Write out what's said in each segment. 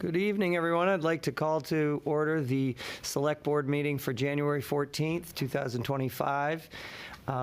Good evening, everyone. I'd like to call to order the Select Board meeting for January 14th, 2025.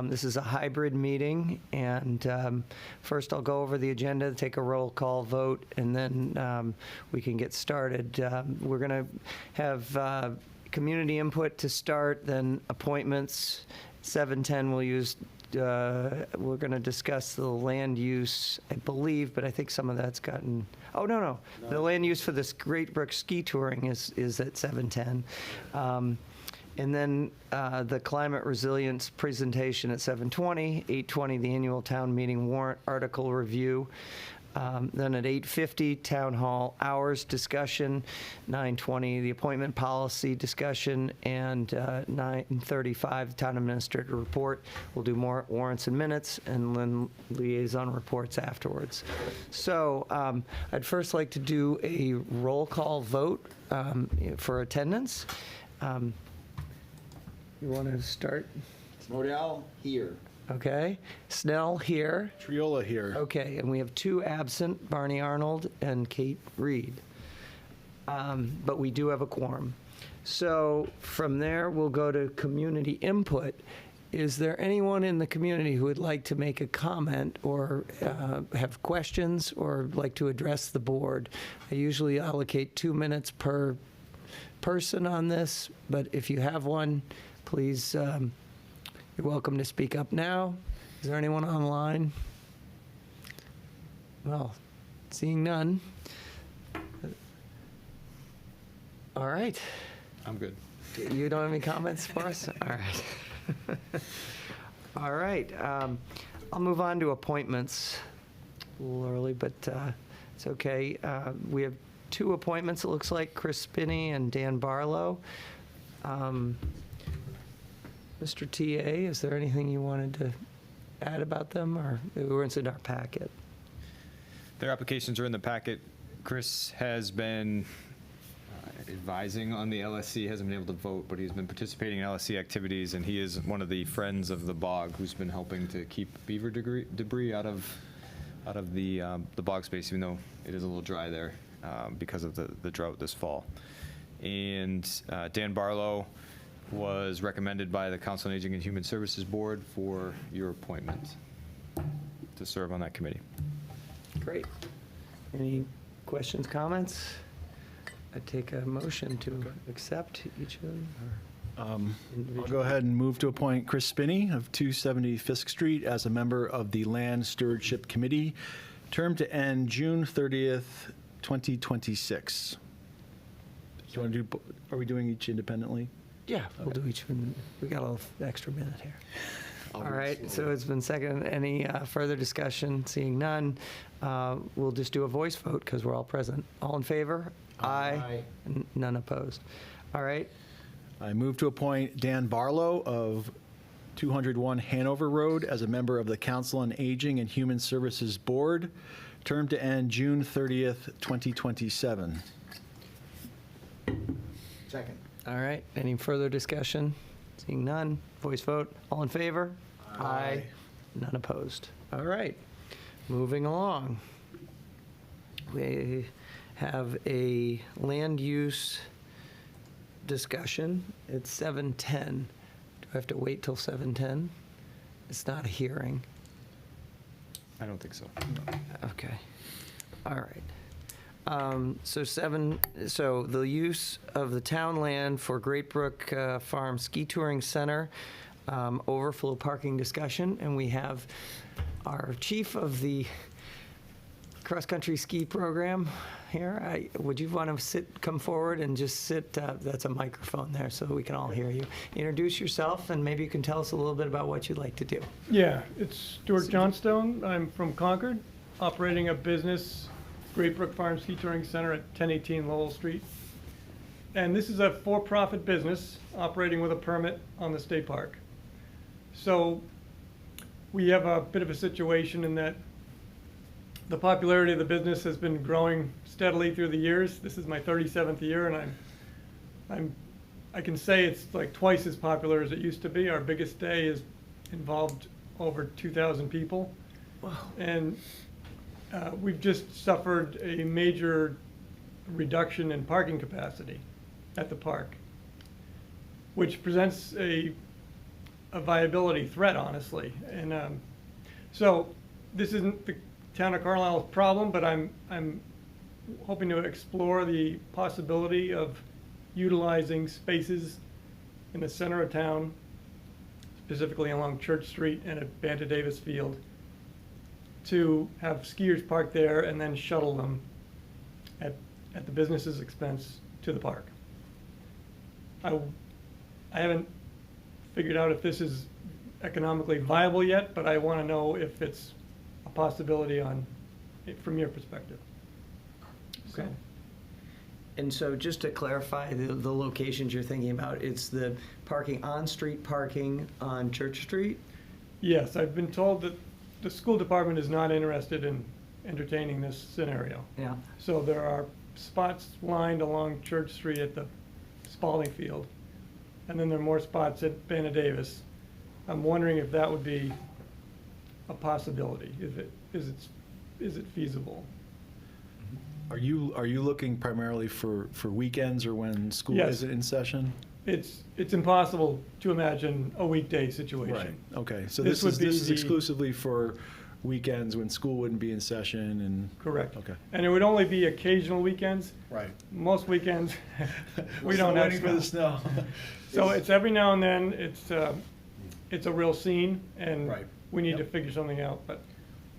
This is a hybrid meeting, and first I'll go over the agenda, take a roll call vote, and then we can get started. We're going to have community input to start, then appointments. 7:10 we'll use. We're going to discuss the land use, I believe, but I think some of that's gotten. Oh, no. The land use for this Great Brook ski touring is at 7:10. And then the climate resilience presentation at 7:20, 8:20, the annual town meeting warrant article review. Then at 8:50, town hall hours discussion, 9:20, the appointment policy discussion, and 9:35, the town administrator report. We'll do more warrants and minutes, and then liaison reports afterwards. So I'd first like to do a roll call vote for attendance. You want to start? Modell, here. Okay. Snell here. Triola here. Okay, and we have two absent, Barney Arnold and Kate Reed. But we do have a quorum. So from there, we'll go to community input. Is there anyone in the community who would like to make a comment or have questions or like to address the board? I usually allocate 2 minutes per person on this, but if you have one, please, you're welcome to speak up now. Is there anyone online? Well, seeing none. All right. I'm good. You don't have any comments for us? All right. All right. I'll move on to appointments. A little early, but it's okay. We have two appointments, it looks like, Chris Spinney and Dan Barlow. Mr. TA, is there anything you wanted to add about them, or it's in our packet? Their applications are in the packet. Chris has been advising on the LSC, hasn't been able to vote, but he's been participating in LSC activities, and he is one of the friends of the bog who's been helping to keep beaver debris out of the bog space, even though it is a little dry there because of the drought this fall. And Dan Barlow was recommended by the Council on Aging and Human Services Board for your appointment to serve on that committee. Great. Any questions, comments? I take a motion to accept each of them. I'll go ahead and move to appoint Chris Spinney of 270 Fisk Street as a member of the Land Stewardship Committee, term to end June 30th, 2026. Do you want to do, are we doing each independently? Yeah, we'll do each one. We got a little extra minute here. All right, so it's been seconded. Any further discussion? Seeing none, we'll just do a voice vote because we're all present. All in favor? Aye. None opposed. All right. I move to appoint Dan Barlow of 201 Hanover Road as a member of the Council on Aging and Human Services Board, term to end June 30th, 2027. Second. All right. Any further discussion? Seeing none, voice vote. All in favor? Aye. None opposed. All right. Moving along. We have a land use discussion. It's 7:10. Do I have to wait till 7:10? It's not a hearing. I don't think so. Okay. All right. So the use of the town land for Great Brook Farm Ski Touring Center, overflow parking discussion, and we have our chief of the cross-country ski program here. Would you want to come forward and just sit? That's a microphone there so we can all hear you. Introduce yourself, and maybe you can tell us a little bit about what you'd like to do. Yeah, it's Stuart Johnstone. I'm from Concord, operating a business, Great Brook Farm Ski Touring Center at 1018 Lowell Street. And this is a for-profit business operating with a permit on the state park. So we have a bit of a situation in that the popularity of the business has been growing steadily through the years. This is my 37th year, and I can say it's like twice as popular as it used to be. Our biggest day is involved over 2,000 people. Wow. And we've just suffered a major reduction in parking capacity at the park, which presents a viability threat, honestly. And so this isn't the town of Carlisle's problem, but I'm hoping to explore the possibility of utilizing spaces in the center of town, specifically along Church Street and at Banta Davis Field, to have skiers park there and then shuttle them at the business's expense to the park. I haven't figured out if this is economically viable yet, but I want to know if it's a possibility from your perspective. So, Okay. And so just to clarify the locations you're thinking about, it's the parking, on-street parking on Church Street? yes, I've been told that the school department is not interested in entertaining this scenario. Yeah. So there are spots lined along Church Street at the Spalding Field, and then there are more spots at Banta Davis. I'm wondering if that would be a possibility. Is it feasible? Are you looking primarily for weekends or when school Yes. isn't in session? It's impossible to imagine a weekday situation. Okay, so This this would be is the- exclusively for weekends when school wouldn't be in session and? Correct. Okay. And it would only be occasional weekends. Right. Most weekends, we don't have Waiting for the snow. So it's every now and then, it's a real scene, and Right. we need to Yep. figure something out, but,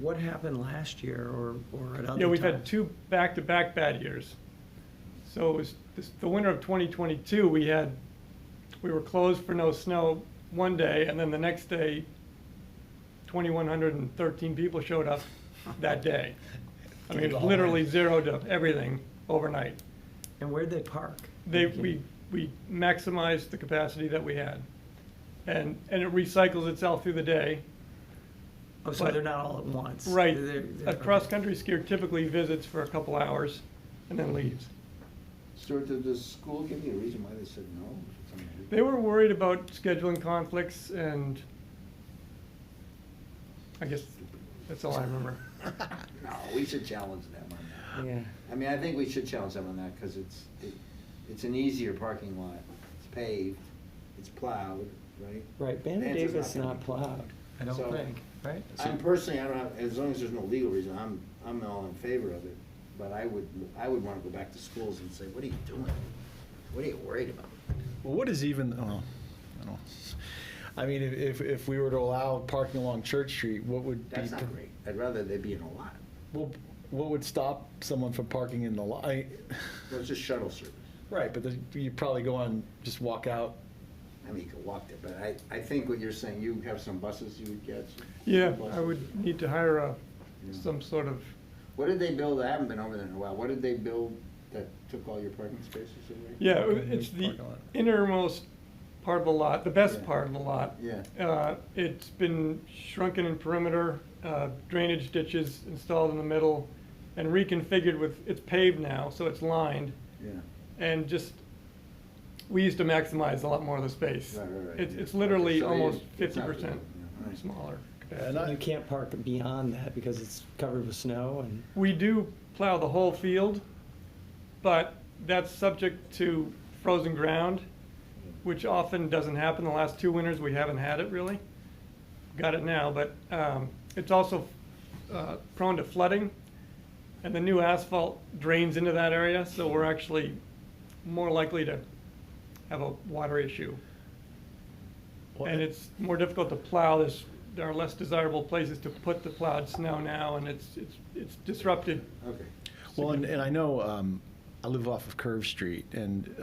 What happened last year or at other times? yeah, we've had two back-to-back bad years. So it was the winter of 2022, we were closed for no snow one day, and then the next day, 2,113 people showed up that day. I mean, it was literally 0 to everything overnight. And where'd they park? We maximized the capacity that we had. And it recycles itself through the day. Oh, so but- they're not all at once? Right. They're- A cross-country skier typically visits for a couple hours and then leaves. Stuart, did the school give you a reason why they said no? Was it something to do- They were worried about scheduling conflicts, and I guess that's all I remember. No, we should challenge them on that. Yeah. I mean, I think we should challenge them on that, because it's an easier parking lot. It's paved, it's plowed, right? Right, Banta Answer's Davis not not gonna be plowed, I So- don't think, right? I'm personally, I don't have, as long as there's no legal reason, I'm all in favor of it. But I would wanna go back to schools and say, what are you doing? What are you worried about? Well, what is even, oh, I don't know. I mean, if we were to allow parking along Church Street, what would be? That's not great. I'd rather they be in a lot. Well, what would stop someone from parking in the lot? Well, it's just shuttle service. Right, but you probably go on, just walk out. I mean, you could walk there, but I think what you're saying, you have some buses you would get? some Yeah, buses? I would need to hire Yeah. some sort of, What did they build? I haven't been over there in a while. What did they build that took all your parking spaces away? yeah, it's the Parking lot. innermost part of the lot, the best Yeah. part of the lot. Yeah. It's been shrunken in perimeter, drainage ditches installed in the middle, and reconfigured it's paved now, so it's lined. Yeah. And just, we used to maximize a lot more of the space. Right. It's Yeah. literally Okay, so almost it's not 50% really- yeah, all right. smaller And capacity. You can't park beyond that because it's covered with snow and, We do plow the whole field, but that's subject to frozen ground, which often doesn't happen. The last 2 winters, we haven't had it really. Got it now, but it's also prone to flooding, and the new asphalt drains into that area, so we're actually more likely to have a water issue. And it's more difficult to plow. There are less desirable places to put the plowed snow now, and it's disrupted. Okay. Well, and I know, I live off of Curve Street, and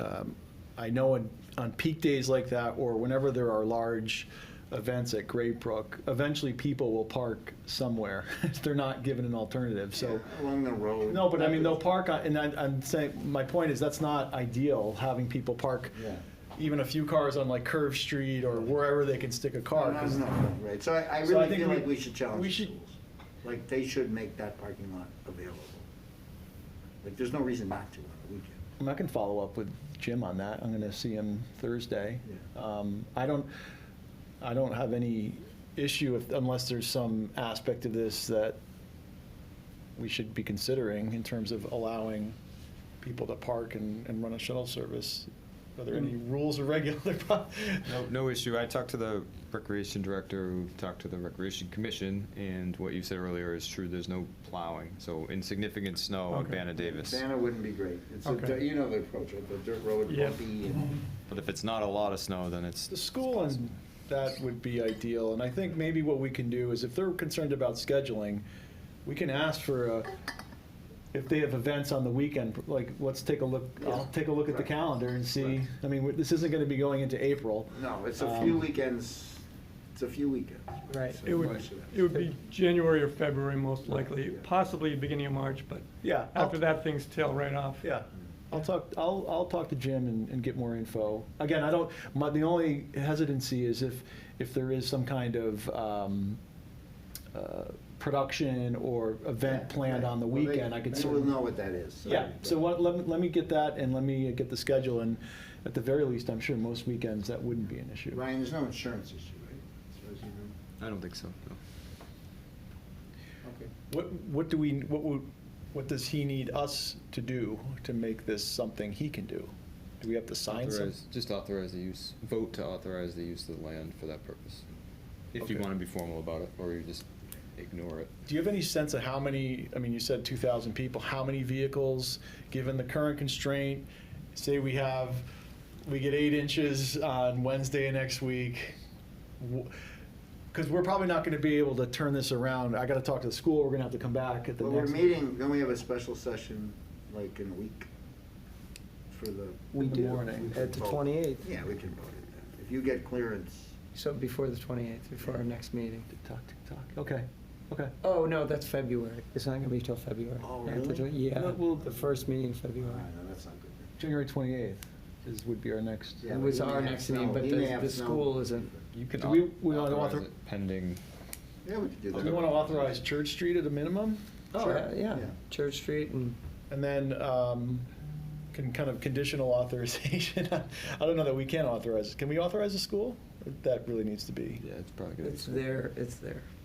I know on peak days like that, or whenever there are large events at Great Brook, eventually people will park somewhere. They're not given an alternative, so. Along the road. No, but I mean, they'll park on, and I'm saying, my point is, that's not ideal, having people park Yeah. even a few cars on like Curve Street or wherever they can stick a car. 'cause- No, right. So I So I really think feel we- like we should challenge we the should- schools. Like, they should make that parking lot available. Like, there's no reason not to on the weekend. I can follow up with Jim on that. I'm gonna see him Thursday. Yeah. I don't have any issue unless there's some aspect of this that we should be considering in terms of allowing people to park and run a shuttle service. Are there any rules or regulations? No issue. I talked to the recreation director, who talked to the recreation commission, and what you said earlier is true. There's no plowing, so insignificant snow on Okay. Banna Davis. Santa wouldn't be great. It's Okay. you know the approach, right? The dirt road, Yeah. bumpy, and But if it's not a lot of snow, then it's. The school and that would be ideal, and I think maybe what we can do is if they're concerned about scheduling, we can ask for if they have events on the weekend, like, let's take a look, I'll take a look at the Right. calendar and see, Right. I mean, this isn't gonna be going into April. no, it's a few weekends. It's a few weekends. Right. So It would, most of it would be January or February most likely, possibly beginning of March, but Yeah. after that, things tail right off. Yeah, I'll talk to Jim and get more info. Again, the only hesitancy is if there is some kind of production or event Yeah, planned right. on the Well, they- weekend, I could They certainly. will know what that is. Yeah, so let me get that and let me get the schedule, and at the very least, I'm sure most weekends that wouldn't be an issue. Ryan, there's no insurance issue, right? As far as you know? I don't think so. No. Okay. What does he need us to do to make this something he can do? Do we have to sign some? Just authorize the use. Vote to authorize the use of the land for that purpose. If you Okay. want to be formal about it, or you just ignore it. Do you have any sense of how many, I mean, you said 2,000 people, how many vehicles, given the current constraint, say we get 8 inches on Wednesday next week, because we're probably not going to be able to turn this around. I got to talk to the school, we're going to have to come back at the Well, we're next. meeting, don't we have a special session like in a week for the? We In the do, morning. at the Vote. 28th, Yeah, we can vote it then. If you get clearance. so before the 28th, before our next meeting. Tick-tock, tick-tock. Okay, okay. Oh, no, that's February. It's not gonna be till February. Oh, After really? Yeah, No, well- the first meeting in No, February. that's not good. January 28th would be our next. Yeah, It but was he may our have next snow. meeting, but He may have the snow. school isn't. You can Do we want to authorize author- it pending. Yeah, we could do Do that. we want to authorize Church Street at a minimum? Oh, Sure. yeah, Yeah. Church Street and, And then kind of conditional authorization. I don't know that we can authorize. Can we authorize the school? That really needs to be. Yeah, it's probably good. it's their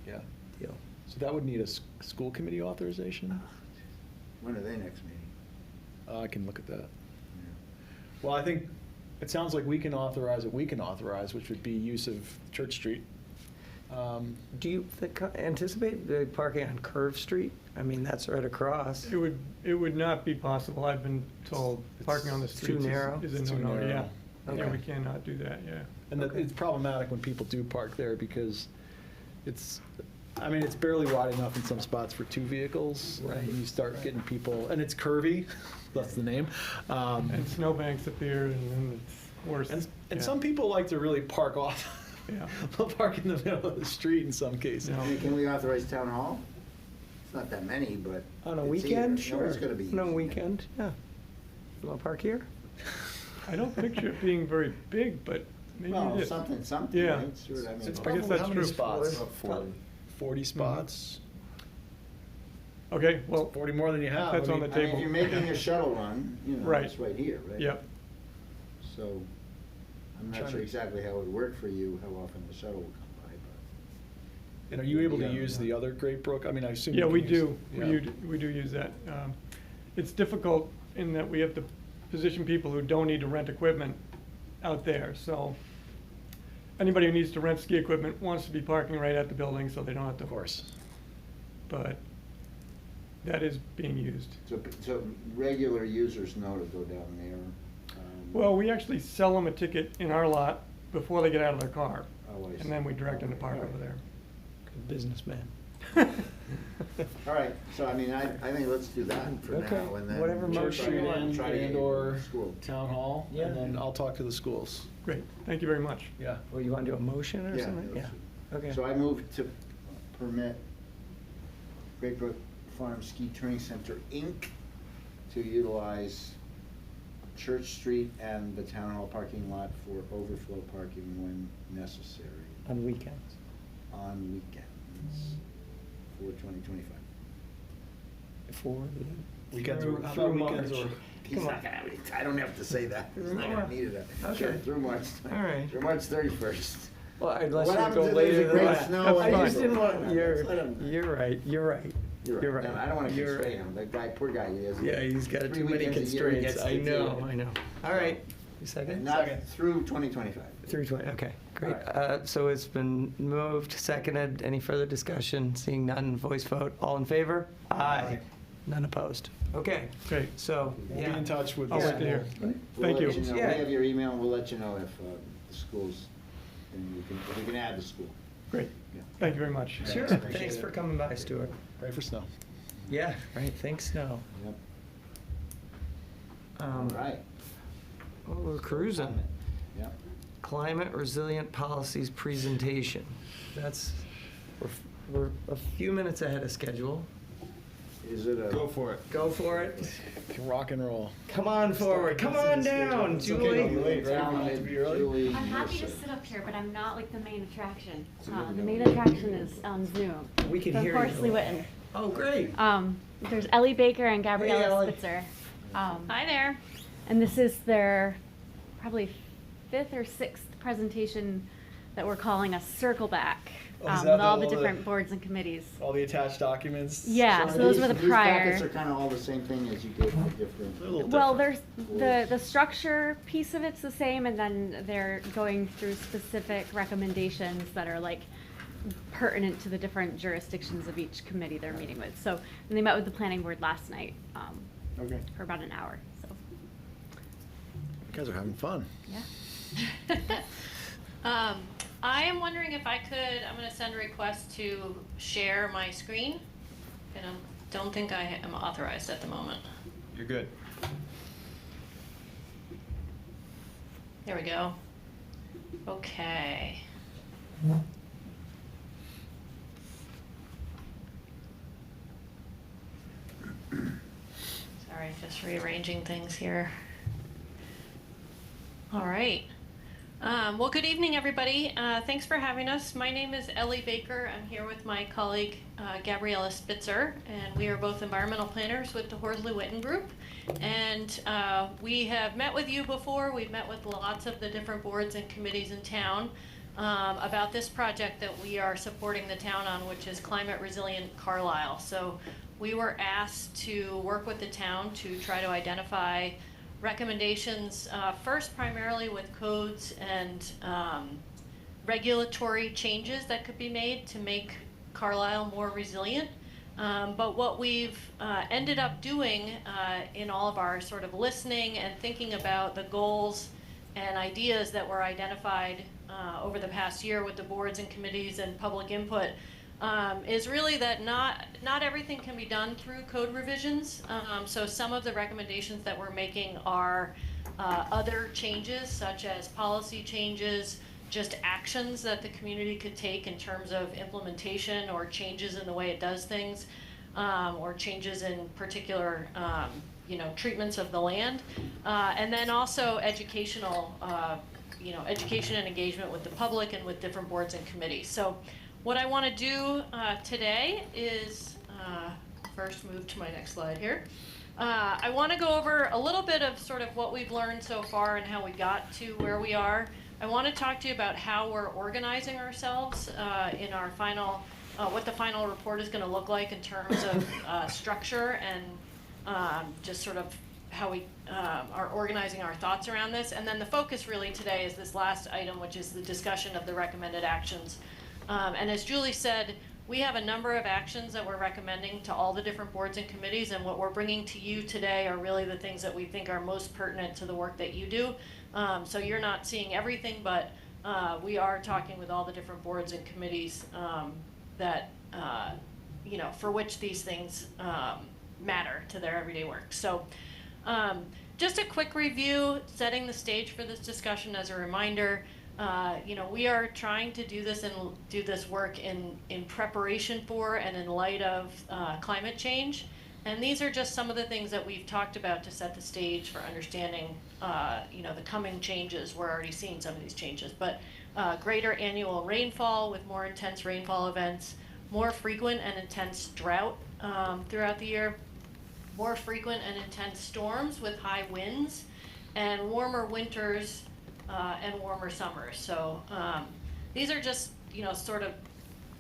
Yeah. deal. So that would need a school committee authorization? When are they next meeting? I can look at that. Yeah. Well, I think it sounds like we can authorize what we can authorize, which would be use of Church Street. Do you anticipate the parking on Curve Street? I mean, that's right across. It would not be possible, I've been told, parking on the It's too streets narrow? is It's a too no-no, narrow. yeah. Yeah, Okay. we cannot do that, yeah. And Okay. it's problematic when people do park there because it's barely wide enough in some spots for 2 vehicles. Right. And you start getting people, and it's curvy, that's the name. And snowbanks appear and then it's worse. And Yeah. some people like to really park off. Yeah. They'll park in the middle of the street in some cases. No. Hey, can we authorize town hall? It's not that many, but. On a it's weekend, here. sure. No one's gonna be On a using it. weekend, yeah. You wanna park here? I don't picture it being very big, but maybe Well, it is. something, Yeah. right? See what I mean? It's I guess probably that's how many true. spots? About 40. 40 spots. Okay, well, 40 more than you have. That's I on mean, the I mean, if table. you're making a shuttle run, you know, Right. it's right here, right? yep. So, I'm Trying not sure to- exactly how it would work for you, how often the shuttle will come by, but. And are you able to Yeah. use the other Great Brook? I mean, I assume. Yeah, you we can use- do. yeah. We do use that. It's difficult in that we have to position people who don't need to rent equipment out there. So anybody who needs to rent ski equipment wants to be parking right at the building so they don't have to. Of course. But that is being used. So regular users know to go down there. Well, we actually sell them a ticket in our lot before they get out of their car. Oh, I see. And then we direct them to park All right. over there. Good businessman. All right, so I mean, I think let's do that for Okay, now, and then. whatever try Church to- Street try to get and/or school. Town Hall, Yeah. and then I'll talk to the schools. Great, thank you very much. Yeah. Well, you wanna do a motion or Yeah, something? Yeah, okay. So I move to permit Great Brook Farm Ski Touring Center, Inc. to utilize Church Street and the Town Hall parking lot for overflow parking when necessary On weekends. on weekends for 2025. For Weekends through- or, how through about weekends March. or? He's Come not on. gonna have any, I don't have to say that. He's not gonna need it. Okay. Sure, through March. All right. Through March 31st. Well, unless What you happens go if there's a later than great that. snow That's in I fine. just didn't April? want, Let him- you're right. You're right. No, I don't want to You're constrain right. him. The guy, poor guy, he has. Yeah, he's got 3 too many weekends a year he constraints. gets I to do know, it. I know. All right, you second? Not through 2025. Through 20, okay, great. All So it's been moved, seconded. Any further discussion? Seeing none, voice vote. All in favor? Aye. None opposed. Okay, Great. so, We'll be yeah. in touch with. I'll the wait to hear. school. We'll Thank let you. know. Yeah. We have your email, and we'll let you know if the schools, and if we can add the school. Great. Yeah. Thank you very much. Sure, Appreciate thanks it. for coming by, Stuart. Pray for snow. Yeah, right, thanks, no. Yep. All right. Well, we're cruising. Yep. Climate Resilient Policies Presentation. That's, we're a few minutes ahead of schedule. Is it a? Go for it. Go for it. Rock and roll. Come on forward, come on down, It's okay, don't be Julie. late, right? We don't have to be early. Julie I'm happy to Mercer. sit up here, but I'm not like the main attraction. So you're The the- main attraction is on Zoom. We can So hear you. Horsley Witten. Oh, great. There's Ellie Baker and Hey, Gabriella Ellie. Spitzer. Hi there. And this is their probably 5th or 6th presentation that we're calling a circle back Oh, is with that all the all the- different boards and committees. All the attached documents. Yeah, so those were the These packets prior. are kind of all the same thing as you gave the different. They're a little Well, different. there's the structure piece of it's the same, and then they're going through specific recommendations that are like pertinent to the different jurisdictions of each committee they're meeting with. So, and they met with the planning board last night Okay. for about an hour. So, You guys are having fun. yeah. I am wondering if I could, I'm gonna send a request to share my screen. And I don't think I am authorized at the moment. You're good. There we go. Okay. Sorry, just rearranging things here. All right. Well, good evening, everybody. Thanks for having us. My name is Ellie Baker. I'm here with my colleague, Gabriella Spitzer, and we are both environmental planners with the Horsley Witten Group. And we have met with you before. We've met with lots of the different boards and committees in town about this project that we are supporting the town on, which is Climate Resilient Carlisle. So we were asked to work with the town to try to identify recommendations, first primarily with codes and regulatory changes that could be made to make Carlisle more resilient. But what we've ended up doing in all of our sort of listening and thinking about the goals and ideas that were identified over the past year with the boards and committees and public input is really that not everything can be done through code revisions. So some of the recommendations that we're making are other changes, such as policy changes, just actions that the community could take in terms of implementation or changes in the way it does things, or changes in particular treatments of the land, and then also educational, education and engagement with the public and with different boards and committees. So what I want to do today is, first move to my next slide here. I want to go over a little bit of sort of what we've learned so far and how we got to where we are. I want to talk to you about how we're organizing ourselves in our final, what the final report is going to look like in terms of structure and just sort of how we are organizing our thoughts around this. And then the focus really today is this last item, which is the discussion of the recommended actions. And as Julie said, we have a number of actions that we're recommending to all the different boards and committees, and what we're bringing to you today are really the things that we think are most pertinent to the work that you do. So you're not seeing everything, but we are talking with all the different boards and committees that, for which these things matter to their everyday work. So just a quick review, setting the stage for this discussion as a reminder. We are trying to do this and do this work in preparation for and in light of climate change. And these are just some of the things that we've talked about to set the stage for understanding, the coming changes. We're already seeing some of these changes, but greater annual rainfall with more intense rainfall events, more frequent and intense drought throughout the year, more frequent and intense storms with high winds, and warmer winters and warmer summers. So these are just, sort of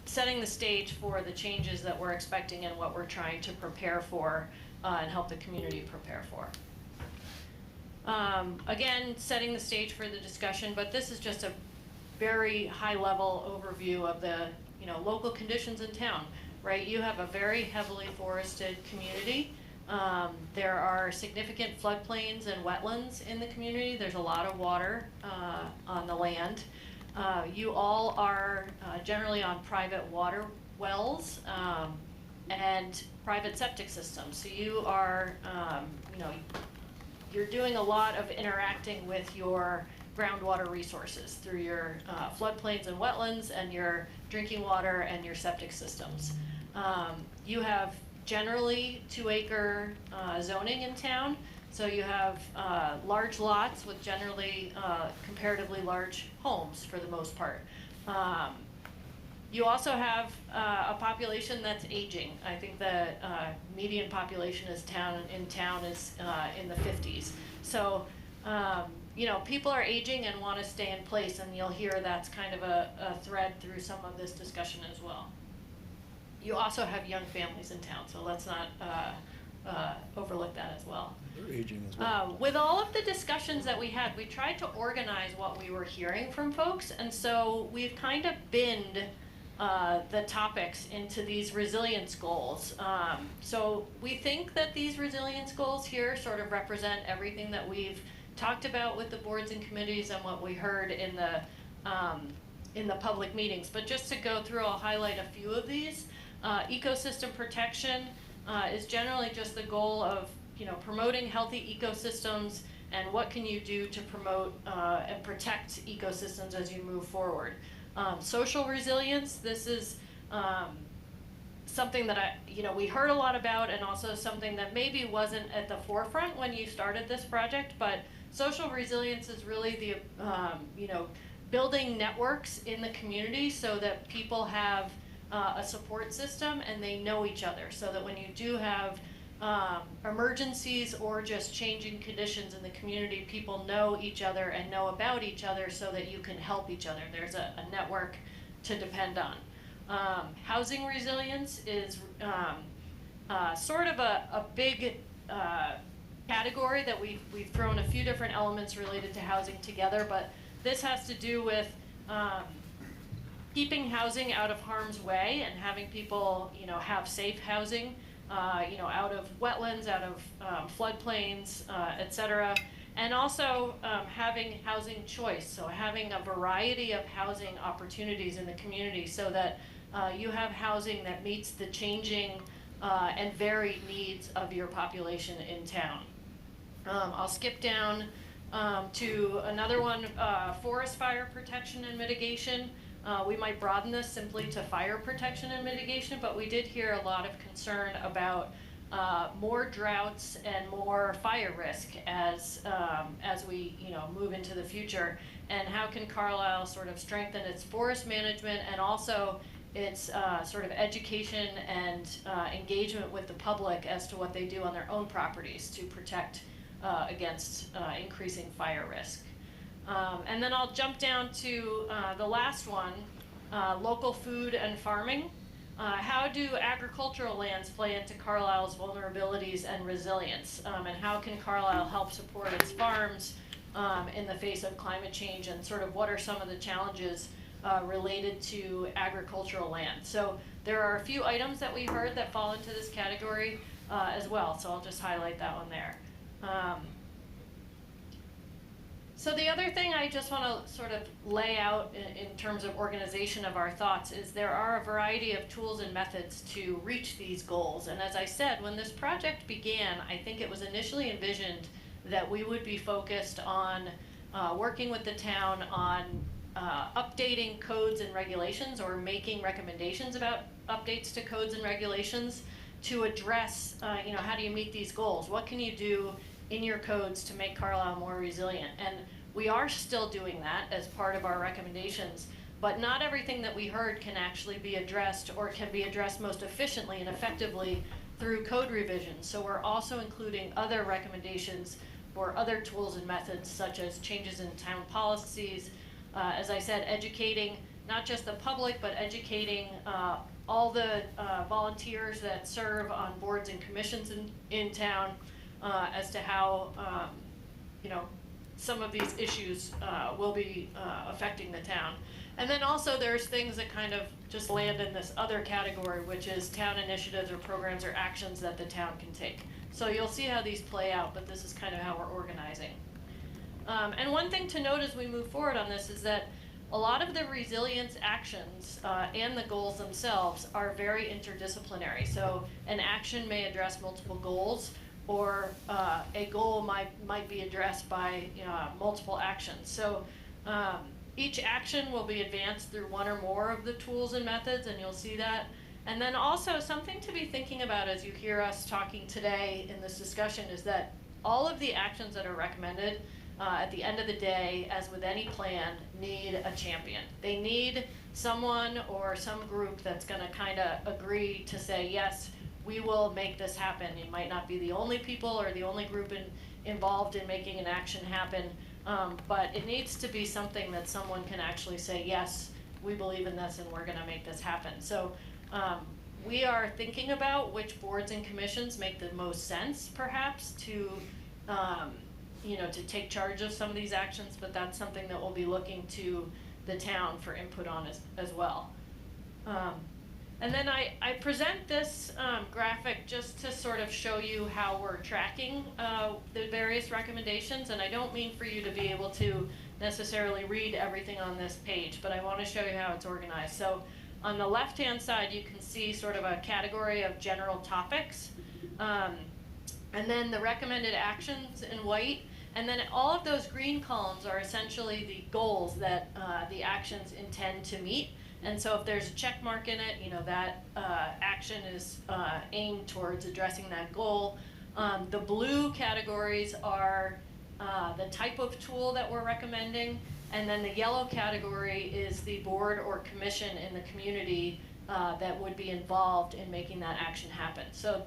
setting the stage for the changes that we're expecting and what we're trying to prepare for and help the community prepare for. Again, setting the stage for the discussion, but this is just a very high-level overview of the local conditions in town, right? You have a very heavily forested community. There are significant floodplains and wetlands in the community. There's a lot of water on the land. You all are generally on private water wells and private septic systems. So you are, you're doing a lot of interacting with your groundwater resources through your floodplains and wetlands and your drinking water and your septic systems. You have generally 2-acre zoning in town, so you have large lots with generally comparatively large homes for the most part. You also have a population that's aging. I think the median population in town is in the 50s. So, people are aging and want to stay in place, and you'll hear that's kind of a thread through some of this discussion as well. You also have young families in town, so let's not overlook that as well. They're aging as well. With all of the discussions that we had, we tried to organize what we were hearing from folks, and so we've kind of binned the topics into these resilience goals. So we think that these resilience goals here sort of represent everything that we've talked about with the boards and committees and what we heard in the public meetings. But just to go through, I'll highlight a few of these. Ecosystem protection is generally just the goal of promoting healthy ecosystems and what can you do to promote and protect ecosystems as you move forward. Social resilience, this is something that we heard a lot about, and also something that maybe wasn't at the forefront when you started this project, but social resilience is really the, building networks in the community so that people have a support system and they know each other, so that when you do have emergencies or just changing conditions in the community, people know each other and know about each other so that you can help each other. There's a network to depend on. Housing resilience is sort of a big category that we've thrown a few different elements related to housing together, but this has to do with keeping housing out of harm's way and having people have safe housing out of wetlands, out of floodplains, et cetera. And also having housing choice, so having a variety of housing opportunities in the community so that you have housing that meets the changing and varied needs of your population in town. I'll skip down to another one, forest fire protection and mitigation. We might broaden this simply to fire protection and mitigation, but we did hear a lot of concern about more droughts and more fire risk as we move into the future. And how can Carlisle sort of strengthen its forest management and also its sort of education and engagement with the public as to what they do on their own properties to protect against increasing fire risk. And then I'll jump down to the last one, local food and farming. How do agricultural lands play into Carlisle's vulnerabilities and resilience? And how can Carlisle help support its farms in the face of climate change, and sort of what are some of the challenges related to agricultural land? So there are a few items that we heard that fall into this category as well, so I'll just highlight that one there. So the other thing I just want to sort of lay out in terms of organization of our thoughts is there are a variety of tools and methods to reach these goals. And as I said, when this project began, I think it was initially envisioned that we would be focused on working with the town on updating codes and regulations, or making recommendations about updates to codes and regulations to address, how do you meet these goals? What can you do in your codes to make Carlisle more resilient? And we are still doing that as part of our recommendations, but not everything that we heard can actually be addressed, or can be addressed most efficiently and effectively through code revisions. So we're also including other recommendations for other tools and methods, such as changes in town policies, as I said, educating not just the public, but educating all the volunteers that serve on boards and commissions in town as to how, some of these issues will be affecting the town. And then also there's things that kind of just land in this other category, which is town initiatives or programs or actions that the town can take. So you'll see how these play out, but this is kind of how we're organizing. And one thing to note as we move forward on this is that a lot of the resilience actions and the goals themselves are very interdisciplinary. So an action may address multiple goals, or a goal might be addressed by multiple actions. So each action will be advanced through one or more of the tools and methods, and you'll see that. And then also something to be thinking about as you hear us talking today in this discussion is that all of the actions that are recommended at the end of the day, as with any plan, need a champion. They need someone or some group that's going to kind of agree to say, yes, we will make this happen. You might not be the only people or the only group involved in making an action happen, but it needs to be something that someone can actually say, yes, we believe in this and we're going to make this happen. So we are thinking about which boards and commissions make the most sense, perhaps, to take charge of some of these actions, but that's something that we'll be looking to the town for input on as well. And then I present this graphic just to sort of show you how we're tracking the various recommendations, and I don't mean for you to be able to necessarily read everything on this page, but I want to show you how it's organized. So on the left-hand side, you can see sort of a category of general topics, and then the recommended actions in white, and then all of those green columns are essentially the goals that the actions intend to meet. And so if there's a check mark in it, that action is aimed towards addressing that goal. The blue categories are the type of tool that we're recommending, and then the yellow category is the board or commission in the community that would be involved in making that action happen. So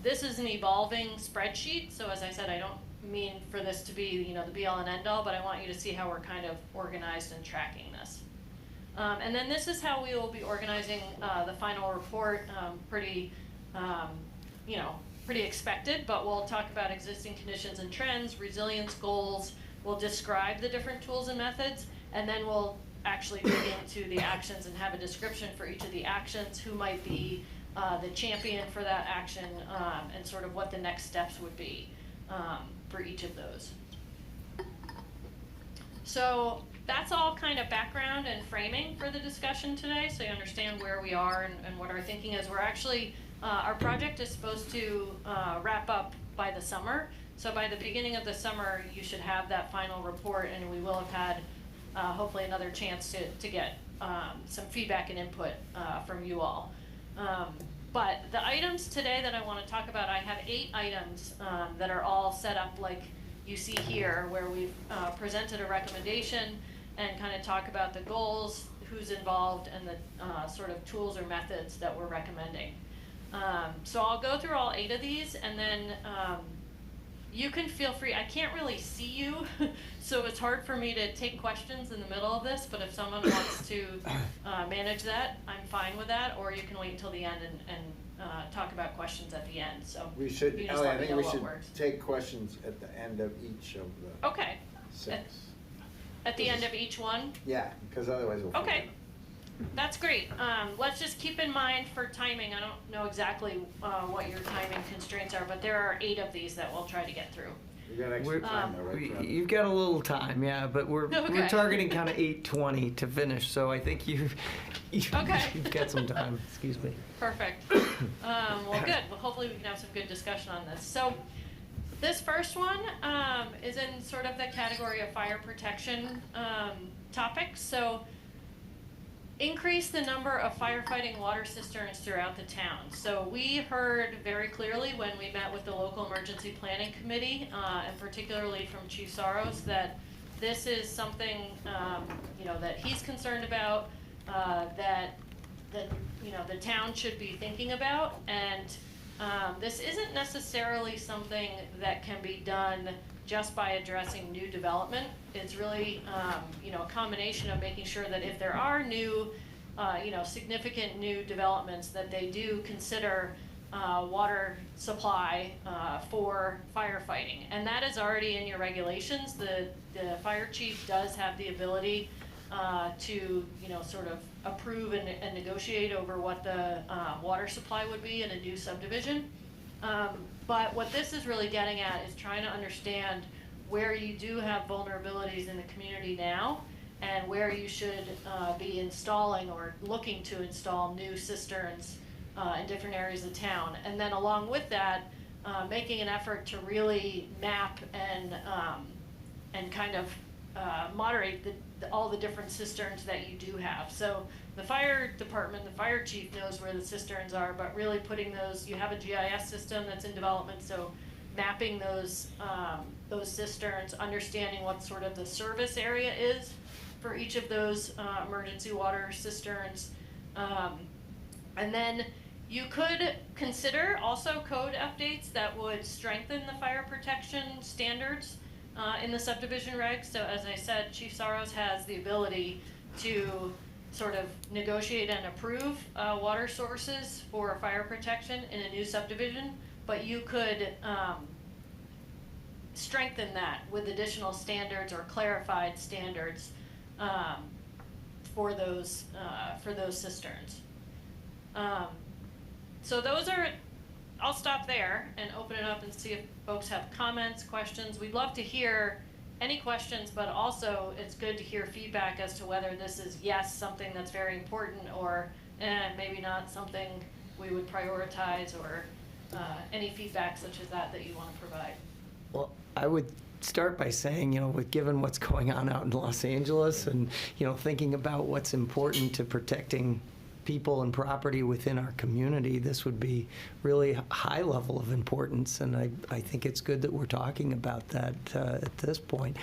this is an evolving spreadsheet, so as I said, I don't mean for this to be the be-all and end-all, but I want you to see how we're kind of organized and tracking this. And then this is how we will be organizing the final report, pretty expected, but we'll talk about existing conditions and trends, resilience goals, we'll describe the different tools and methods, and then we'll actually dig into the actions and have a description for each of the actions, who might be the champion for that action, and sort of what the next steps would be for each of those. So that's all kind of background and framing for the discussion today, so you understand where we are and what our thinking is. We're actually, our project is supposed to wrap up by the summer, so by the beginning of the summer you should have that final report, and we will have had hopefully another chance to get some feedback and input from you all. But the items today that I want to talk about, I have 8 items that are all set up like you see here, where we've presented a recommendation and kind of talk about the goals, who's involved, and the sort of tools or methods that we're recommending. So I'll go through all 8 of these, and then you can feel free. I can't really see you, so it's hard for me to take questions in the middle of this, but if someone wants to manage that, I'm fine with that, or you can wait until the end and talk about questions at the end. So We should, you just Ellie, let I me think know we what should works. take questions at the end of each of the Okay. 6. At the end of each one? Yeah, because otherwise we'll forget. Okay. That's great. Let's just keep in mind for timing, I don't know exactly what your timing constraints are, but there are 8 of these that we'll try to get through. We got extra time though, right, Fred? You've got a little time, yeah, but we're Okay. targeting kind of 8:20 to finish, so I think you've Okay. got some time. Excuse me. Perfect. Well, good. Well, hopefully we can have some good discussion on this. So this first one is in sort of the category of fire protection topics. So increase the number of firefighting water cisterns throughout the town. So we heard very clearly when we met with the local emergency planning committee, and particularly from Chief Soros, that this is something that he's concerned about, that the town should be thinking about, and This isn't necessarily something that can be done just by addressing new development. It's really, a combination of making sure that if there are new, significant new developments, that they do consider water supply for firefighting. And that is already in your regulations. The fire chief does have the ability to, sort of approve and negotiate over what the water supply would be in a new subdivision. But what this is really getting at is trying to understand where you do have vulnerabilities in the community now and where you should be installing or looking to install new cisterns in different areas of town. And then along with that, making an effort to really map and kind of moderate all the different cisterns that you do have. So the fire department, the fire chief knows where the cisterns are, but really putting those, you have a GIS system that's in development, so mapping those cisterns, understanding what sort of the service area is for each of those emergency water cisterns. And then you could consider also code updates that would strengthen the fire protection standards in the subdivision regs. So as I said, Chief Saros has the ability to sort of negotiate and approve water sources for fire protection in a new subdivision, but you could strengthen that with additional standards or clarified standards for those cisterns. So those are, I'll stop there and open it up and see if folks have comments, questions. We'd love to hear any questions, but also it's good to hear feedback as to whether this is, yes, something that's very important, or maybe not something we would prioritize, or any feedback such as that you want to provide. Well, I would start by saying, given what's going on out in Los Angeles and, thinking about what's important to protecting people and property within our community, this would be really a high level of importance, and I think it's good that we're talking about that at this point.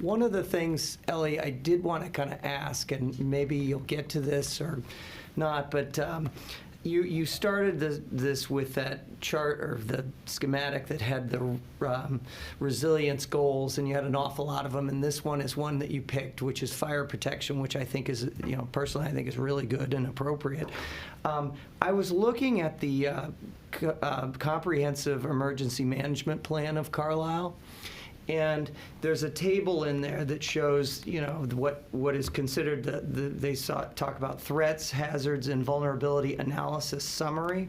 One of the things, Ellie, I did want to kind of ask, and maybe you'll get to this or not, but you started this with that chart or the schematic that had the resilience goals, and you had an awful lot of them, and this one is one that you picked, which is fire protection, which I think is, personally I think is really good and appropriate. I was looking at the comprehensive emergency management plan of Carlisle, and there's a table in there that shows, what is considered they talk about threats, hazards, and vulnerability analysis summary.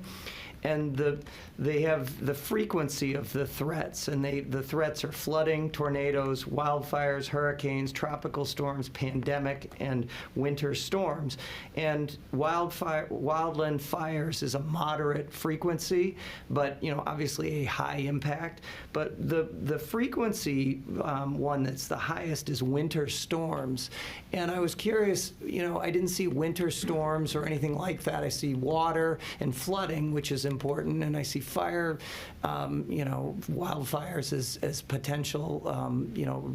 And they have the frequency of the threats, and the threats are flooding, tornadoes, wildfires, hurricanes, tropical storms, pandemic, and winter storms. And wildland fires is a moderate frequency, but obviously a high impact. But the frequency one that's the highest is winter storms. And I was curious, I didn't see winter storms or anything like that. I see water and flooding, which is important, and I see fire, wildfires as potential,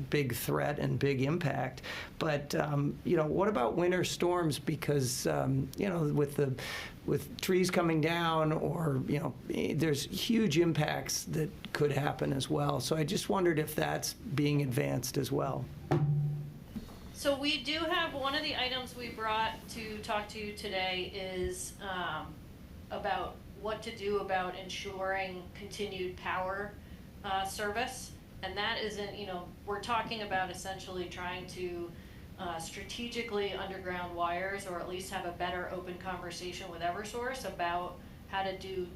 big threat and big impact. But what about winter storms? Because with trees coming down, or there's huge impacts that could happen as well. So I just wondered if that's being advanced as well. So we do have, one of the items we brought to talk to you today is about what to do about ensuring continued power service. And that isn't, we're talking about essentially trying to strategically underground wires, or at least have a better open conversation with Eversource about how to do,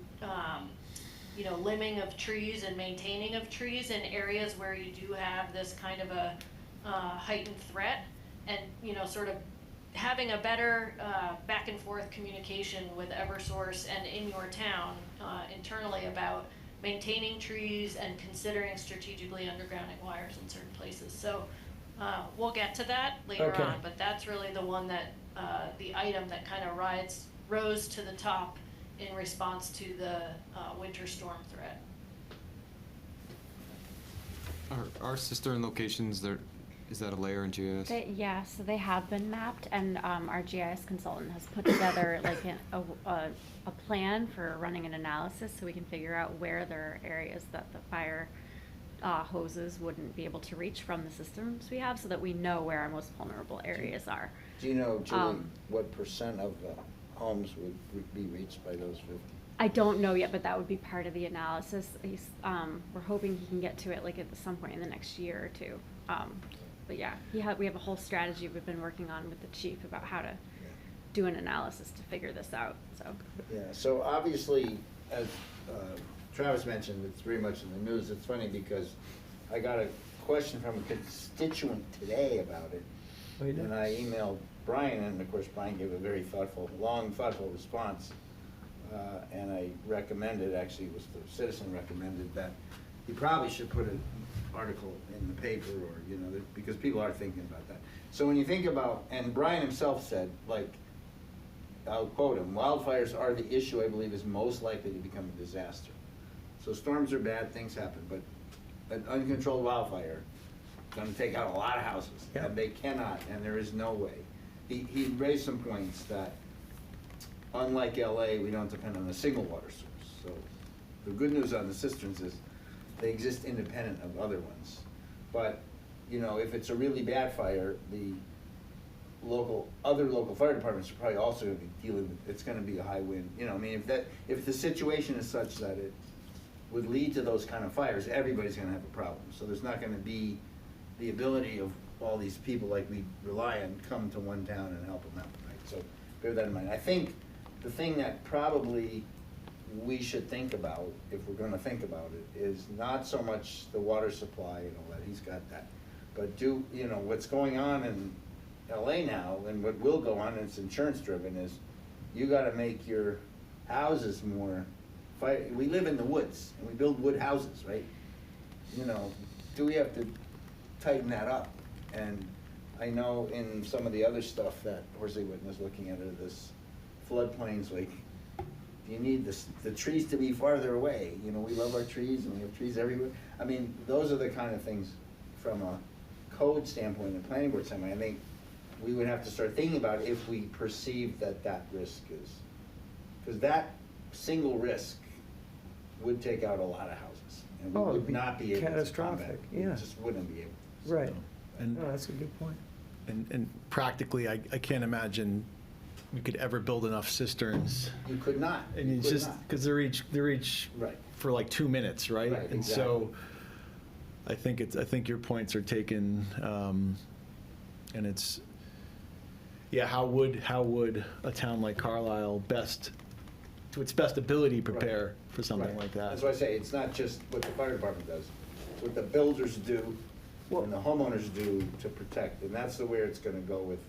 limbing of trees and maintaining of trees in areas where you do have this kind of a heightened threat, and, sort of having a better back and forth communication with Eversource and in your town internally about maintaining trees and considering strategically undergrounding wires in certain places. So we'll get to that later on, but that's really the one that, the item that kind of rose to the top in response to the winter storm threat. Our cistern locations, Is that a layer in GIS? Yeah, so they have been mapped, and our GIS consultant has put together like a plan for running an analysis, so we can figure out where there are areas that the fire hoses wouldn't be able to reach from the systems we have, so that we know where our most vulnerable areas are. Do you know, Julie, what percent of the homes would be reached by those 50? I don't know yet, but that would be part of the analysis. We're hoping he can get to it like at some point in the next year or two. But yeah, we have a whole strategy we've been working on with the chief about how to do an analysis to figure this out, so. Yeah, so obviously, as Travis mentioned, it's very much in the news. It's funny because I got a question from a constituent today about it. Oh, you did? And I emailed Brian, and of course, Brian gave a very thoughtful, long, thoughtful response. And I recommended, actually, it was the citizen recommended that he probably should put an article in the paper, or, you know, because people are thinking about that. So when you think about, and Brian himself said, like, I'll quote him, "Wildfires are the issue I believe is most likely to become a disaster." So storms are bad, things happen, but an uncontrolled wildfire is gonna take out a lot of houses. Yeah. And they cannot, and there is no way. He raised some points that, unlike LA, we don't depend on a single water source. So the good news on the cisterns is they exist independent of other ones. But, you know, if it's a really bad fire, the other local fire departments are probably also gonna be dealing with, it's gonna be a high wind. You know, I mean, if the situation is such that it would lead to those kind of fires, everybody's gonna have a problem. So there's not gonna be the ability of all these people like we rely on come to one town and help them out, right? So bear that in mind. I think the thing that probably we should think about, if we're gonna think about it, is not so much the water supply and all that, he's got that. But you know, what's going on in LA now, and what will go on, and it's insurance driven, is you gotta make your houses more we live in the woods, and we build wood houses, right? You know, do we have to tighten that up? And I know in some of the other stuff that Horsley Witten was looking at, this floodplains, like, you need the trees to be farther away. You know, we love our trees, and we have trees everywhere. I mean, those are the kind of things from a code standpoint and planning board standpoint, I think we would have to start thinking about if we perceive that risk is. Because that single risk would take out a lot of houses, and we it'd would be not be able to combat catastrophic, it. yeah. We just wouldn't be able to. Right. And, No, that's a good point. and practically, I can't imagine we could ever build enough cisterns. You could not. And You it's could just, not. because they're each Right. for like 2 minutes, right? Right, And so, I think your points are taken, and it's, yeah, how would a town like Carlisle to its best ability, prepare Right. for something Right. like that? That's why I say, it's not just what the fire department does, it's what the builders do, and the homeowners do to protect, and that's the where it's gonna go with,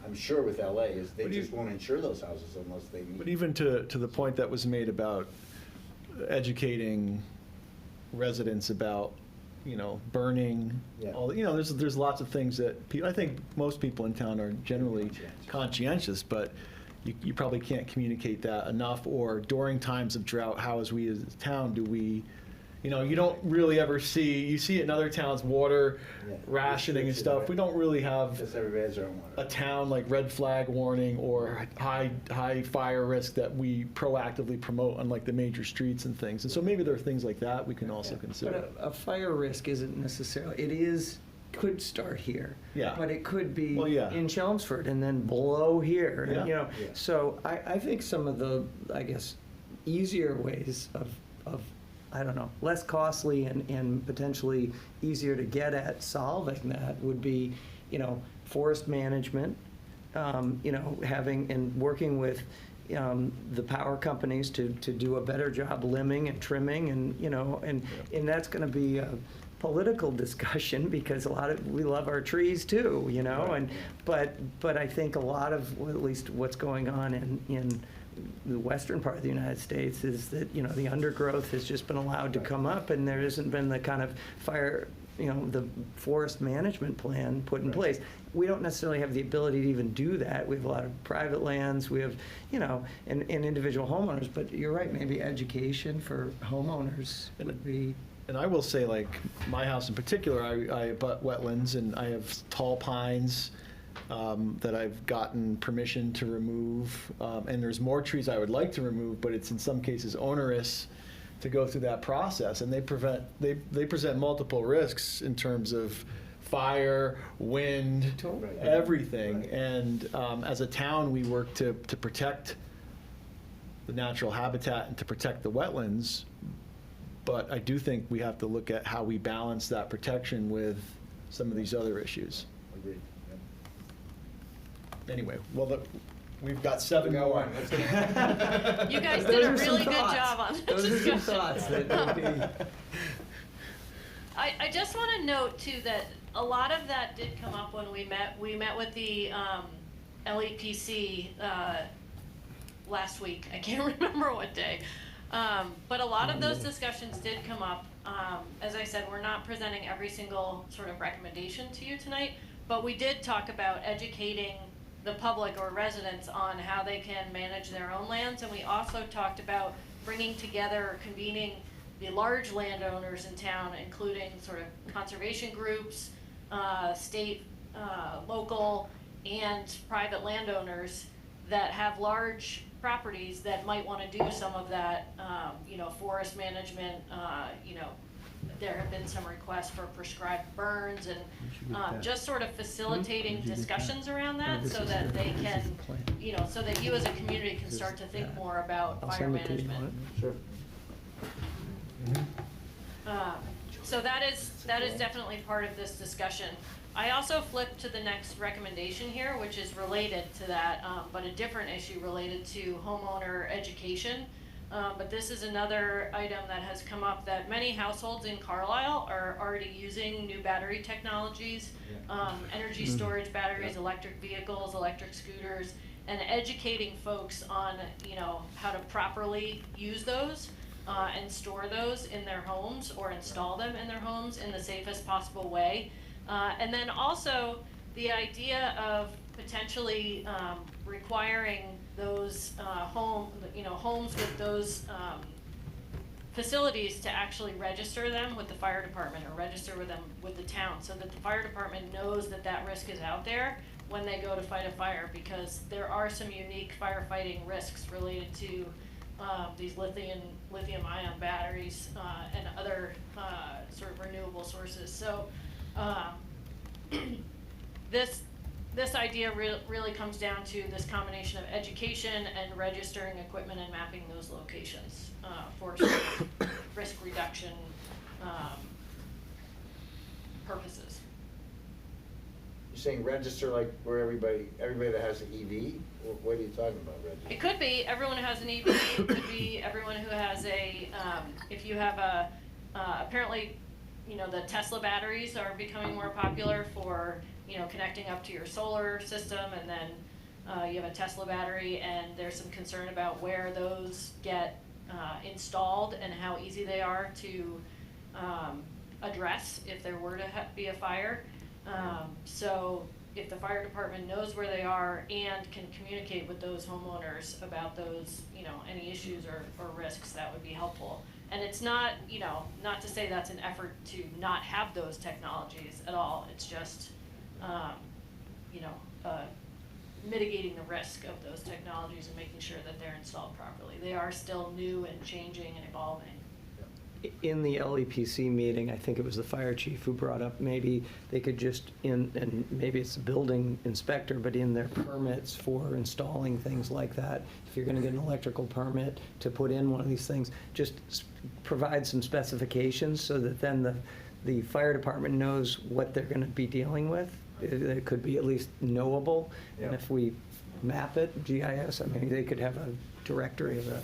I'm sure with LA, is they But just won't insure those houses unless they need. But even to the point that was made about educating residents about, you know, burning, Yeah. all, you know, there's lots of things that I think most people in town are generally conscientious, but you probably can't communicate that enough, or during times of drought, how as we as a town do we, you know, you don't really ever you see it in other towns, water Yeah. rationing and stuff. We don't really have Just everybody has their own a water. town like red flag warning or high fire risk that we proactively promote on like the major streets and things. And so maybe there are things like that we can also consider. But a fire risk isn't necessarily, could start here. Yeah. But it could be Well, yeah. in Chelmsford and then blow here, Yeah. you know. Yeah. So I think some of the, I guess, easier ways of, I don't know, less costly and potentially easier to get at solving that would be, you know, forest management, you know, having and working with the power companies to do a better job limbing and trimming, and, you know, and that's going to be a political discussion, because we love our trees too, you know, Right. and but I think a lot of, well, at least what's going on in the western part of the United States is that, you know, the undergrowth has just been allowed to come up, and there hasn't been the kind of fire, you know, the forest management plan put in Right. place. We don't necessarily have the ability to even do that. We have a lot of private lands, we have, you know, and individual homeowners, but you're right, maybe education for homeowners would be. And I will say, like, my house in particular, I abut wetlands, and I have tall pines that I've gotten permission to remove. And there's more trees I would like to remove, but it's in some cases onerous to go through that process. And they present multiple risks in terms of fire, wind, everything. And as a town, we work to protect the natural habitat and to protect the wetlands. But I do think we have to look at how we balance that protection with some of these other issues. Agreed. Anyway, well, we've got 7 Go more. on, let's You guys Those did a are some really good thoughts. job on this Those are some discussion. thoughts that would be. I just want to note too that a lot of that did come up when we met. We met with the LEPC last week. I can't remember what day. But a lot of those discussions did come up. As I said, we're not presenting every single sort of recommendation to you tonight, but we did talk about educating the public or residents on how they can manage their own lands. And we also talked about bringing together, convening the large landowners in town, including sort of conservation groups, state, local, and private landowners that have large properties that might want to do some of that, forest management. There have been some requests for prescribed burns and just sort of facilitating discussions around that so that they can, so that you as a community can start to think more about I'll fire send it to you, management. want Sure. So that is definitely part of this discussion. I also flipped to the next recommendation here, which is related to that, but a different issue related to homeowner education. But this is another item that has come up, that many households in Carlisle are already using new battery technologies, energy storage batteries, electric vehicles, electric scooters, and educating folks on, how to properly use those and store those in their homes or install them in their homes in the safest possible way. And then also the idea of potentially requiring those homes with those facilities to actually register them with the fire department or register with them with the town, so that the fire department knows that that risk is out there when they go to fight a fire, because there are some unique firefighting risks related to these lithium-ion batteries and other sort of renewable sources. So this idea really comes down to this combination of education and registering equipment and mapping those locations for sort of risk reduction purposes. You're saying register like where everybody that has an EV? What are you talking about, register? It could be everyone who has an EV. It could be everyone who has a, if you have a, apparently, the Tesla batteries are becoming more popular for, connecting up to your solar system, and then you have a Tesla battery, and there's some concern about where those get installed and how easy they are to address if there were to be a fire. So if the fire department knows where they are and can communicate with those homeowners about those, any issues or risks, that would be helpful. And it's not, not to say that's an effort to not have those technologies at all. It's just, mitigating the risk of those technologies and making sure that they're installed properly. They are still new and changing and evolving. In the LEPC meeting, I think it was the fire chief who brought up maybe they could just and maybe it's the building inspector, but in their permits for installing things like that, if you're gonna get an electrical permit to put in one of these things, just provide some specifications so that then the fire department knows what they're gonna be dealing with. It could be at least knowable, and if we map it, GIS, I mean, they could have a directory of that.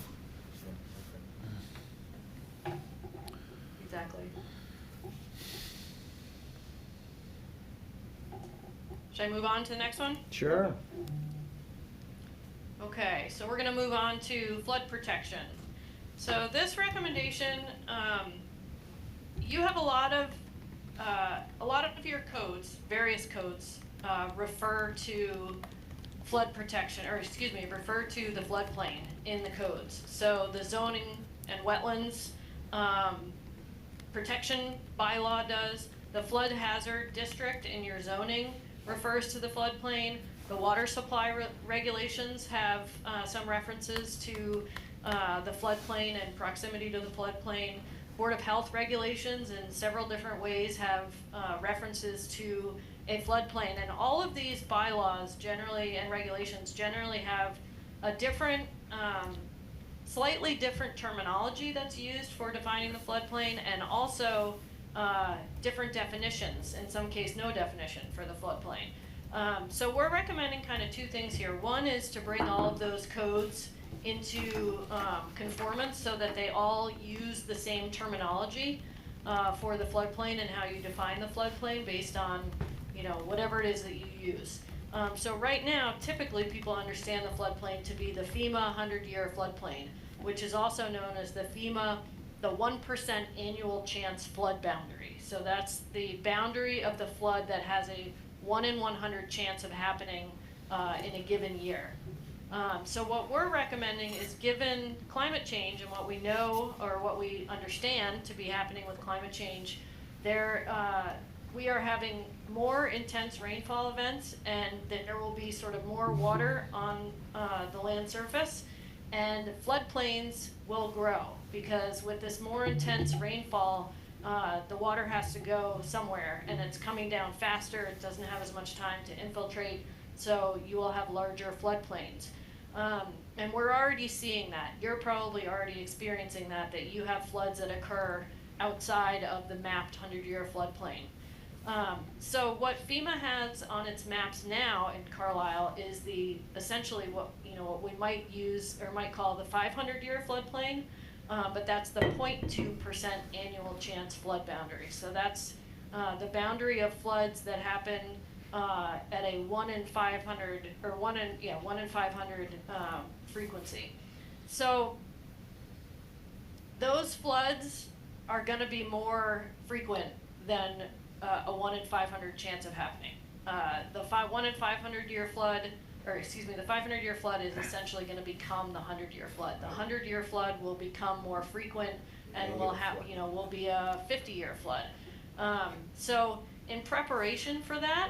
Exactly. Should I move on to the next one? Sure. Okay, so we're gonna move on to flood protection. So this recommendation, you have a lot of your codes, various codes, refer to flood protection, or excuse me, refer to the floodplain in the codes. So the zoning and wetlands protection bylaw does. The flood hazard district in your zoning refers to the floodplain. The water supply regulations have some references to the floodplain and proximity to the floodplain. Board of Health regulations in several different ways have references to a floodplain. And all of these bylaws generally and regulations generally have a different, slightly different terminology that's used for defining the floodplain, and also different definitions, in some case no definition for the floodplain. So we're recommending kind of two things here. One is to bring all of those codes into conformance so that they all use the same terminology for the floodplain and how you define the floodplain based on, whatever it is that you use. So right now, typically people understand the floodplain to be the FEMA 100-year floodplain, which is also known as the FEMA, the 1% annual chance flood boundary. So that's the boundary of the flood that has a 1 in 100 chance of happening in a given year. So what we're recommending is, given climate change and what we know or what we understand to be happening with climate change, we are having more intense rainfall events, and that there will be sort of more water on the land surface, and floodplains will grow, because with this more intense rainfall, the water has to go somewhere, and it's coming down faster. It doesn't have as much time to infiltrate, so you will have larger floodplains. And we're already seeing that. You're probably already experiencing that you have floods that occur outside of the mapped 100-year floodplain. So what FEMA has on its maps now in Carlisle is essentially what we might use or might call the 500-year floodplain, but that's the 0.2% annual chance flood boundary. So that's the boundary of floods that happen at a 1 in 500 or 1 in 500 frequency. So those floods are going to be more frequent than a 1 in 500 chance of happening. The 1 in 500 year flood, the 500-year flood is essentially going to become the 100-year flood. The 100-year flood will become more frequent, and will be a 50-year flood. So in preparation for that,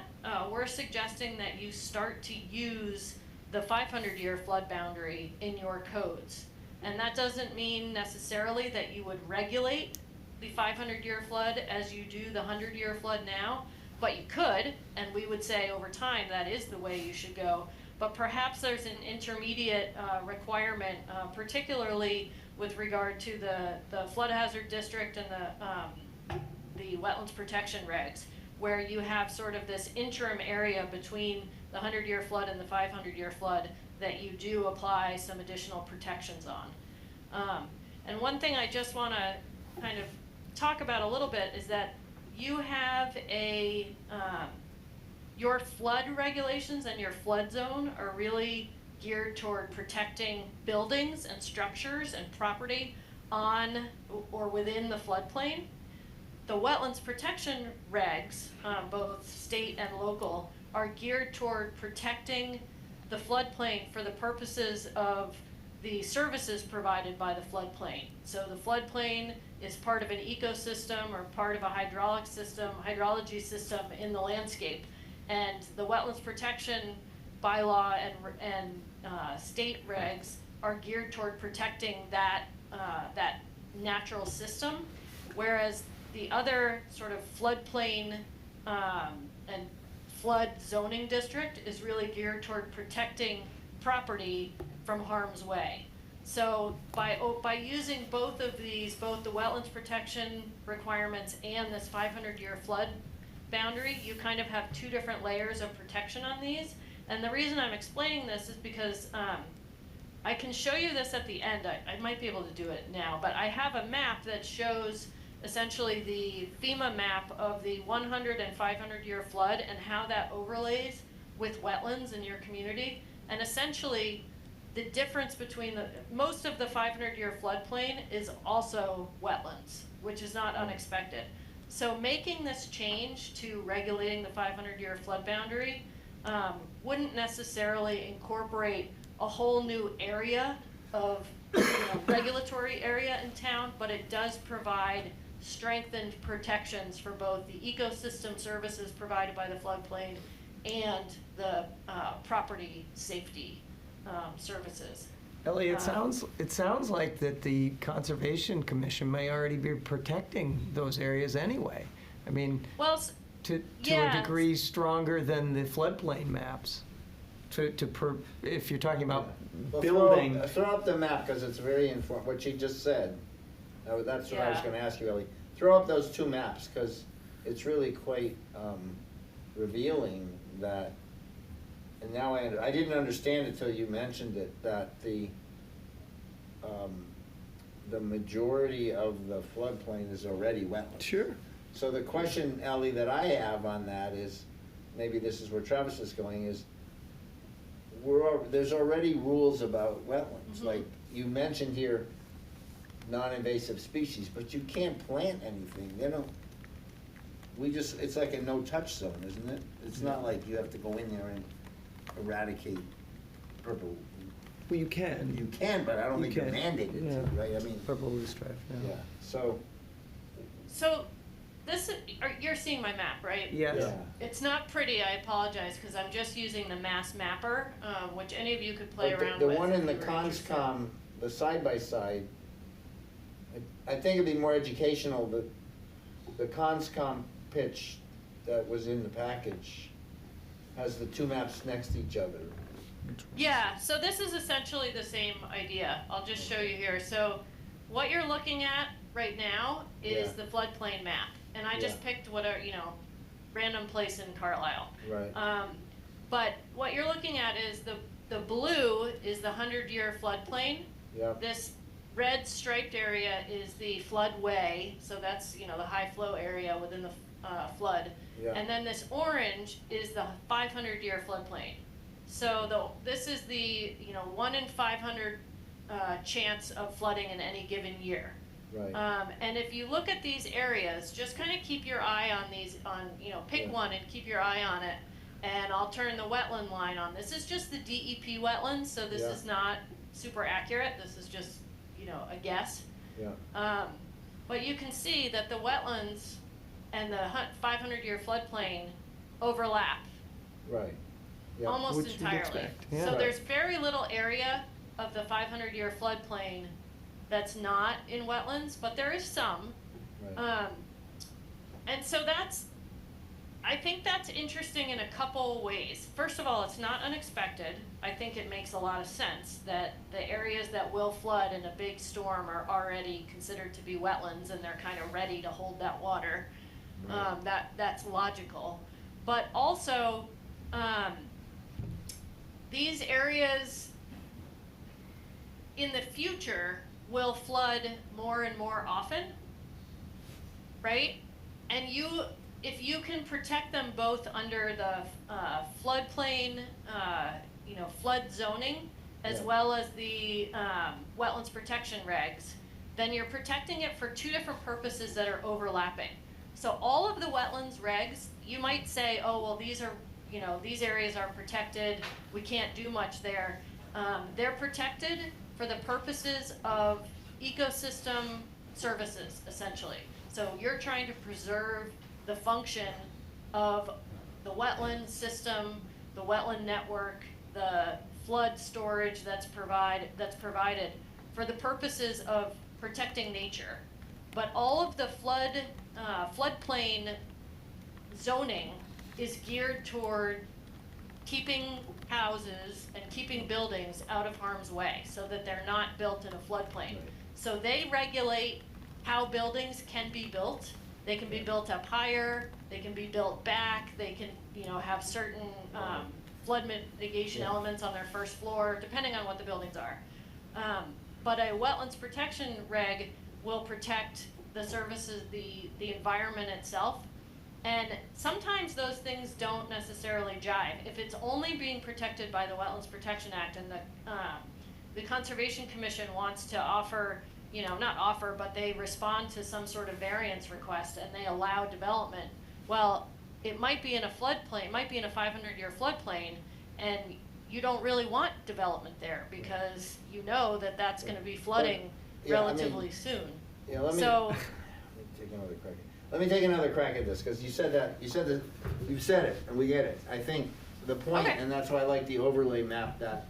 we're suggesting that you start to use the 500-year flood boundary in your codes. And that doesn't mean necessarily that you would regulate the 500-year flood as you do the 100-year flood now, but you could, and we would say over time that is the way you should go. But perhaps there's an intermediate requirement, particularly with regard to the flood hazard district and the wetlands protection regs, where you have sort of this interim area between the 100-year flood and the 500-year flood that you do apply some additional protections on. And one thing I just want to kind of talk about a little bit is that you have your flood regulations and your flood zone are really geared toward protecting buildings and structures and property on or within the floodplain. The wetlands protection regs, both state and local, are geared toward protecting the floodplain for the purposes of the services provided by the floodplain. So the floodplain is part of an ecosystem or part of a hydrology system in the landscape. And the wetlands protection bylaw and state regs are geared toward protecting that natural system, whereas the other sort of floodplain and flood zoning district is really geared toward protecting property from harm's way. So by using both of these, both the wetlands protection requirements and this 500-year flood boundary, you kind of have two different layers of protection on these. And the reason I'm explaining this is because I can show you this at the end. I might be able to do it now, but I have a map that shows essentially the FEMA map of the 100 and 500-year flood and how that overlays with wetlands in your community. And essentially, the difference between most of the 500-year floodplain is also wetlands, which is not unexpected. So making this change to regulating the 500-year flood boundary wouldn't necessarily incorporate a whole new area of regulatory area in town, but it does provide strengthened protections for both the ecosystem services provided by the floodplain and the property safety services. Ellie, it sounds like that the Conservation Commission may already be protecting those areas anyway. I mean, Well, to yeah. a degree stronger than the floodplain maps. If you're talking about Well, building. Throw up the map, because it's very important, what you just said. That's what I was Yeah. gonna ask you, Ellie. Throw up those two maps, because it's really quite revealing that, and now I didn't understand it till you mentioned it, that the majority of the floodplain is already wetland. Sure. So the question, Ellie, that I have on that is, maybe this is where Travis is going, is there's already rules about wetlands. Mhm. Like you mentioned here, non-invasive species, but you can't plant anything, it's like a no-touch zone, isn't it? It's not like you have to go in there and eradicate purple. Well, you can. You can, but I don't You think you're can. mandated to, Yeah. right? I mean, Purple loosestrife, yeah, so, So you're seeing my map, right? Yes. yeah. It's not pretty, I apologize, because I'm just using the mass mapper, which any of you could play But around the with. one if in the you were interested. conscom, the side-by-side, I think it'd be more educational, the conscom pitch that was in the package has the two maps next to each other. Yeah, so this is essentially the same idea. I'll just show you here. So what you're looking at right now is Yeah. the floodplain map. And I just Yeah. picked random place in Carlisle. Right. But what you're looking at is the blue is the 100-year floodplain. Yep. This red striped area is the floodway, so that's, the high flow area within the flood. Yeah. And then this orange is the 500-year floodplain. So this is the, 1 in 500 chance of flooding in any given year. Right. And if you look at these areas, just kind of keep your eye on these, pick Yeah. one and keep your eye on it. And I'll turn the wetland line on. This is just the DEP wetlands, so this Yeah. is not super accurate. This is just, a guess. Yeah. But you can see that the wetlands and the 500-year floodplain overlap Right. Yeah. almost Which you'd entirely. expect, yeah. So Right. there's very little area of the 500-year floodplain that's not in wetlands, but there is some. Right. And so I think that's interesting in a couple ways. First of all, it's not unexpected. I think it makes a lot of sense that the areas that will flood in a big storm are already considered to be wetlands and they're kind of ready to hold that water. Right. That's logical. But also, these areas in the future will flood more and more often, right? And if you can protect them both under the floodplain, flood zoning, as Yeah. well as the wetlands protection regs, then you're protecting it for two different purposes that are overlapping. So all of the wetlands regs, you might say, oh, well, these areas are protected, we can't do much there. They're protected for the purposes of ecosystem services, essentially. So you're trying to preserve the function of the wetland system, the wetland network, the flood storage that's provided for the purposes of protecting nature. But all of the floodplain zoning is geared toward keeping houses and keeping buildings out of harm's way so that they're not built in a floodplain. Right. So they regulate how buildings can be built. They can be built up higher, they can be built back, they can, have certain flood mitigation Yeah. elements on their first floor, depending on what the buildings are. But a wetlands protection reg will protect the services, the environment itself. And sometimes those things don't necessarily jive. If it's only being protected by the Wetlands Protection Act and the Conservation Commission wants to offer, not offer, but they respond to some sort of variance request and they allow development, well, it might be in a floodplain, it might be in a 500-year floodplain, and you don't really want development there because you know that that's gonna be flooding Yeah, I mean, relatively soon. Yeah, let me, So, Let me take another crack at this, because you said that, you've said it, and we get it. I think the point, Okay. and that's why I like the overlay map that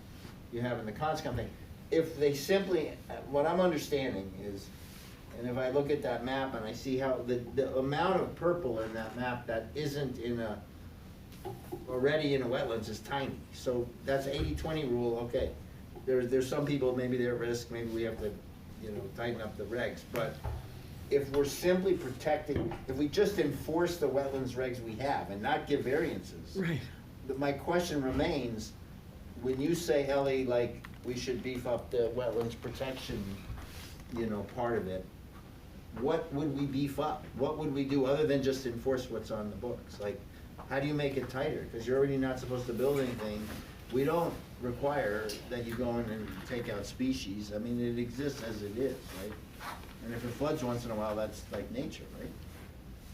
you have in the conscom thing. If they simply, what I'm understanding is, and if I look at that map and I see how the amount of purple in that map that isn't already in a wetlands is tiny. So that's 80-20 rule, okay. There's some people, maybe they're at risk, maybe we have to, tighten up the regs. But if we're simply protecting, if we just enforce the wetlands regs we have and not give variances. Right. My question remains, when you say, Ellie, like, we should beef up the wetlands protection, part of it, what would we beef up? What would we do other than just enforce what's on the books? Like, how do you make it tighter? Because you're already not supposed to build anything. We don't require that you go in and take out species. I mean, it exists as it is, right? And if it floods once in a while, that's like nature, right?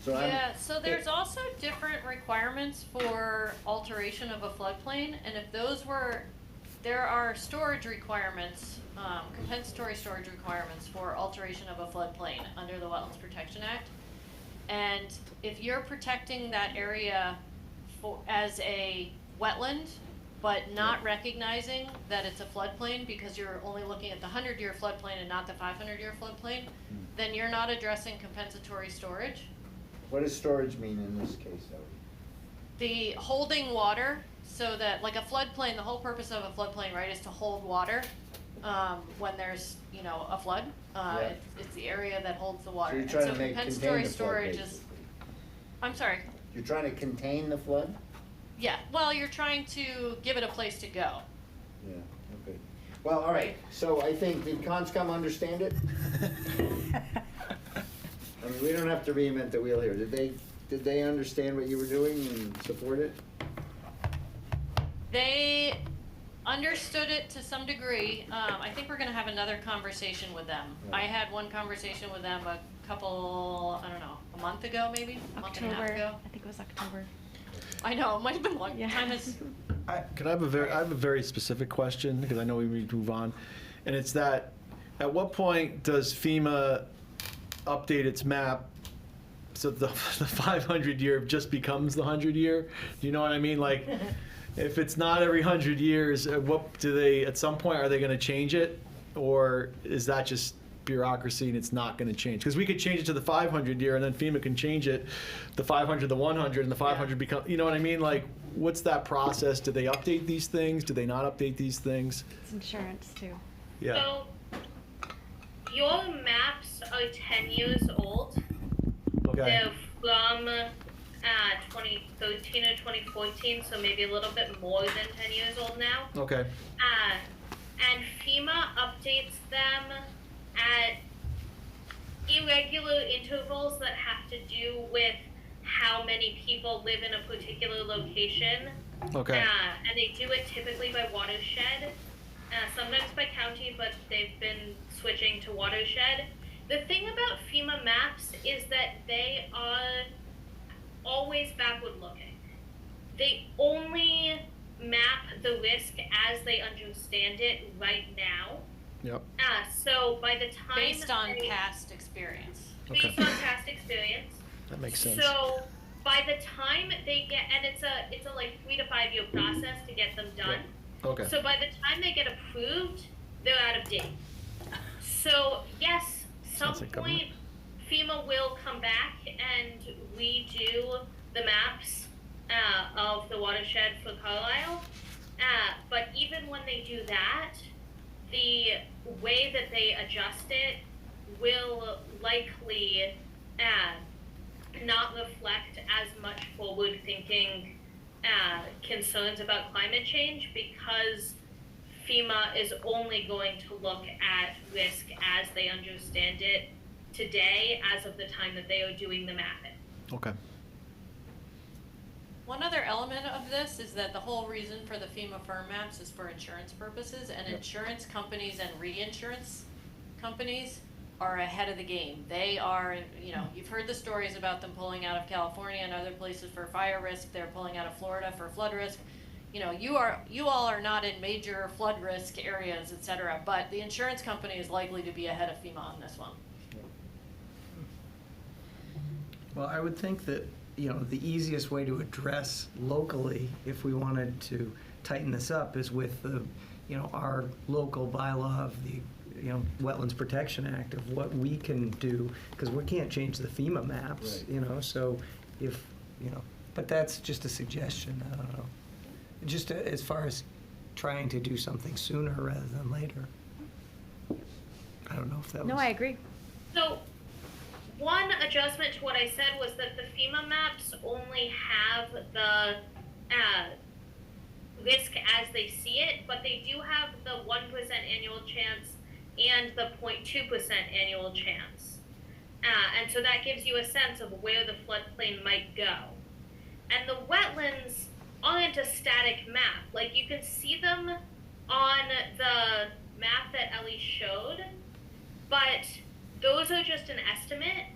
So Yeah, so there's also different requirements for alteration of a floodplain, and if those were, there are storage requirements, compensatory storage requirements for alteration of a floodplain under the Wetlands Protection Act. And if you're protecting that area as a wetland, but not recognizing that it's a floodplain because you're only looking at the 100-year floodplain and not the 500-year floodplain, then you're not addressing compensatory storage. what does storage mean in this case, Ellie? The holding water, so that, like a floodplain, the whole purpose of a floodplain, right, is to hold water when there's, a flood. Yeah. It's the area that holds the water. So you're And trying so to contain compensatory the flood, storage is, basically. I'm sorry, You're trying to contain the flood? yeah, well, you're trying to give it a place to go. Yeah, okay. Well, all right, so I think, did Conscom understand it? I mean, we don't have to reinvent the wheel here. Did they understand what you were doing and support it? They understood it to some degree. I think we're gonna have another conversation with them. Right. I had one conversation with them a couple, I don't know, a month ago maybe? A month and a half October, ago. I think it was October. I know, it might have been long. Yeah. Time is, Can I have I have a very specific question, because I know we need to move on. And it's that, at what point does FEMA update its map so the 500-year just becomes the 100-year? Do you know what I mean? Like, if it's not every 100 years, what do they, at some point, are they gonna change it? Or is that just bureaucracy and it's not gonna change? Because we could change it to the 500-year and then FEMA can change it, the 500, the 100, and the 500 become, you know what I mean? Like, what's that process? Do they update these things? Do they not update these things? It's insurance too. Yeah. So, your maps are 10 years old. Okay. They're from 2013 or 2014, so maybe a little bit more than 10 years old now. Okay. And FEMA updates them at irregular intervals that have to do with how many people live in a particular location. Okay. And they do it typically by watershed, sometimes by county, but they've been switching to watershed. The thing about FEMA maps is that they are always backward looking. They only map the risk as they understand it right now. Yep. So by the time based on they- past experience. Okay. based on past experience. That makes sense. So by the time they get, and it's a like 3 to 5 year process to get them done. Okay. So by the time they get approved, they're out of date. So yes, some Sounds like government. point FEMA will come back and redo the maps of the watershed for Carlisle. But even when they do that, the way that they adjust it will likely not reflect as much forward-thinking concerns about climate change, because FEMA is only going to look at risk as they understand it today, as of the time that they are doing the mapping. Okay. One other element of this is that the whole reason for the FEMA firm maps is for insurance purposes, and insurance companies and reinsurance companies are ahead of the game. They are, you've heard the stories about them pulling out of California and other places for fire risk. They're pulling out of Florida for flood risk. You all are not in major flood risk areas, et cetera, but the insurance company is likely to be ahead of FEMA on this one. Well, I would think that, the easiest way to address locally, if we wanted to tighten this up, is with the, our local bylaw of the, Wetlands Protection Act, of what we can do, because we can't change the FEMA maps, so if, but that's just a suggestion, I don't know. Just as far as trying to do something sooner rather than later. I don't know if that was. No, I agree. So, one adjustment to what I said was that the FEMA maps only have the risk as they see it, but they do have the 1% annual chance and the 0.2% annual chance. And so that gives you a sense of where the floodplain might go. And the wetlands aren't a static map. Like, you can see them on the map that Ellie showed, but those are just an estimate.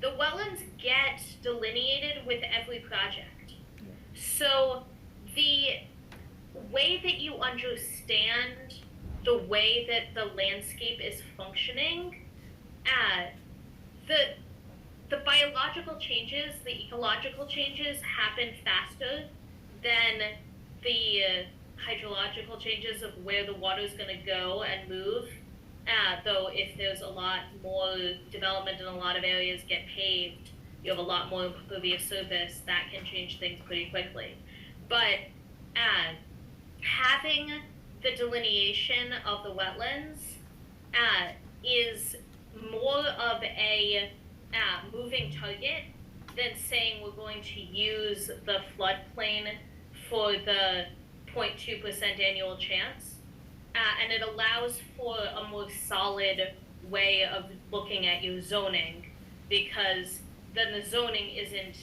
The wetlands get delineated with every project. So the way that you understand the way that the landscape is functioning, the biological changes, the ecological changes happen faster than the hydrological changes of where the water is going to go and move. Though if there's a lot more development and a lot of areas get paved, you have a lot more impervious surface, that can change things pretty quickly. But having the delineation of the wetlands is more of a moving target than saying we're going to use the floodplain for the 0.2% annual chance. And it allows for a more solid way of looking at your zoning, because then the zoning isn't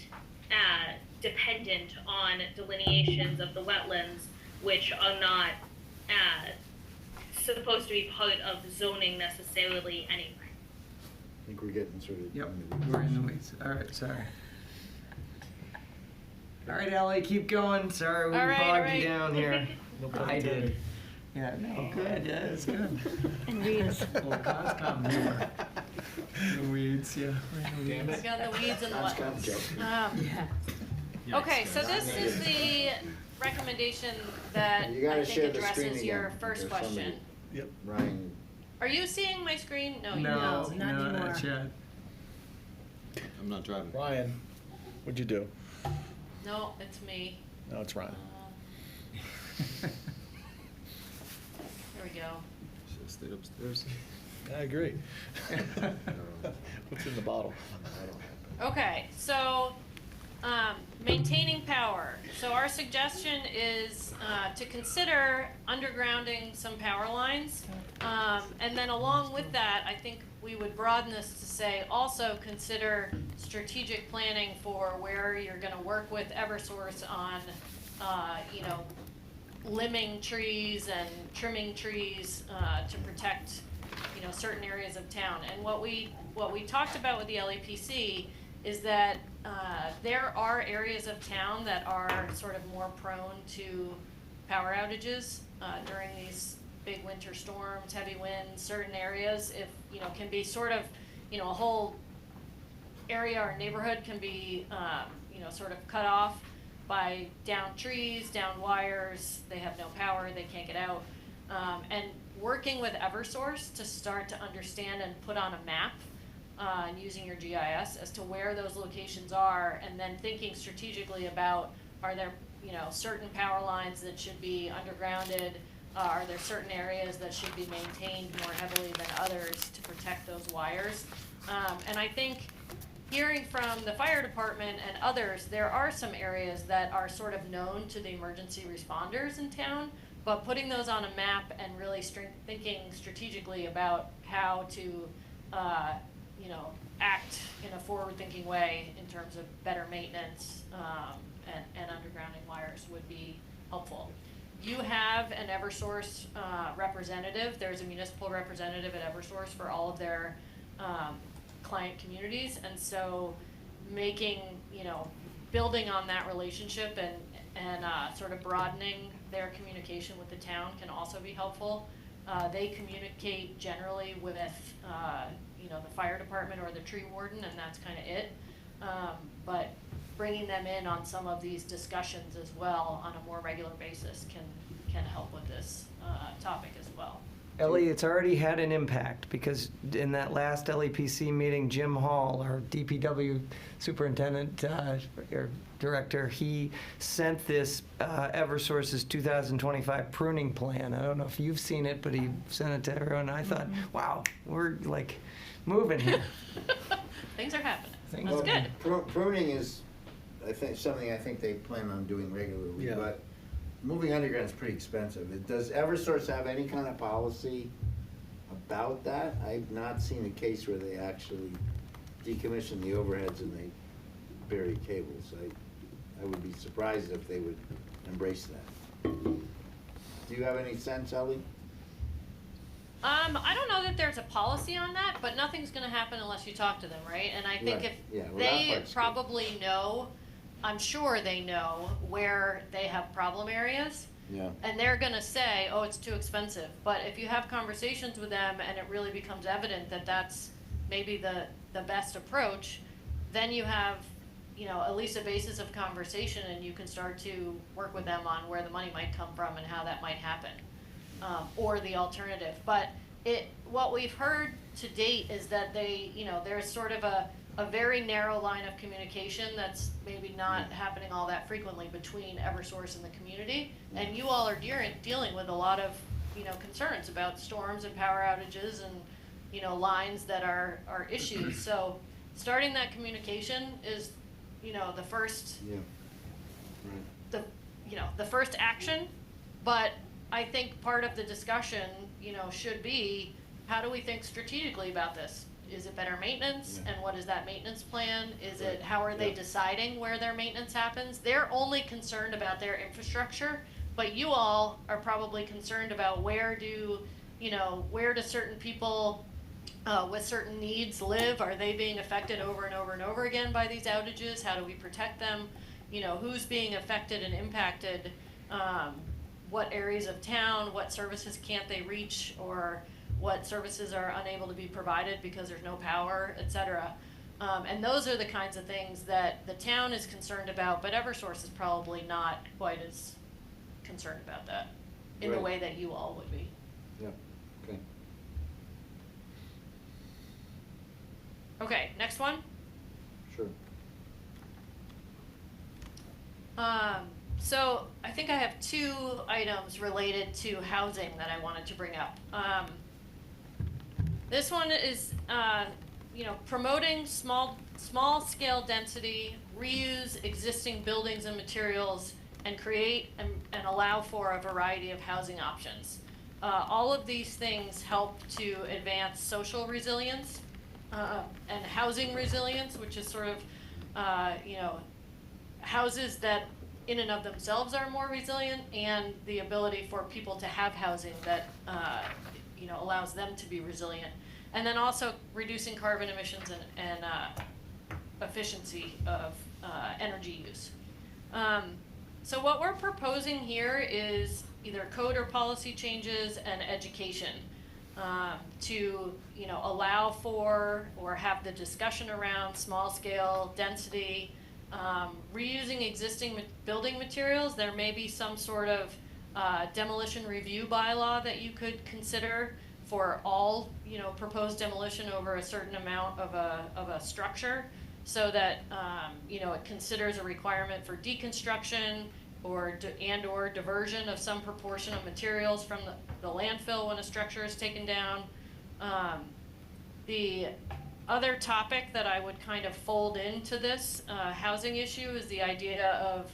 dependent on delineations of the wetlands, which are not supposed to be part of zoning necessarily anyway. I think we're getting sort of. Yep, we're in the weeds. All right, sorry. All right, Ellie, keep going. Sorry, we All right, all bogged right. you down here. I did. Yeah, no, good, yeah, it's good. And weeds. Well, Conscom humor. The weeds, yeah. I've got the weeds and the That's kind of wetlands. Yeah. Okay, so this is the recommendation that You gotta I share think the screen addresses your again. first There's somebody- question. Ryan, Are you seeing my screen? No, you No, don't. not no, anymore. not yet. I'm not driving. Ryan, what'd you do? No, it's me. No, it's Ryan. Here we go. Should have stayed upstairs. I agree. What's in the bottle? Okay, so maintaining power. So our suggestion is to consider undergrounding some power lines. And then along with that, I think we would broaden this to say also consider strategic planning for where you're going to work with Eversource on, limbing trees and trimming trees to protect, certain areas of town. And what we talked about with the LAPC is that there are areas of town that are sort of more prone to power outages during these big winter storms, heavy winds. Certain areas, can be sort of, a whole area or neighborhood can be, sort of cut off by down trees, down wires. They have no power, they can't get out. And working with Eversource to start to understand and put on a map and using your GIS as to where those locations are, and then thinking strategically about, are there, certain power lines that should be undergrounded? Are there certain areas that should be maintained more heavily than others to protect those wires? And I think hearing from the fire department and others, there are some areas that are sort of known to the emergency responders in town, but putting those on a map and really thinking strategically about how to, act in a forward-thinking way in terms of better maintenance and undergrounding wires would be helpful. You have an Eversource representative. There's a municipal representative at Eversource for all of their client communities, and so making, building on that relationship and sort of broadening their communication with the town can also be helpful. They communicate generally with, the fire department or the tree warden, and that's kind of it. but bringing them in on some of these discussions as well on a more regular basis can help with this topic as well. Ellie, it's already had an impact because in that last LEPC meeting, Jim Hall, our DPW superintendent or director, he sent this Eversource's 2025 pruning plan. I don't know if you've seen it, but he sent it to everyone. I thought, wow, we're like moving here. Things are happening. Things That's are- good. Pruning is, I think, something I think they plan on doing regularly, Yeah. but moving underground is pretty expensive. Does Eversource have any kind of policy about that? I've not seen a case where they actually decommission the overheads and they bury cables. I would be surprised if they would embrace that. Do you have any sense, Ellie? I don't know that there's a policy on that, but nothing's gonna happen unless you talk to them, right? And I think Right. if Yeah, well, that they part's good. probably know, I'm sure they know where they have problem areas. Yeah. And they're gonna say, oh, it's too expensive. But if you have conversations with them and it really becomes evident that that's maybe the best approach, then you have, at least a basis of conversation, and you can start to work with them on where the money might come from and how that might happen. Or the alternative. But what we've heard to date is that there's sort of a very narrow line of communication that's maybe not happening all that frequently between Eversource and the community. And you all are dealing with a lot of, concerns about storms and power outages and, lines that are issues. So starting that communication is, the first, Yeah. Right. the first action. But I think part of the discussion, should be, how do we think strategically about this? Is it better maintenance? Yeah. And what is that maintenance plan? Is Right. it, how are they Yeah. deciding where their maintenance happens? They're only concerned about their infrastructure, but you all are probably concerned about where do certain people with certain needs live? Are they being affected over and over and over again by these outages? How do we protect them? Who's being affected and impacted? What areas of town, what services can't they reach, or what services are unable to be provided because there's no power, et cetera. And those are the kinds of things that the town is concerned about, but Eversource is probably not quite as concerned about that in the Right. way that you all would be. Yeah, okay. Okay, next one. Sure. So I think I have two items related to housing that I wanted to bring up. This one is, promoting small scale density, reuse existing buildings and materials, and create and allow for a variety of housing options. All of these things help to advance social resilience and housing resilience, which is sort of, houses that in and of themselves are more resilient, and the ability for people to have housing that allows them to be resilient. And then also reducing carbon emissions and efficiency of energy use. So what we're proposing here is either code or policy changes and education to allow for or have the discussion around small scale density, reusing existing building materials. There may be some sort of demolition review bylaw that you could consider for all proposed demolition over a certain amount of a structure, so that it considers a requirement for deconstruction or or diversion of some proportion of materials from the landfill when a structure is taken down. The other topic that I would kind of fold into this housing issue is the idea of,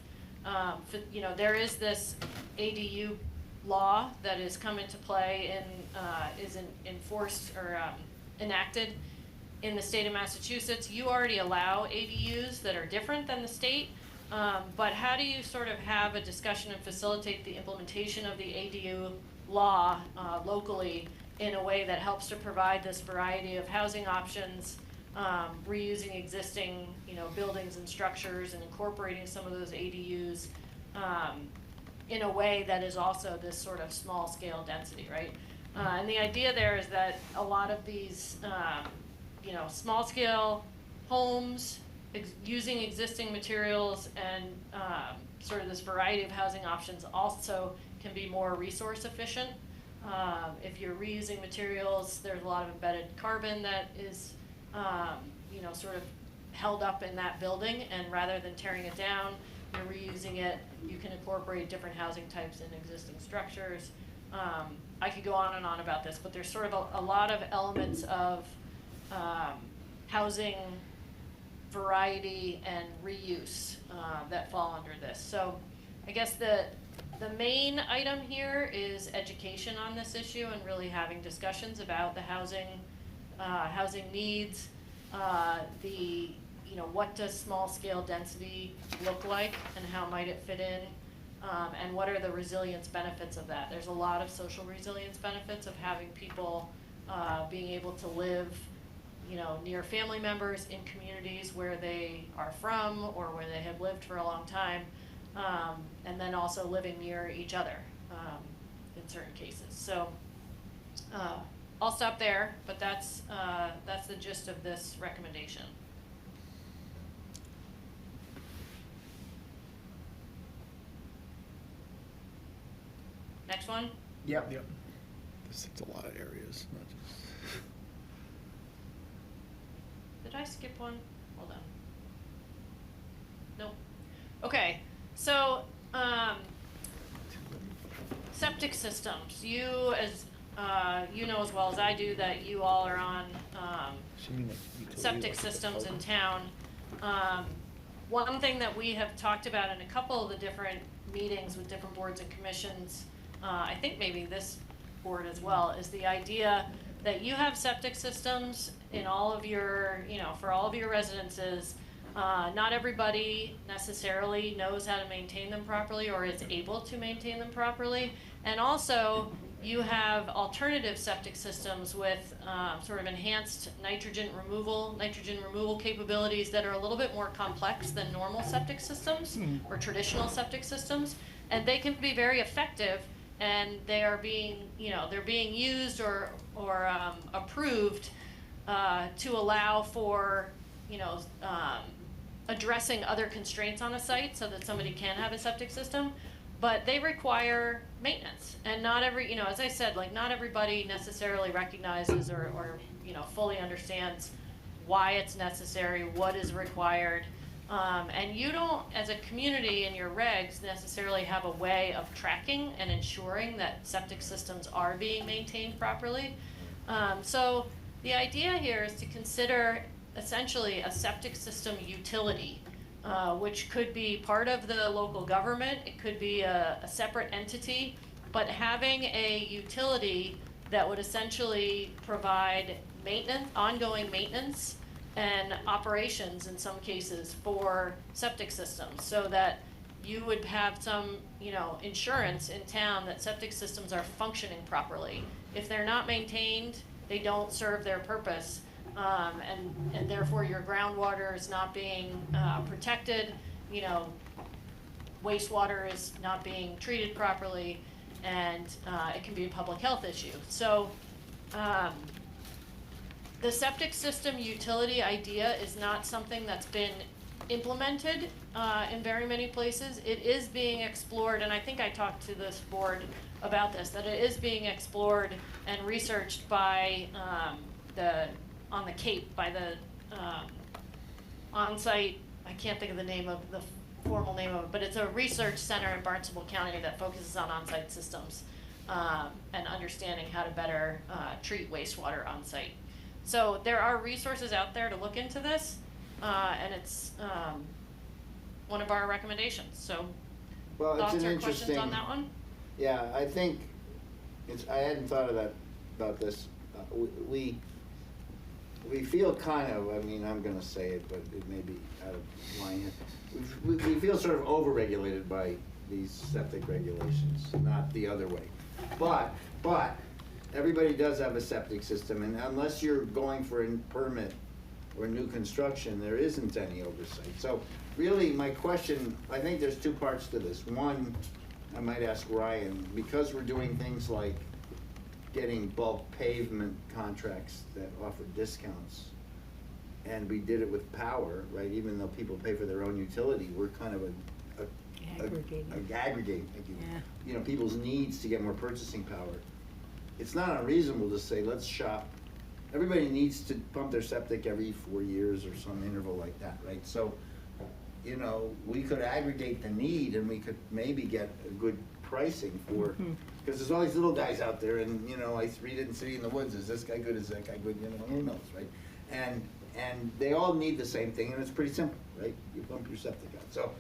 there is this ADU law that has come into play and is enforced or enacted in the state of Massachusetts. You already allow ADUs that are different than the state, but how do you sort of have a discussion and facilitate the implementation of the ADU law locally in a way that helps to provide this variety of housing options, reusing existing buildings and structures and incorporating some of those ADUs in a way that is also this sort of small scale density, right? And the idea there is that a lot of these small scale homes using existing materials and sort of this variety of housing options also can be more resource efficient. If you're reusing materials, there's a lot of embedded carbon that is, sort of held up in that building, and rather than tearing it down, you're reusing it. You can incorporate different housing types in existing structures. I could go on and on about this, but there's sort of a lot of elements of housing variety and reuse that fall under this. So I guess the main item here is education on this issue and really having discussions about the housing needs, what does small scale density look like and how might it fit in, and what are the resilience benefits of that. There's a lot of social resilience benefits of having people being able to live near family members in communities where they are from or where they have lived for a long time, and then also living near each other in certain cases. So I'll stop there, but that's the gist of this recommendation. Next one. Yep. It's a lot of areas, not just. Did I skip one? Hold on. Nope. Okay, so septic systems. You, as you know as well as I do, that you all are on septic systems in town. One thing that we have talked about in a couple of the different meetings with different boards and commissions, I think maybe this board as well, is the idea that you have septic systems in all of your, for all of your residences. Not everybody necessarily knows how to maintain them properly or is able to maintain them properly. And also, you have alternative septic systems with sort of enhanced nitrogen removal capabilities that are a little bit more complex than normal septic systems or traditional septic systems. And they can be very effective, and they are being, they're being used or approved to allow for, addressing other constraints on a site so that somebody can have a septic system, but they require maintenance. And not every, as I said, like not everybody necessarily recognizes or fully understands why it's necessary, what is required. And you don't, as a community in your regs, necessarily have a way of tracking and ensuring that septic systems are being maintained properly. So the idea here is to consider essentially a septic system utility, which could be part of the local government, it could be a separate entity, but having a utility that would essentially provide maintenance, ongoing maintenance, and operations in some cases for septic systems, so that you would have some, insurance in town that septic systems are functioning properly. If they're not maintained, they don't serve their purpose, and therefore your groundwater is not being protected, wastewater is not being treated properly, and it can be a public health issue. So the septic system utility idea is not something that's been implemented in very many places. It is being explored, and I think I talked to this board about this, that it is being explored and researched by on the Cape, by the on-site, I can't think of the name of the formal name of it, but it's a research center in Barnstable County that focuses on on-site systems and understanding how to better treat wastewater on-site. So there are resources out there to look into this, and it's one of our recommendations. So Well, thoughts it's an or questions interesting. on that one? Yeah, I think I hadn't thought of that about this. We feel kind of. I mean, I'm going to say it, but it may be out of line here. We feel sort of overregulated by these septic regulations, not the other way. But everybody does have a septic system, and unless you're going for a permit or new construction, there isn't any oversight. So really, my question, I think there's two parts to this. One, I might ask Ryan, because we're doing things like getting bulk pavement contracts that offer discounts, and we did it with power, right, even though people pay for their own utility, we're kind of aggregating, like, you know, people's needs to get more purchasing power. It's not unreasonable to say, let's shop. Everybody needs to pump their septic every 4 years or some interval like that, right? So, you know, we could aggregate the need and we could maybe get a good pricing for, because there's all these little guys out there, and, you know, I read it in City in the Woods, is this guy good, is that guy good, you know, who knows, right? And they all need the same thing, and it's pretty simple, right? You pump your septic out. So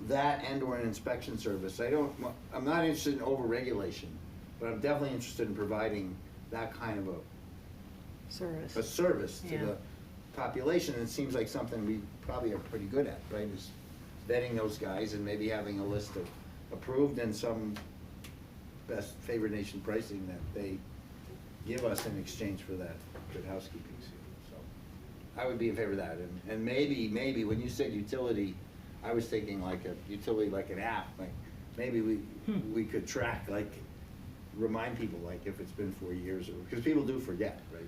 that and/or an inspection service. I'm not interested in over-regulation, but I'm definitely interested in providing that kind of a service to the population. And it seems like something we probably are pretty good at, right? Is vetting those guys and maybe having a list of approved and some best favored nation pricing that they give us in exchange for that good housekeeping. So I would be in favor of that. And maybe when you said utility, I was thinking like a utility, like an app, like maybe we could track, like remind people, like if it's been 4 years, or because people do forget, right?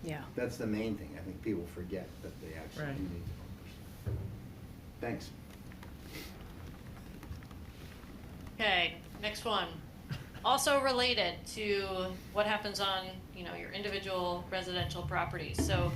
Yeah. That's the main thing. I think people forget that they actually Right. do need to pump. Thanks. Okay, next one. Also related to what happens on, you know, your individual residential properties. So,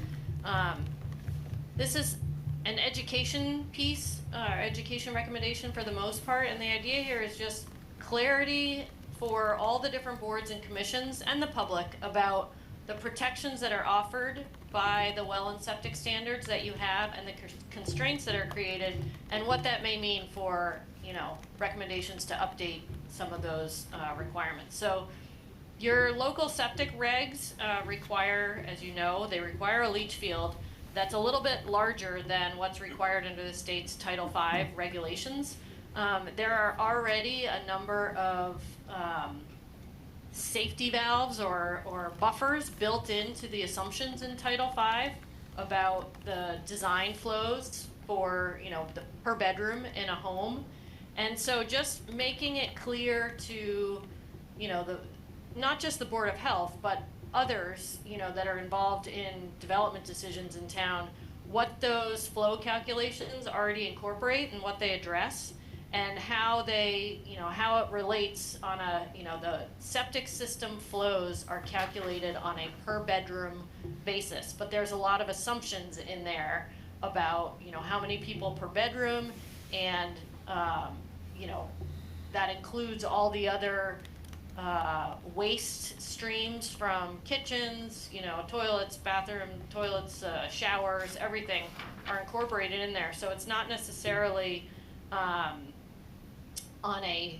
this is an education piece, education recommendation for the most part, and the idea here is just clarity for all the different boards and commissions and the public about the protections that are offered by the well and septic standards that you have and the constraints that are created, and what that may mean for, you know, recommendations to update some of those requirements. So your local septic regs require, as you know, they require a leach field that's a little bit larger than what's required under the state's Title V regulations. There are already a number of safety valves or buffers built into the assumptions in Title V about the design flows for, you know, the per bedroom in a home. And so just making it clear to, you know, not just the Board of Health, but others, you know, that are involved in development decisions in town, what those flow calculations already incorporate and what they address, and how they, you know, how it relates on a, you know, the septic system flows are calculated on a per bedroom basis, but there's a lot of assumptions in there about, you know, how many people per bedroom, and, you know, that includes all the other waste streams from kitchens, you know, toilets, toilets, showers, everything are incorporated in there. So it's not necessarily on a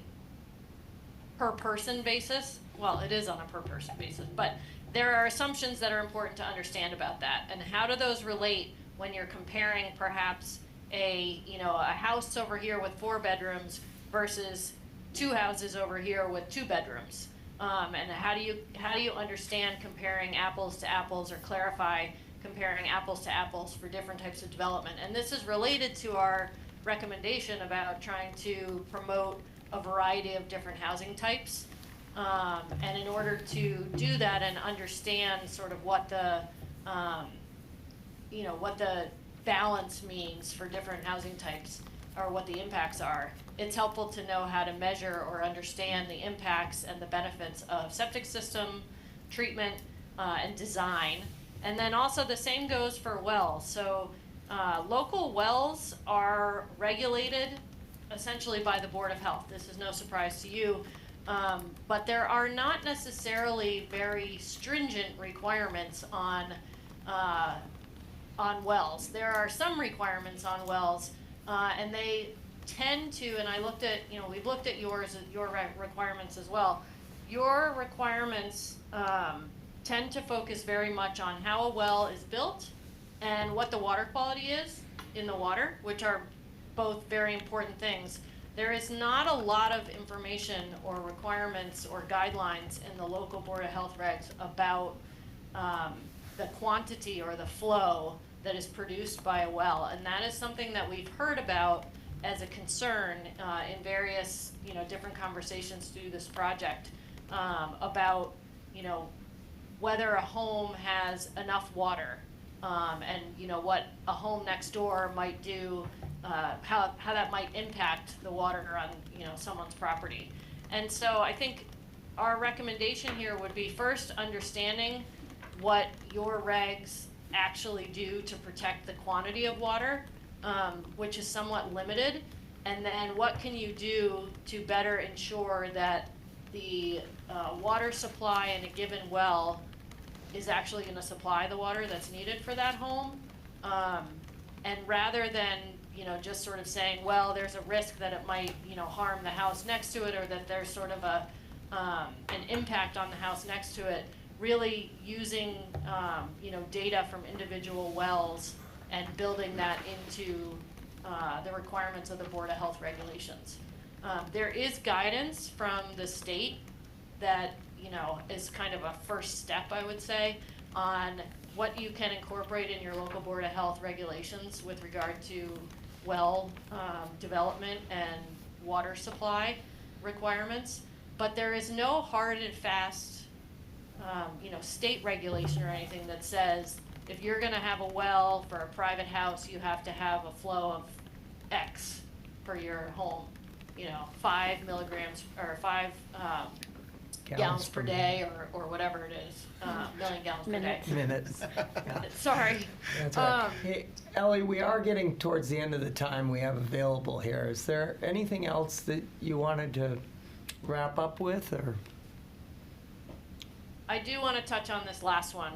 per person basis. Well, it is on a per person basis, but there are assumptions that are important to understand about that. And how do those relate when you're comparing perhaps a, you know, a house over here with 4 bedrooms versus 2 houses over here with 2 bedrooms? And how do you understand comparing apples to apples, or clarify comparing apples to apples for different types of development? And this is related to our recommendation about trying to promote a variety of different housing types. And in order to do that and understand sort of what the, you know, what the balance means for different housing types, or what the impacts are, it's helpful to know how to measure or understand the impacts and the benefits of septic system treatment and design. And then also the same goes for wells. So local wells are regulated essentially by the Board of Health. This is no surprise to you, but there are not necessarily very stringent requirements on wells. There are some requirements on wells, and they tend to, and I looked at, you know, we've looked at your requirements as well. Your requirements tend to focus very much on how a well is built and what the water quality is in the water, which are both very important things. There is not a lot of information or requirements or guidelines in the local Board of Health regs about the quantity or the flow that is produced by a well, and that is something that we've heard about as a concern in various, you know, different conversations through this project about, you know, whether a home has enough water and what a home next door might do, how that might impact the water on someone's property. And so I think our recommendation here would be first understanding what your regs actually do to protect the quantity of water, which is somewhat limited, and then what can you do to better ensure that the water supply in a given well is actually going to supply the water that's needed for that home, and rather than just sort of saying, well, there's a risk that it might harm the house next to it, or that there's sort of an impact on the house next to it, really using data from individual wells and building that into the requirements of the Board of Health regulations. There is guidance from the state that is kind of a first step, I would say, on what you can incorporate in your local Board of Health regulations with regard to well development and water supply requirements. But there is no hard and fast state regulation or anything that says if you're going to have a well for a private house, you have to have a flow of X for your home, 5 milligrams or 5 gallons per day, or whatever it is, million gallons per day. Minutes. Yeah. Sorry. That's right. Hey, Ellie, we are getting towards the end of the time we have available here. Is there anything else that you wanted to wrap up with, or? I do want to touch on this last one.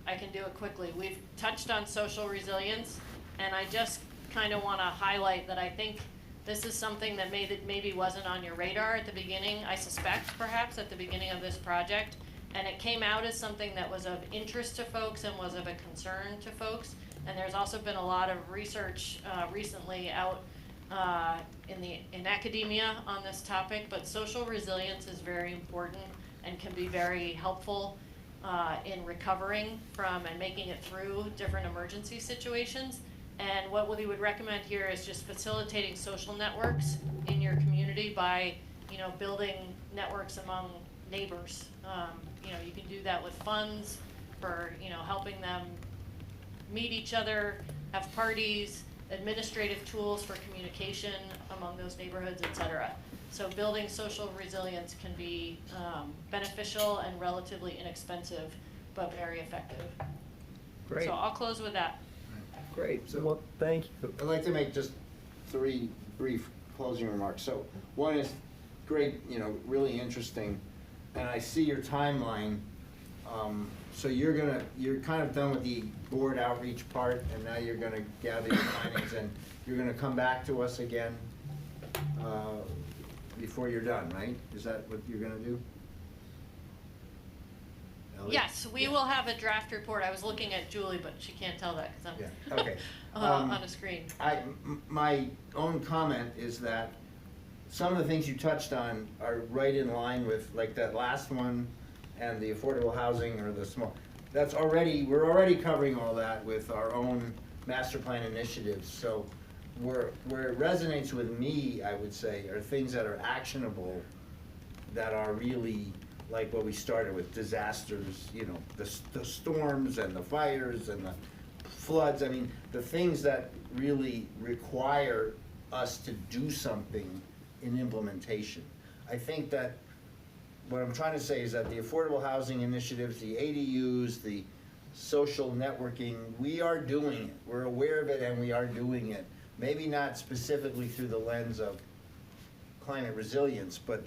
I can do it quickly. We've touched on social resilience, and I just kind of want to highlight that I think this is something that maybe wasn't on your radar at the beginning, I suspect perhaps at the beginning of this project, and it came out as something that was of interest to folks and was of a concern to folks. And there's also been a lot of research recently out in academia on this topic, but social resilience is very important and can be very helpful in recovering from and making it through different emergency situations. And what we would recommend here is just facilitating social networks in your community by, building networks among neighbors. You can do that with funds for, helping them meet each other, have parties, administrative tools for communication among those neighborhoods, et cetera. So building social resilience can be beneficial and relatively inexpensive, but very effective. Great. So I'll close with that. Great. So- Well, thank you. I'd like to make just 3 brief closing remarks. So one is great, really interesting, and I see your timeline. So you're kind of done with the board outreach part, and now you're gonna gather your findings, and you're gonna come back to us again before you're done, right? Is that what you're gonna do? Ellie? Yes, we will have a draft report. I was looking at Julie, but she can't tell that because Yeah, I'm okay. on a screen. My own comment is that some of the things you touched on are right in line with, like that last one and the affordable housing or the small. We're already covering all that with our own master plan initiatives. So where it resonates with me, I would say, are things that are actionable, that are really like what we started with, disasters, the storms and the fires and the floods. I mean, the things that really require us to do something in implementation. I think that what I'm trying to say is that the affordable housing initiatives, the ADUs, the social networking, we are doing it. We're aware of it and we are doing it. Maybe not specifically through the lens of climate resilience, but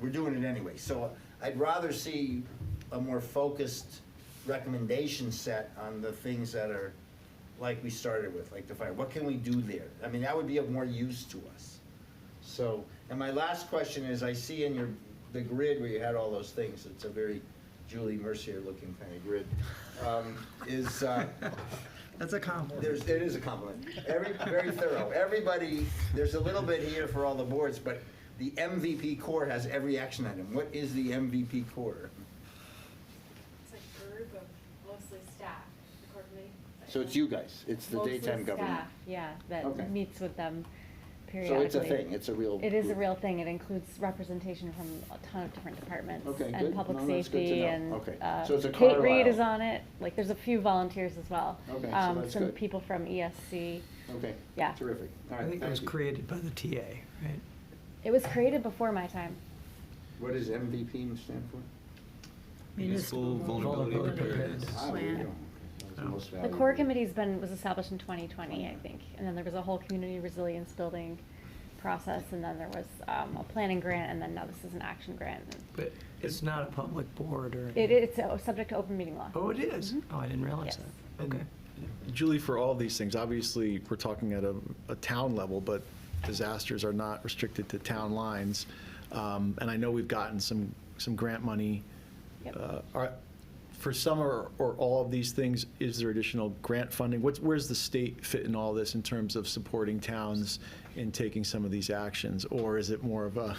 we're doing it anyway. So I'd rather see a more focused recommendation set on the things that are like we started with, like the fire. What can we do there? I mean, that would be of more use to us. So, and my last question is, I see in the grid where you had all those things, it's a very Julie Mercier looking kind of grid, That's a compliment. it is a compliment. Very thorough. Everybody, there's a little bit here for all the boards, but the MVP core has every action item. What is the MVP core? It's a group of mostly staff, the core committee. So it's you guys, it's the Mostly daytime government. staff, yeah, that Okay. meets with them periodically. So it's a thing, it's a real. It is a group. real thing. It includes representation from a ton of different departments. Okay, And good. public No, that's good to safety know. and, Okay. So it's a Kate Reed Carlisle. is on it. Like, there's a few volunteers as well. Okay, so that's Some good. people from ESC. Okay. Yeah. Terrific. All I right, think it was thank you. created by the TA, right? It was created before my time. What does MVP stand for? Municipal vulnerability preparedness. Ah, there you go. That's the most The valuable. core committee's was established in 2020, I think. And then there was a whole community resilience building process, and then there was a planning grant, and then now this is an action grant. But it's not a public board or? It's subject to open meeting law. Oh, it is? Oh, I didn't realize Yes. that. Okay. Julie, for all these things, obviously, we're talking at a town level, but disasters are not restricted to town lines. And I know we've gotten some grant money. Yep. For some or all of these things, is there additional grant funding? Where's the state fit in all this in terms of supporting towns in taking some of these actions? Or is it more of a,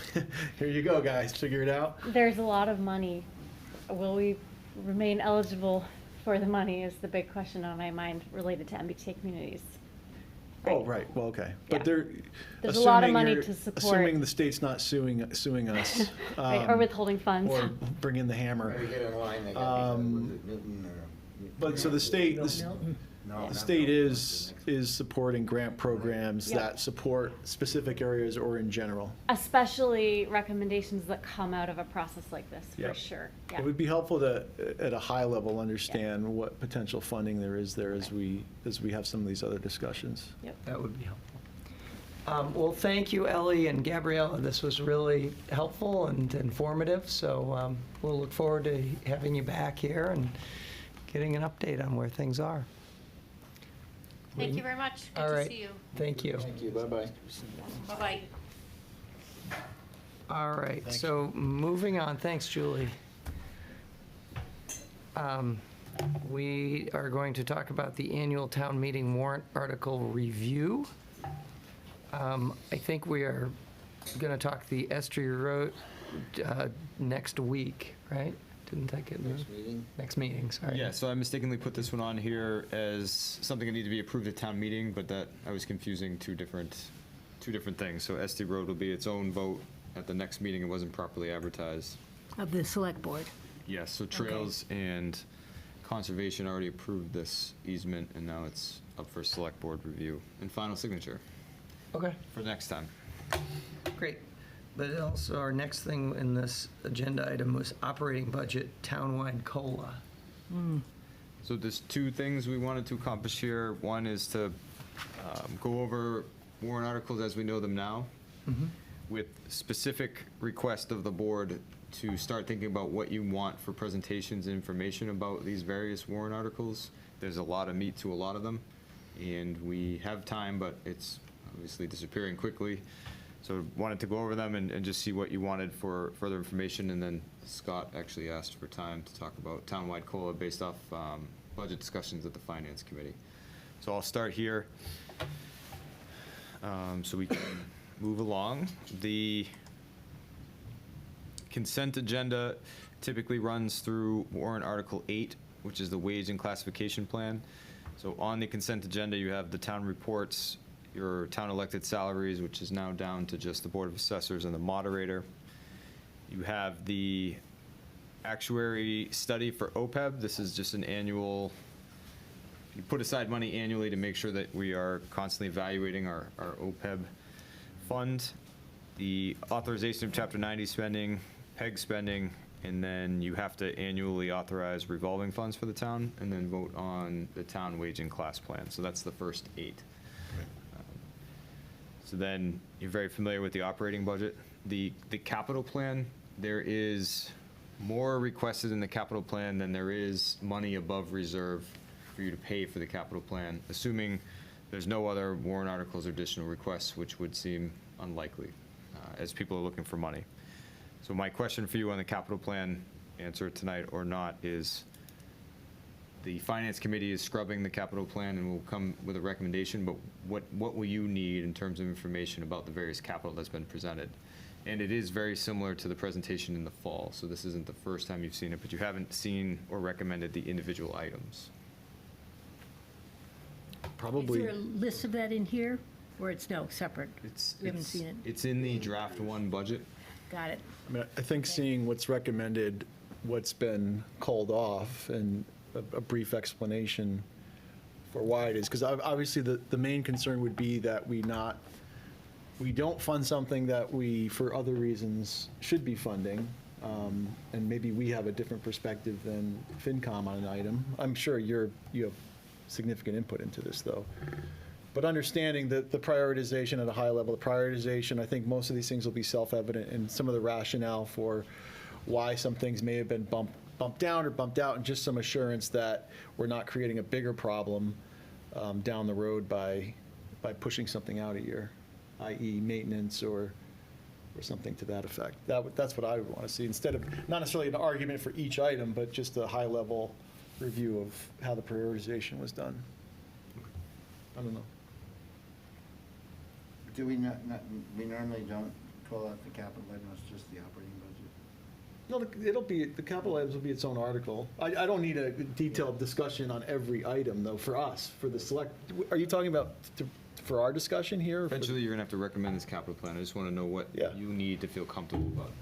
here you go, guys, figure it out? There's a lot of money. Will we remain eligible for the money is the big question on my mind related to MBTA communities. Oh, right, well, okay. But Yeah. there. There's a lot of assuming money you're- to support. Assuming the state's not suing us. Right, or withholding funds. Or bringing the hammer. Better get in line, they got, was Um, it Newton or? But so the state, No, the not state Milton, is the next supporting grant programs Yep. that support specific areas or in general. Especially recommendations that come out of a process like this, for Yep. sure. It Yeah. would be helpful to, at a high level, understand what potential funding there is there as we have some of these other discussions. Yep. That would be helpful. Well, thank you, Ellie and Gabriella. This was really helpful and informative, so we'll look forward to having you back here and getting an update on where things are. Thank you very much. All Good right. to see you. Thank you. Thank you, bye-bye. Bye-bye. All right, Thank so moving on, thanks, Julie. We are going to talk about the annual town meeting warrant article review. I think we are going to talk the Estrie Road next week, right? Didn't I get moved? Next meeting. Next meeting, sorry. Yeah, so I mistakenly put this one on here as something that needed to be approved at town meeting, but that I was confusing two different things. So SD Road will be its own vote at the next meeting. It wasn't properly advertised. Of the select board. Yes, so Trails and Conservation already approved this easement, and now it's up for select board review and final signature Okay, for next time. great. But also, our next thing in this agenda item was operating budget townwide COLA. So there's two things we wanted to accomplish here. One is to go over warrant articles as we know them now, with specific request of the board to start thinking about what you want for presentations and information about these various warrant articles. There's a lot of meat to a lot of them, and we have time, but it's obviously disappearing quickly. So wanted to go over them and just see what you wanted for further information, and then Scott actually asked for time to talk about townwide COLA based off budget discussions at the Finance Committee. So I'll start here, so we can move along. The consent agenda typically runs through warrant Article 8, which is the wage and classification plan. So on the consent agenda, you have the town reports, your town elected salaries, which is now down to just the Board of Assessors and the moderator. You have the actuary study for OPEB. This is just an annual, you put aside money annually to make sure that we are constantly evaluating our OPEB fund. The authorization of Chapter 90 spending, PEG spending, and then you have to annually authorize revolving funds for the town, and then vote on the town wage and class plan. So that's the first 8. So then, you're very familiar with the operating budget. The capital plan, there is more requested in the capital plan than there is money above reserve for you to pay for the capital plan, assuming there's no other warrant articles or additional requests, which would seem unlikely, as people are looking for money. So my question for you on the capital plan, answer it tonight or not, is the Finance Committee is scrubbing the capital plan and will come with a recommendation, but what will you need in terms of information about the various capital that's been presented? And it is very similar to the presentation in the fall, so this isn't the first time you've seen it, but you haven't seen or recommended the individual items. Probably. Is there a list of that in here? Or it's no, separate? We haven't seen it. It's in the draft one budget. Got it. I mean, I think seeing what's recommended, what's been called off, and a brief explanation for why it is, because obviously the main concern would be that we don't fund something that we, for other reasons, should be funding, and maybe we have a different perspective than FinCom on an item. I'm sure you have significant input into this, though. But understanding the prioritization at a high level, the prioritization, I think most of these things will be self-evident, and some of the rationale for why some things may have been bumped down or bumped out, and just some assurance that we're not creating a bigger problem down the road by pushing something out a year, i.e. maintenance or something to that effect. That's what I would want to see, instead of, not necessarily an argument for each item, but just a high-level review of how the prioritization was done. I don't know. Do we we normally don't call out the capital item, it's just the operating budget? No, the capital items will be its own article. I don't need a detailed discussion on every item, though, for us, for the select. Are you talking about for our discussion here? Eventually, you're gonna have to recommend this capital plan. I just wanna know what Yeah. you need to feel comfortable about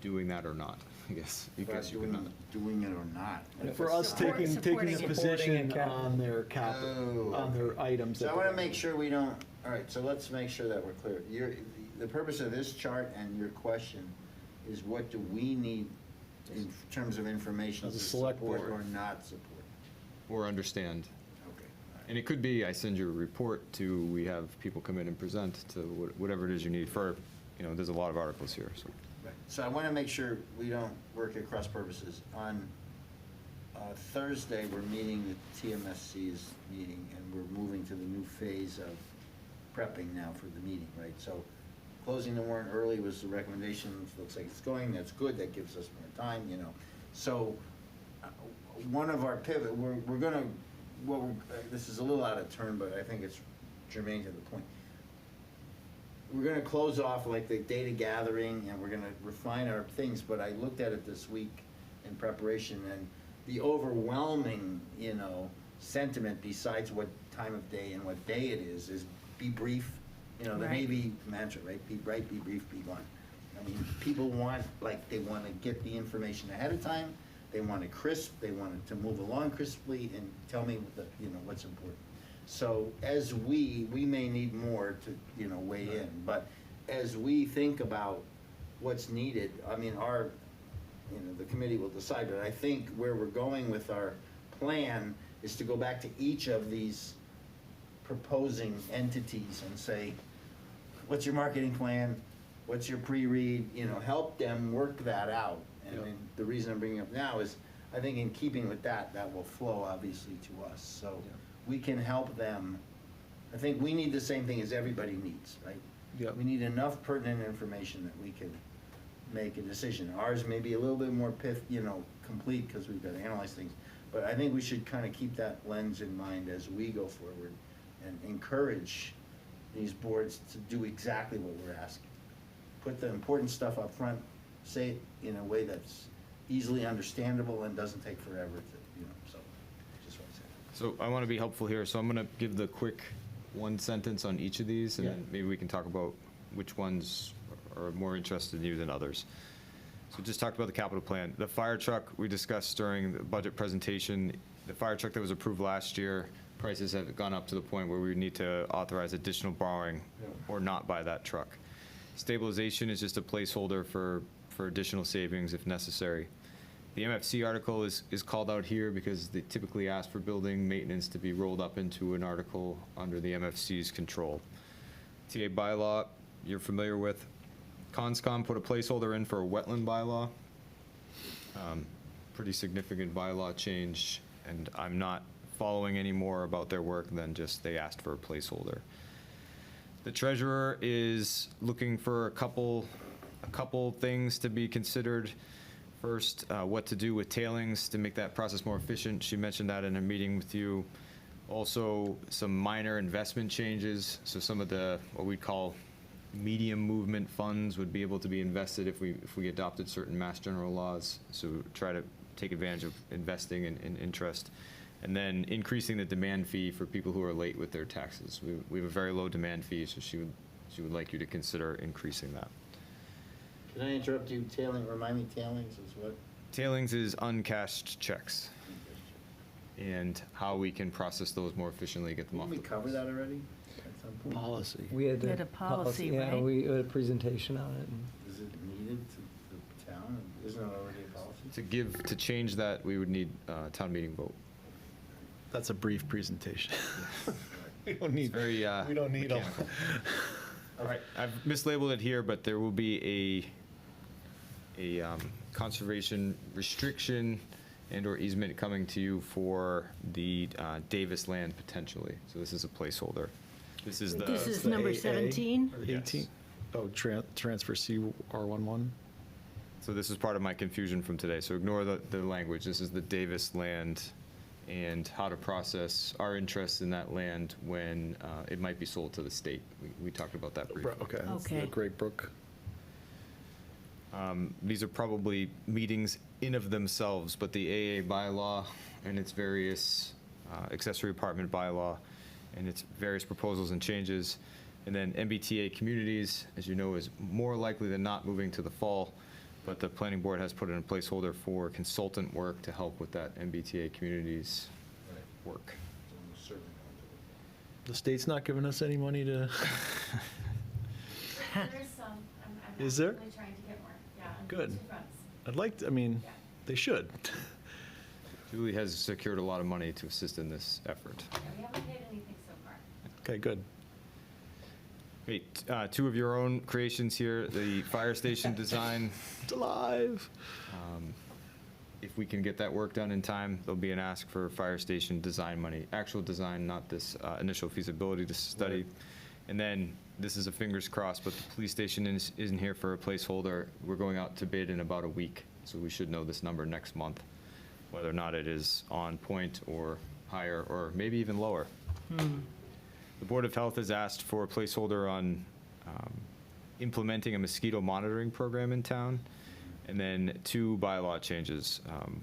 doing that or not, I guess. Because you cannot. Doing it or not. And for us Supporting taking a it. position Supporting it. on their capital, Oh. on their items. So I that want to they- make sure we don't, all right, so let's make sure that we're clear. The purpose of this chart and your question is what do we need in terms of information As to a select support board. or not support? Or understand. Okay. all right. And it could be, I send you a report to, we have people come in and present to whatever it is you need for, there's a lot of articles here, so. Right. So I want to make sure we don't work at cross purposes. On Thursday, we're meeting the TMSC's meeting, and we're moving to the new phase of prepping now for the meeting, right? So closing the warrant early was the recommendation. Looks like it's going, that's good, that gives us more time, So one of our pivot, we're gonna, this is a little out of turn, but I think it's germane to the point. We're gonna close off like the data gathering, and we're gonna refine our things, but I looked at it this week in preparation, and the overwhelming, sentiment, besides what time of day and what day it is be brief. There may Right. be mantra, right? Be bright, be brief, be blunt. I mean, people they want to get the information ahead of time. They want it crisp. They want it to move along crisply and tell me what's important. So as we may need more to, weigh in, but as we think about what's needed, I mean, the committee will decide, but I think where we're going with our plan is to go back to each of these proposing entities and say, what's your marketing plan? What's your pre-read? Help them work that out. And Yeah. then the reason I'm bringing it up now is, I think in keeping with that will flow obviously to us. So Yeah. we can help them. I think we need the same thing as everybody needs, right? Yeah. We need enough pertinent information that we can make a decision. Ours may be a little bit more complete because we've got to analyze things. But I think we should kind of keep that lens in mind as we go forward and encourage these boards to do exactly what we're asking. Put the important stuff up front, say it in a way that's easily understandable and doesn't take forever to, so, just want to say that. So I wanna be helpful here, so I'm gonna give the quick one sentence on each of these, and Yeah. then maybe we can talk about which ones are more interested in you than others. So just talked about the capital plan. The fire truck, we discussed during the budget presentation. The fire truck that was approved last year, prices have gone up to the point where we need to authorize additional borrowing or not buy that truck. Stabilization is just a placeholder for additional savings if necessary. The MFC article is called out here because they typically ask for building maintenance to be rolled up into an article under the MFC's control. TA bylaw, you're familiar with. Conscom put a placeholder in for a wetland bylaw. Pretty significant bylaw change, and I'm not following any more about their work than just they asked for a placeholder. The treasurer is looking for a couple things to be considered. First, what to do with tailings to make that process more efficient. She mentioned that in a meeting with you. Also, some minor investment changes. So some of the, what we call medium movement funds would be able to be invested if we adopted certain Mass General laws. So try to take advantage of investing in interest. And then increasing the demand fee for people who are late with their taxes. We have a very low demand fee, so she would like you to consider increasing that. Can I interrupt you? Remind me, tailings is what? Tailings is uncashed checks and how we can process those more efficiently, get them off Didn't the we cover books. that already at some point? Policy. We had We had a policy, Yeah, right? we had a presentation on it. and- Is it needed to the town? Isn't it already a policy? To change that, we would need a town meeting vote. That's a brief presentation. We don't need, very, we don't need all. mechanical. All right, I've mislabeled it here, but there will be a conservation restriction and/or easement coming to you for the Davis land potentially. So this is a placeholder. This is the. This is the number AA? 17? Or the 18? Oh, transfer CR11? So this is part of my confusion from today. So ignore the language. This is the Davis land and how to process our interest in that land when it might be sold to the state. We talked about that briefly. Okay. That's the Okay. Great Brook. These are probably meetings in of themselves, but the AA bylaw and its various accessory apartment bylaw and its various proposals and changes. And then MBTA communities, as you know, is more likely than not moving to the fall, but the planning board has put in a placeholder for consultant work to help with that MBTA communities work. The state's not giving us any money to, There is some, I'm Is there? actively trying to get more, yeah, on Good. two fronts. I'd like, I mean, Yeah. they should. Julie has secured a lot of money to assist in this effort. Yeah, we haven't paid anything so far. Okay, good. Great. Two of your own creations here, the fire station design. It's alive. If we can get that work done in time, there'll be an ask for fire station design money, actual design, not this initial feasibility study. And then, this is a fingers crossed, but the police station isn't here for a placeholder. We're going out to bid in about a week, so we should know this number next month, whether or not it is on point or higher, or maybe even lower. The Board of Health has asked for a placeholder on implementing a mosquito monitoring program in town, and then two bylaw changes.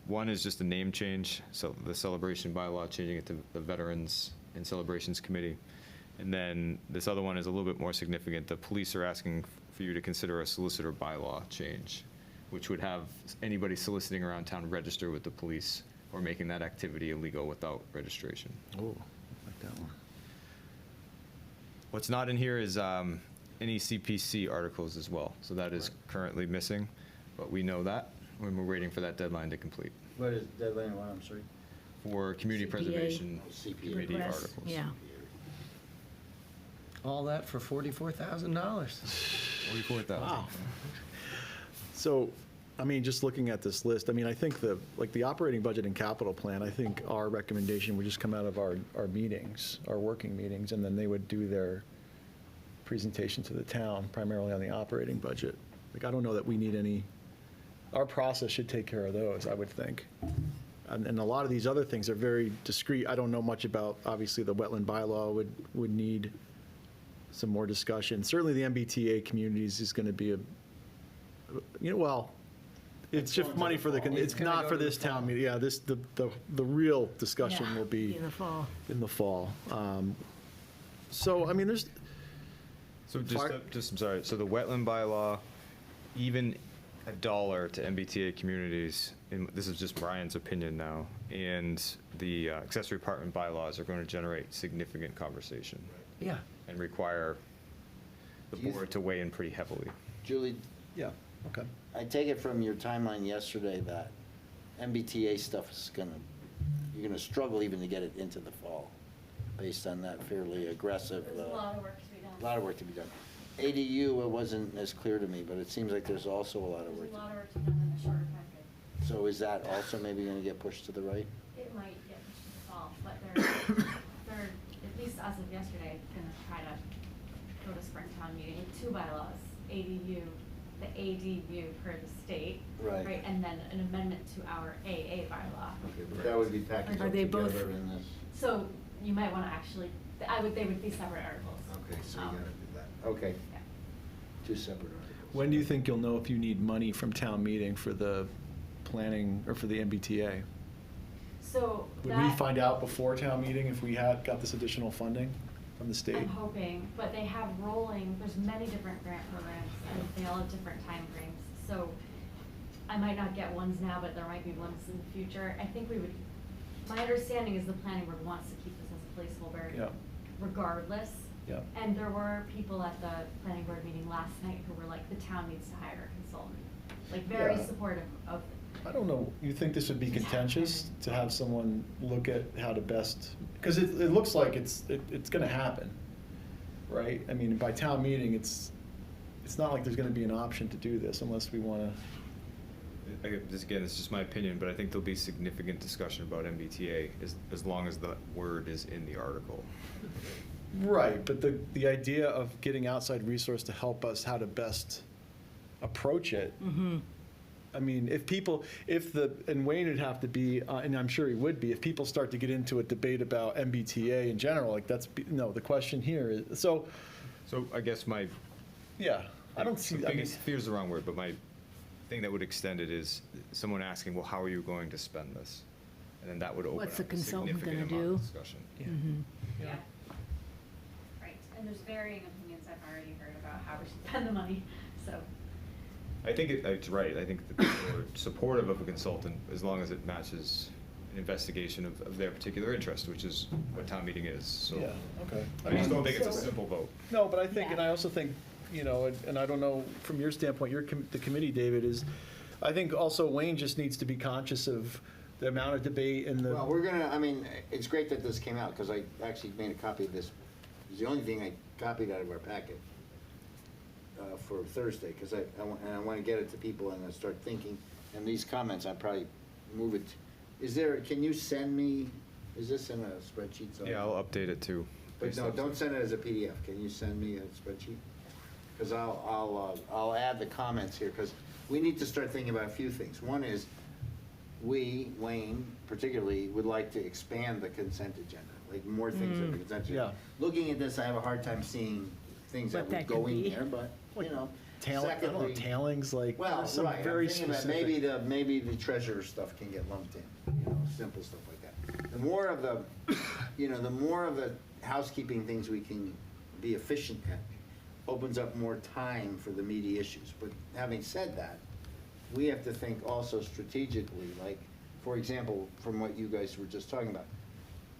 One is just a name change, so the celebration bylaw, changing it to the Veterans and Celebrations Committee. And then this other one is a little bit more significant. The police are asking for you to consider a solicitor bylaw change, which would have anybody soliciting around town register with the police or making that activity illegal without registration. Oh, like that one. What's not in here is any CPC articles as well. So that is currently missing, but we know that when we're waiting for that deadline to complete What is deadline one, I'm sorry? for community CPA. preservation CPA. committee Request, articles. Yeah. All that for $44,000. 44,000. Wow. So, I mean, just looking at this list, I mean, I think the operating budget and capital plan, I think our recommendation would just come out of our meetings, our working meetings, and then they would do their presentation to the town, primarily on the operating budget. Like, I don't know that we need any, our process should take care of those, I would think. And a lot of these other things are very discrete. I don't know much about, obviously, the wetland bylaw would need some more discussion. Certainly, the MBTA communities is going to be it's just money for the, it's gonna not go for to the this town fall. meeting. Yeah, the real discussion Yeah, will be in the fall. in the fall. So, I mean, there's, So Fire- I'm sorry, so the wetland bylaw, even $1 to MBTA communities, and this is just Brian's opinion now, and the accessory apartment bylaws are going to generate significant conversation Yeah. and require the Do you board to weigh in pretty heavily. Julie, yeah, okay. I take it from your timeline yesterday that MBTA stuff is you're gonna struggle even to get it into the fall, based on that fairly aggressive. There's a lot of work to be done. A lot of work to be done. ADU, it wasn't as clear to me, but it seems like there's also a lot of work. There's a lot of work to be done in the shorter packet. So is that also maybe gonna get pushed to the right? It might get pushed to the fall, but they're, at least as of yesterday, gonna try to go to Springtown meeting with two bylaws, ADU, the ADU per the state. Right. And then an amendment to our AA bylaw. Okay, but that would be packaged Are up they both- together in this. So you might wanna actually, they would be separate articles. Okay, so you Um, gotta do that. Okay, Yeah. two separate articles. When do you think you'll know if you need money from town meeting for the planning, or for the MBTA? So Would we that, find out before town meeting if we got this additional funding from the state? I'm hoping, but they have rolling, there's many different grant programs, and they all have different timeframes. So I might not get ones now, but there might be ones in the future. I think we would, my understanding is the planning board wants to keep this as a placeholder Yeah. regardless. Yeah. And there were people at the planning board meeting last night who were like, the town needs to hire a consultant. Like, very Yeah. supportive of. I don't know, you think this would be contentious to have someone look at how to best, because it looks like it's gonna happen, right? I mean, by town meeting, it's not like there's gonna be an option to do this unless we wanna, This again, it's just my opinion, but I think there'll be significant discussion about MBTA as long as the word is in the article. right, but the idea of getting outside resource to help us how to best approach it. I mean, and Wayne would have to be, and I'm sure he would be, if people start to get into a debate about MBTA in general, like the question here is, so, So I guess my yeah, I don't see, I mean, biggest fear is the wrong word, but my thing that would extend it is someone asking, well, how are you going to spend this? And then that would open What's the up a consultant significant gonna amount of do? discussion. Yeah. Right, and there's varying opinions I've already heard about how we should spend the money, so. I think it's right. I think that people are supportive of a consultant as long as it matches an investigation of their particular interest, which is what town meeting is, so. yeah, okay. I just don't think it's a So- simple vote. No, but I think, Yeah. and I also think, and I don't know, from your standpoint, the committee, David, is, I think also Wayne just needs to be conscious of the amount of debate and the. Well, I mean, it's great that this came out, because I actually made a copy of this. It's the only thing I copied out of our packet for Thursday, because I want to get it to people and I start thinking, and these comments, I probably move it. Can you send me, is this in a spreadsheet somewhere? Yeah, I'll update it too. But no, don't send it as a PDF. Can you send me a spreadsheet? Because I'll add the comments here, because we need to start thinking about a few things. One is, Wayne particularly, would like to expand the consent agenda, like more things on the consent agenda. Yeah. Looking at this, I have a hard time seeing things that What would that go could in be. there, but, you know. I don't know, Secondly- tailings, like, Well, there's some right, I'm very thinking that specific. maybe the treasurer stuff can get lumped in, simple stuff like that. The more of the housekeeping things we can be efficient at opens up more time for the meaty issues. But having said that, we have to think also strategically, like, for example, from what you guys were just talking about,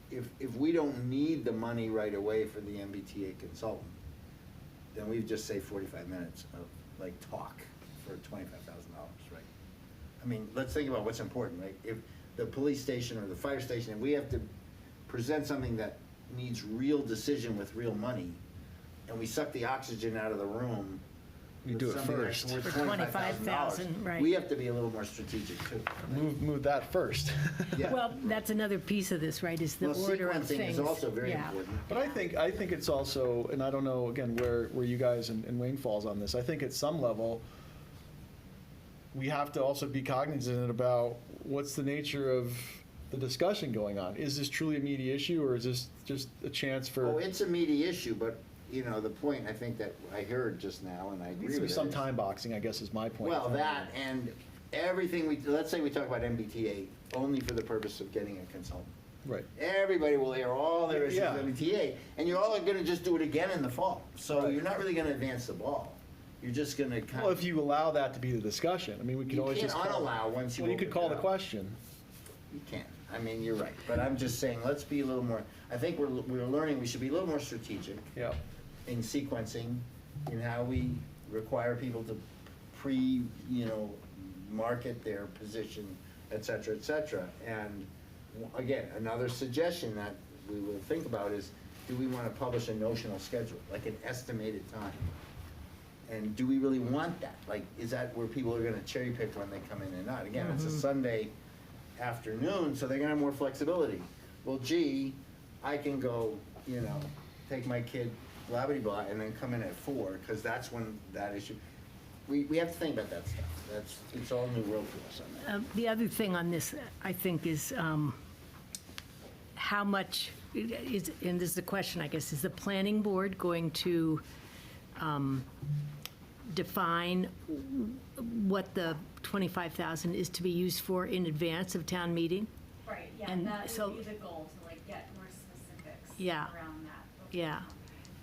if we don't need the money right away for the MBTA consultant, then we've just saved 45 minutes of, like, talk for $25,000, right? I mean, let's think about what's important, right? If the police station or the fire station, if we have to present something that needs real decision with real money, and we suck the oxygen out of the room. You with do it something that's first. worth For $25,000, right. We have to be a little more strategic too. Move that first. Yeah. Well, that's another piece of this, right, is the Well, order of sequencing things. is also very Yeah. important. But I think it's also, and I don't know, again, where you guys and Wayne falls on this, I think at some level, we have to also be cognizant about what's the nature of the discussion going on. Is this truly a meaty issue, or is this just a chance Oh, for, it's a meaty issue, but, the point I think that I heard just now, and I agree needs to be with it, some is- time boxing, I guess is my point. Well, that and everything let's say we talk about MBTA only for the purpose of getting a consultant. Right. Everybody will air all their issues Yeah. of MBTA, and you're all gonna just do it again in the fall. So Right. you're not really gonna advance the ball. You're just gonna kind Well, of. if you allow that to be the discussion, I mean, we could You always can't just. unallow once you Well, you could open call it the up. question. You can. I mean, you're right. But I'm just saying, let's be a little more, I think we're learning, we should be a little more strategic Yeah. in sequencing, in how we require people to market their position, et cetera, et cetera. And again, another suggestion that we will think about is, do we want to publish a notional schedule, like an estimated time? And do we really want that? Like, is that where people are gonna cherry pick when they come in and not? Again, it's a Sunday afternoon, so they're gonna have more flexibility. Well, gee, I can go, take my kid blah, blah, blah, and then come in at 4, because that's when that issue, we have to think about that stuff. It's all new world to us on that. The other thing on this, I think, is how much, is, and this is a question, I guess, is the planning board going to define what the 25,000 is to be used for in advance of town meeting? Right, yeah, And that so- would be the goal, to like get more specifics Yeah. around that. Yeah.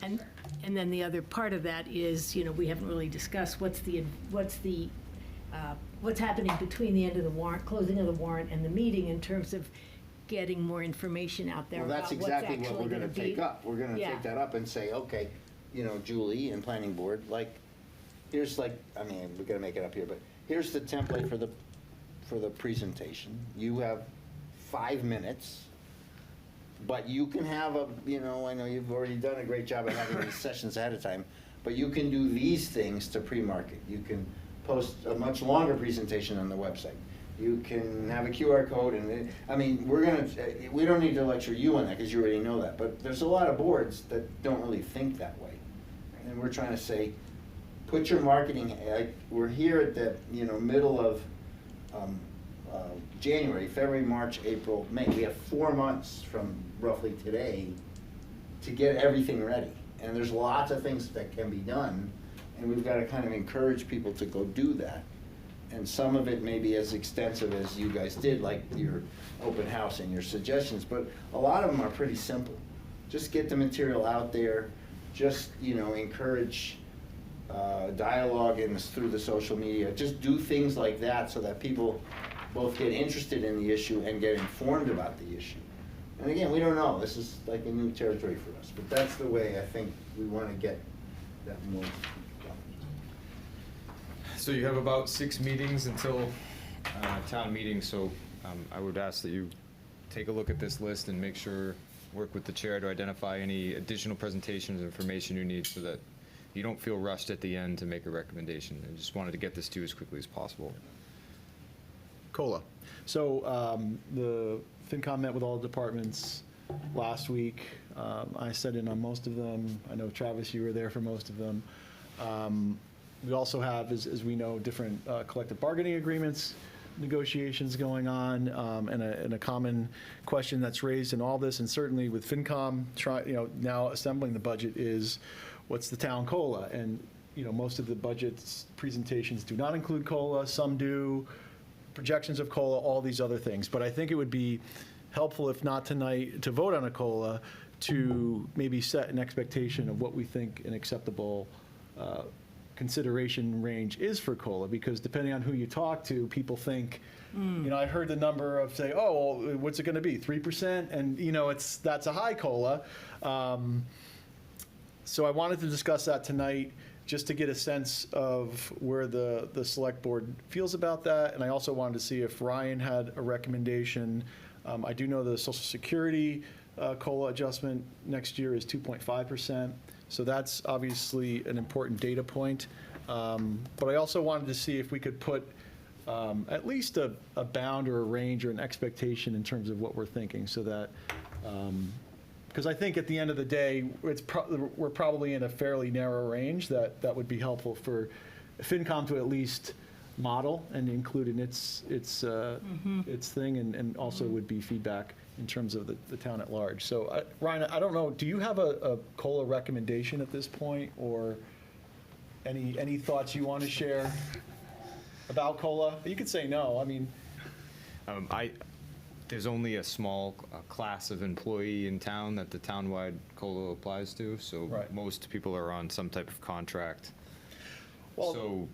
And, Sure. and then the other part of that is, we haven't really discussed what's happening between the end of the warrant, closing of the warrant and the meeting in terms of getting more information out there Well, about that's what's exactly what actually we're going gonna to be. take up. We're gonna Yeah. take that up and say, okay, Julie and planning board, like, here's like, we're gonna make it up here, but here's the template for the presentation. You have 5 minutes, but you can have I know you've already done a great job of having these sessions ahead of time, but you can do these things to pre-market. You can post a much longer presentation on the website. You can have a QR code, and we don't need to lecture you on that because you already know that, but there's a lot of boards that don't really think that way. And we're trying to say, put your marketing, we're here at the, middle of January, February, March, April, May. We have 4 months from roughly today to get everything ready. And there's lots of things that can be done, and we've got to kind of encourage people to go do that. And some of it may be as extensive as you guys did, like your open house and your suggestions, but a lot of them are pretty simple. Just get the material out there, just, encourage dialogue through the social media. Just do things like that so that people both get interested in the issue and get informed about the issue. And again, we don't know, this is like a new territory for us, but that's the way I think we want to get that more going. So you have about 6 meetings until town meeting, so I would ask that you take a look at this list and make sure, work with the chair to identify any additional presentations, information you need so that you don't feel rushed at the end to make a recommendation. I just wanted to get this to you as quickly as possible. COLA. So the FinCom met with all the departments last week. I sat in on most of them. I know, Travis, you were there for most of them. We also have, as we know, different collective bargaining agreements, negotiations going on, and a common question that's raised in all this, and certainly with FinCom, now assembling the budget, is what's the town COLA? And most of the budget's presentations do not include COLA, some do, projections of COLA, all these other things. But I think it would be helpful, if not tonight, to vote on a COLA, to maybe set an expectation of what we think an acceptable consideration range is for COLA, because depending on who you talk to, people think, I heard the number of, say, oh, well, what's it going to be, 3%? And, that's a high COLA. So I wanted to discuss that tonight, just to get a sense of where the select board feels about that. And I also wanted to see if Ryan had a recommendation. I do know the Social Security COLA adjustment next year is 2.5%. So that's obviously an important data point. But I also wanted to see if we could put at least a bound or a range or an expectation in terms of what we're thinking, so that, because I think at the end of the day, we're probably in a fairly narrow range that would be helpful for FinCom to at least model and include in its thing, and also would be feedback in terms of the town at large. So, Ryan, I don't know, do you have a COLA recommendation at this point, or any thoughts you want to share about COLA? You could say no, There's only a small class of employee in town that the townwide COLA applies to, so Right. most people are on some type of contract. Well- So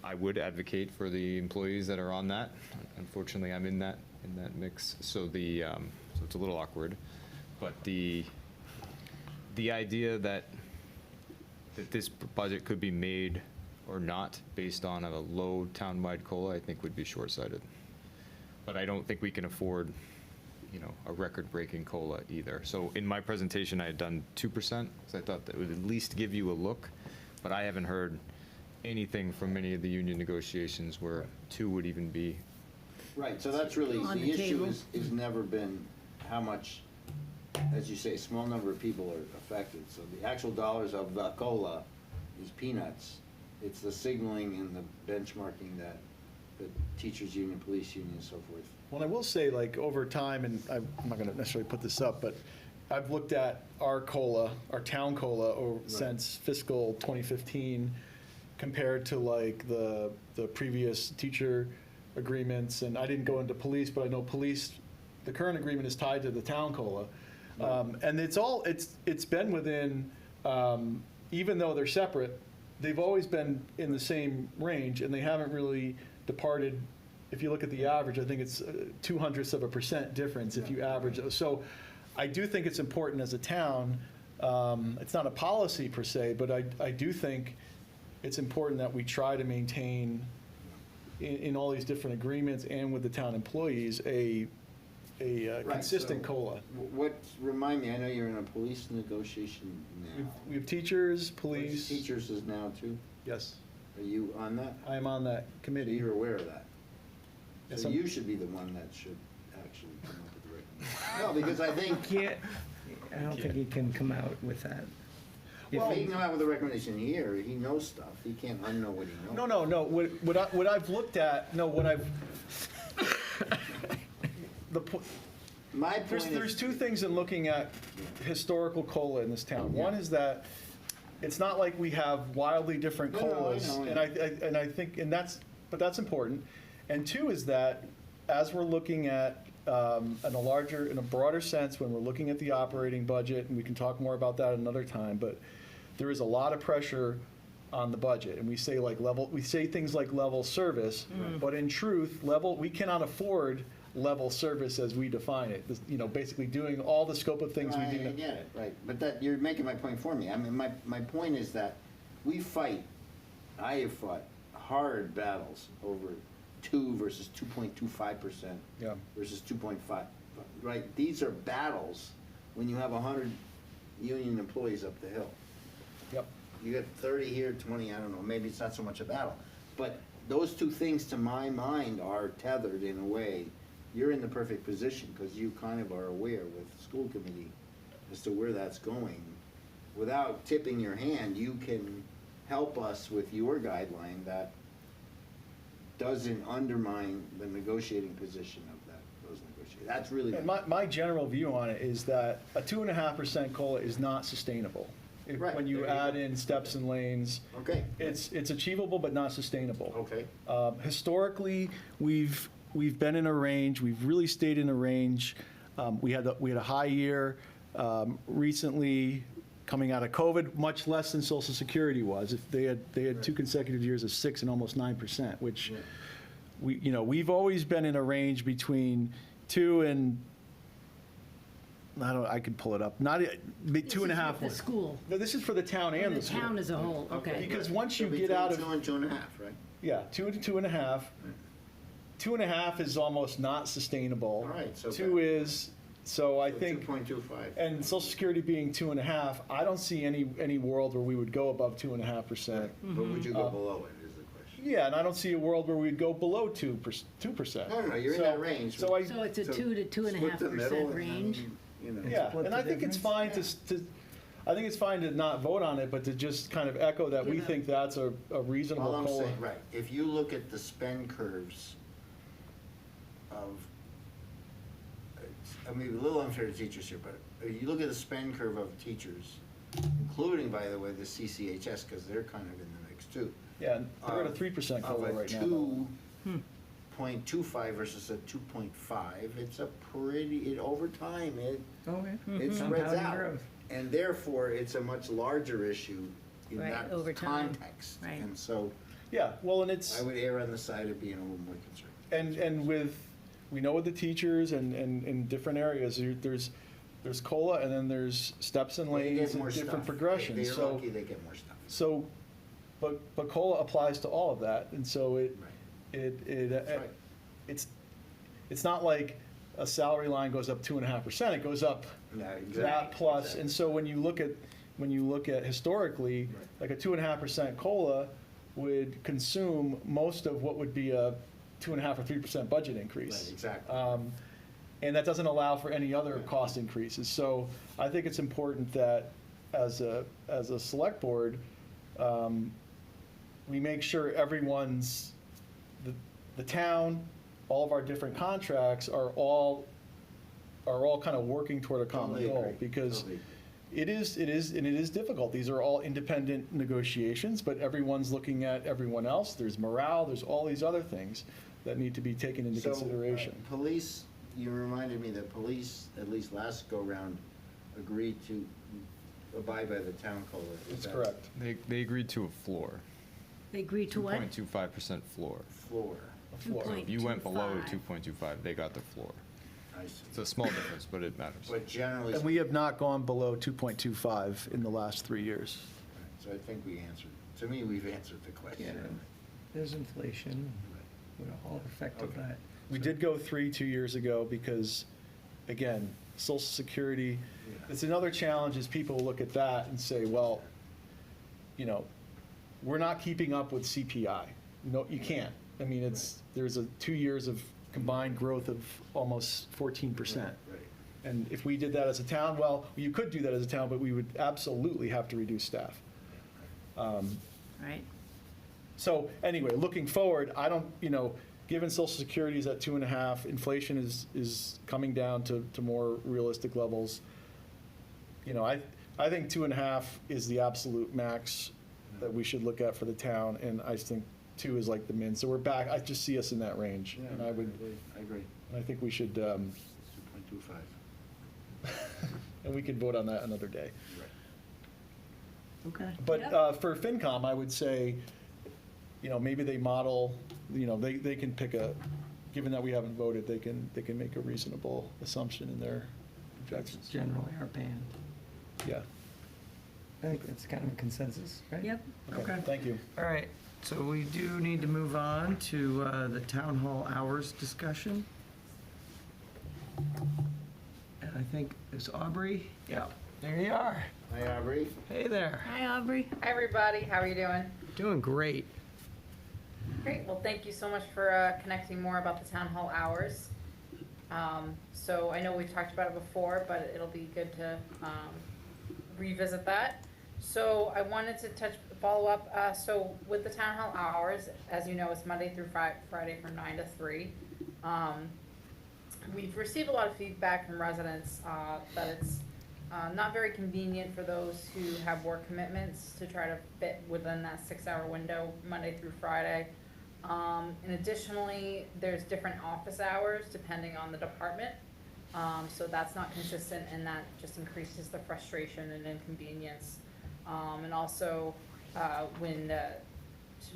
I would advocate for the employees that are on that. Unfortunately, I'm in that mix, so so it's a little awkward. But the idea that this budget could be made or not based on a low townwide COLA, I think would be short-sighted. But I don't think we can afford, a record-breaking COLA either. So in my presentation, I had done 2%, because I thought that would at least give you a look. But I haven't heard anything from any of the union negotiations where 2 would even be. Right, so that's really, On the the issue table. is never been how much, as you say, a small number of people are affected. So the actual dollars of the COLA is peanuts. It's the signaling and the benchmarking that the teachers union, police union, and so forth. Well, I will say, like, over time, and I'm not going to necessarily put this up, but I've looked at our COLA, our town COLA, since fiscal 2015, compared to, like, the previous teacher agreements, and I didn't go into police, but I know police, the current agreement is tied to the town COLA. And it's been within, even though they're separate, they've always been in the same range, and they haven't really departed. If you look at the average, I think it's 0.02% difference if you average those. So I do think it's important as a town. It's not a policy per se, but I do think it's important that we try to maintain in all these different agreements and with the town employees a Right, consistent so COLA. Remind me, I know you're in a police negotiation now. We have teachers, Police police. Teachers is now too. Yes, Are you on that? I am on that So committee. you're aware of that? Yes, So I'm- you should be the one that should actually come up with the recommendation. No, because I think, Can't, I don't think he can come out with that. well, he can come out with a recommendation here, he knows stuff, he can't unknow what he knows. No. What I've looked at, My point is. there's two things in looking at historical COLA in this town. One is that it's not like we have wildly different No, I COLAs. know. And I think, but that's important. And two is that as we're looking at, in a broader sense, when we're looking at the operating budget, and we can talk more about that another time, but there is a lot of pressure on the budget, and we say things like level service, but in truth, we cannot afford level service as we define it. Basically doing all the scope of things we do. I get it, right, but you're making my point for me. I mean, my point is that I have fought hard battles over 2 versus 2.25% Yeah. versus 2.5, right? These are battles when you have 100 union employees up the hill. Yep. You get 30 here, 20, I don't know, maybe it's not so much a battle. But those two things, to my mind, are tethered in a way. You're in the perfect position because you kind of are aware with the school committee as to where that's going. Without tipping your hand, you can help us with your guideline that doesn't undermine the negotiating position of those negotiators. That's really. And my general view on it is that a 2.5% COLA is not sustainable. Right, When you there you add go. in steps and lanes. Okay. It's achievable but not sustainable. Okay. Historically, we've been in a range. We've really stayed in a range. We had a high year recently coming out of COVID, much less than Social Security was. If they had 2 consecutive years of 6 and almost 9%, which we've always been in a range between 2 and I could pull it up. Not 2.5. The school, No, this is for the town and the the school. town as a whole, okay. Because once So you get between out of 2 and 2.5, right? Yeah, 2 to 2.5. 2.5 is almost not sustainable. All right, so 2 is, so I think, 2.25. and Social Security being 2.5, I don't see any world where we would go above 2.5%. But would you go below it, is the question? Yeah, and I don't see a world where we'd go below 2%. No, you're in that range. So I, So it's a So 2 to split the middle 2.5% and range? then, you know. yeah, Split and the I think it's difference? fine I think it's fine to not vote on it, but to just kind of echo that we Yeah. think that's a reasonable All I'm COLA. saying, right, if you look at the spend curves of, I mean, a little unfair to teachers here, but if you look at the spend curve of teachers, including, by the way, the CCHS, because they're kind of in the mix too. Yeah, and they're at a 3% COLA right now. Of a 2.25 versus a 2.5, it's a pretty, over time, it spreads Compounding out. growth. And therefore, it's a much larger issue in Right, that over time. context. Right. And so Yeah, well, and it's. I would err on the side of being a little more conservative. And we know with the teachers and in different areas, there's COLA and then there's steps and They get lanes more and different stuff. progressions. They're So, lucky they get more stuff. so, but COLA applies to all of that, and so That's right. it's not like a salary line goes up 2.5%, it goes up Yeah, that exactly. plus, Exactly. and so when you look at historically, Right. like a 2.5% COLA would consume most of what would be a 2.5 or 3% budget increase. Right, exactly. And that doesn't allow for any other cost increases. So I think it's important that as a select board, we make sure the town, all of our different contracts are all kind of working toward a common Totally goal. agree. Because Totally. it is difficult. These are all independent negotiations, but everyone's looking at everyone else. There's morale, there's all these other things. that need to be taken into So, consideration. Police, you reminded me that police, at least last go-round, agreed to abide by the town code. Is That's that correct. They agreed to a floor. They agreed to what? 2.25% floor. Floor, A floor. So if you went below 2.25. 2.25, they got the floor. I see. It's a small difference, but it matters. But generally, And we have not gone below 2.25 in the last 3 years. so I think we answered, to me, we've answered the Yeah, question. there's inflation, would all affected Okay. that. We did go 3 2 years ago because, again, Social Security, it's another challenge is people look at that and say, well, you know, we're not keeping up with CPI. No, you can't. I mean, there's 2 years of combined growth of almost 14%. Right. And if we did that as a town, well, you could do that as a town, but we would absolutely have to reduce staff. Right. So anyway, looking forward, I don't, given Social Security is at 2.5, inflation is coming down to more realistic levels. I think 2.5 is the absolute max that we should look at for the town, and I think 2 is like the min. So we're back, I just see us in that range. Yeah, And I agree. I think we should, 2.25. and we can vote on that another day. Right. Okay. But Yep. for FinCom, I would say, maybe they model, they can pick given that we haven't voted, they can make a reasonable assumption in their That's projections. generally our band. Yeah. I think that's kind of a consensus, right? Yep. Okay. Thank you. All right, so we do need to move on to the town hall hours discussion. And I think, is Aubrey? Yeah, there you are. Hi, Aubrey. Hey there. Hi, Aubrey. Hi, everybody. How are you doing? Doing great. Great. Well, thank you so much for connecting more about the town hall hours. So I know we've talked about it before, but it'll be good to revisit that. So I wanted to follow up. So with the town hall hours, as you know, it's Monday through Friday from 9 to 3. We've received a lot of feedback from residents that it's not very convenient for those who have work commitments to try to fit within that 6-hour window, Monday through Friday. And additionally, there's different office hours depending on the department. So that's not consistent, and that just increases the frustration and inconvenience. And also, when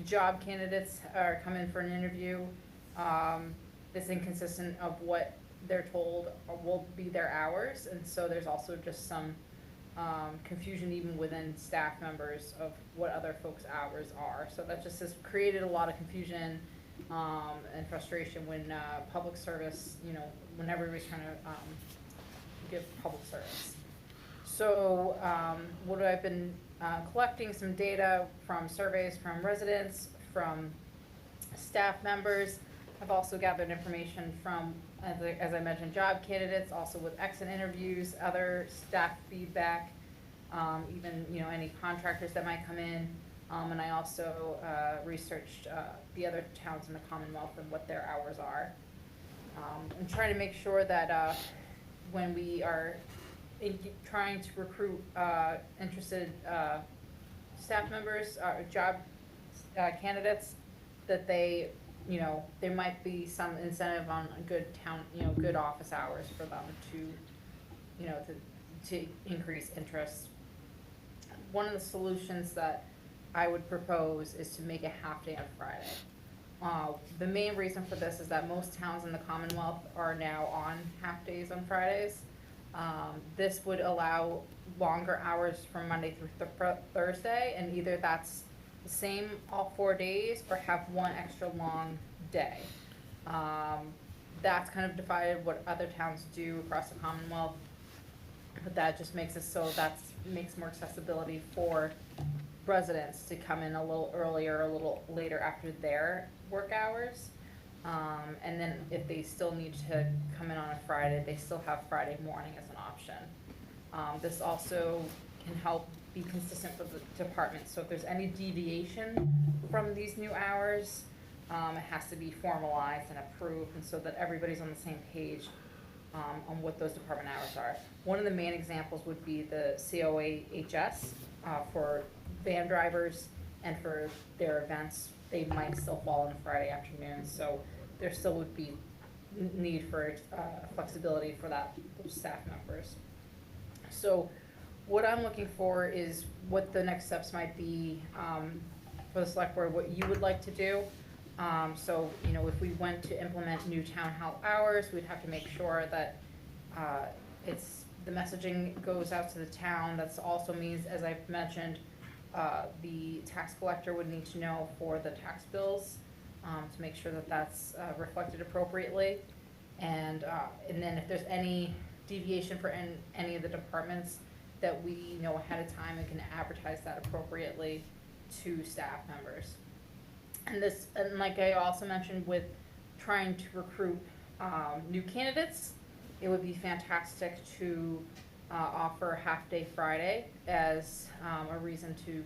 job candidates come in for an interview, it's inconsistent of what they're told will be their hours, and so there's also just some confusion even within staff members of what other folks' hours are. So that just has created a lot of confusion and frustration when public service, when everybody's trying to give public service. So what I've been collecting some data from surveys from residents, from staff members. I've also gathered information from, as I mentioned, job candidates, also with exit interviews, other staff feedback, even any contractors that might come in. And I also researched the other towns in the Commonwealth and what their hours are. I'm trying to make sure that when we are trying to recruit interested staff members, job candidates, that they, there might be some incentive on a good town, good office hours for them to increase interest. One of the solutions that I would propose is to make a half day on Friday. The main reason for this is that most towns in the Commonwealth are now on half days on Fridays. This would allow longer hours from Monday through Thursday, and either that's the same all 4 days or have one extra long day. That's kind of divided what other towns do across the Commonwealth, but that just makes it so makes more accessibility for residents to come in a little earlier, a little later after their work hours. And then if they still need to come in on a Friday, they still have Friday morning as an option. This also can help be consistent for the department. So if there's any deviation from these new hours, it has to be formalized and approved, and so that everybody's on the same page on what those department hours are. One of the main examples would be the COAHS for van drivers, and for their events, they might still fall on Friday afternoons. So there still would be need for flexibility for those staff members. So what I'm looking for is what the next steps might be for the select board, what you would like to do. So, you know, if we went to implement new town hall hours, we'd have to make sure that the messaging goes out to the town. That also means, as I've mentioned, the tax collector would need to know for the tax bills to make sure that that's reflected appropriately. And then if there's any deviation for any of the departments, that we know ahead of time and can advertise that appropriately to staff members. And like I also mentioned, with trying to recruit new candidates, it would be fantastic to offer half-day Friday as a reason to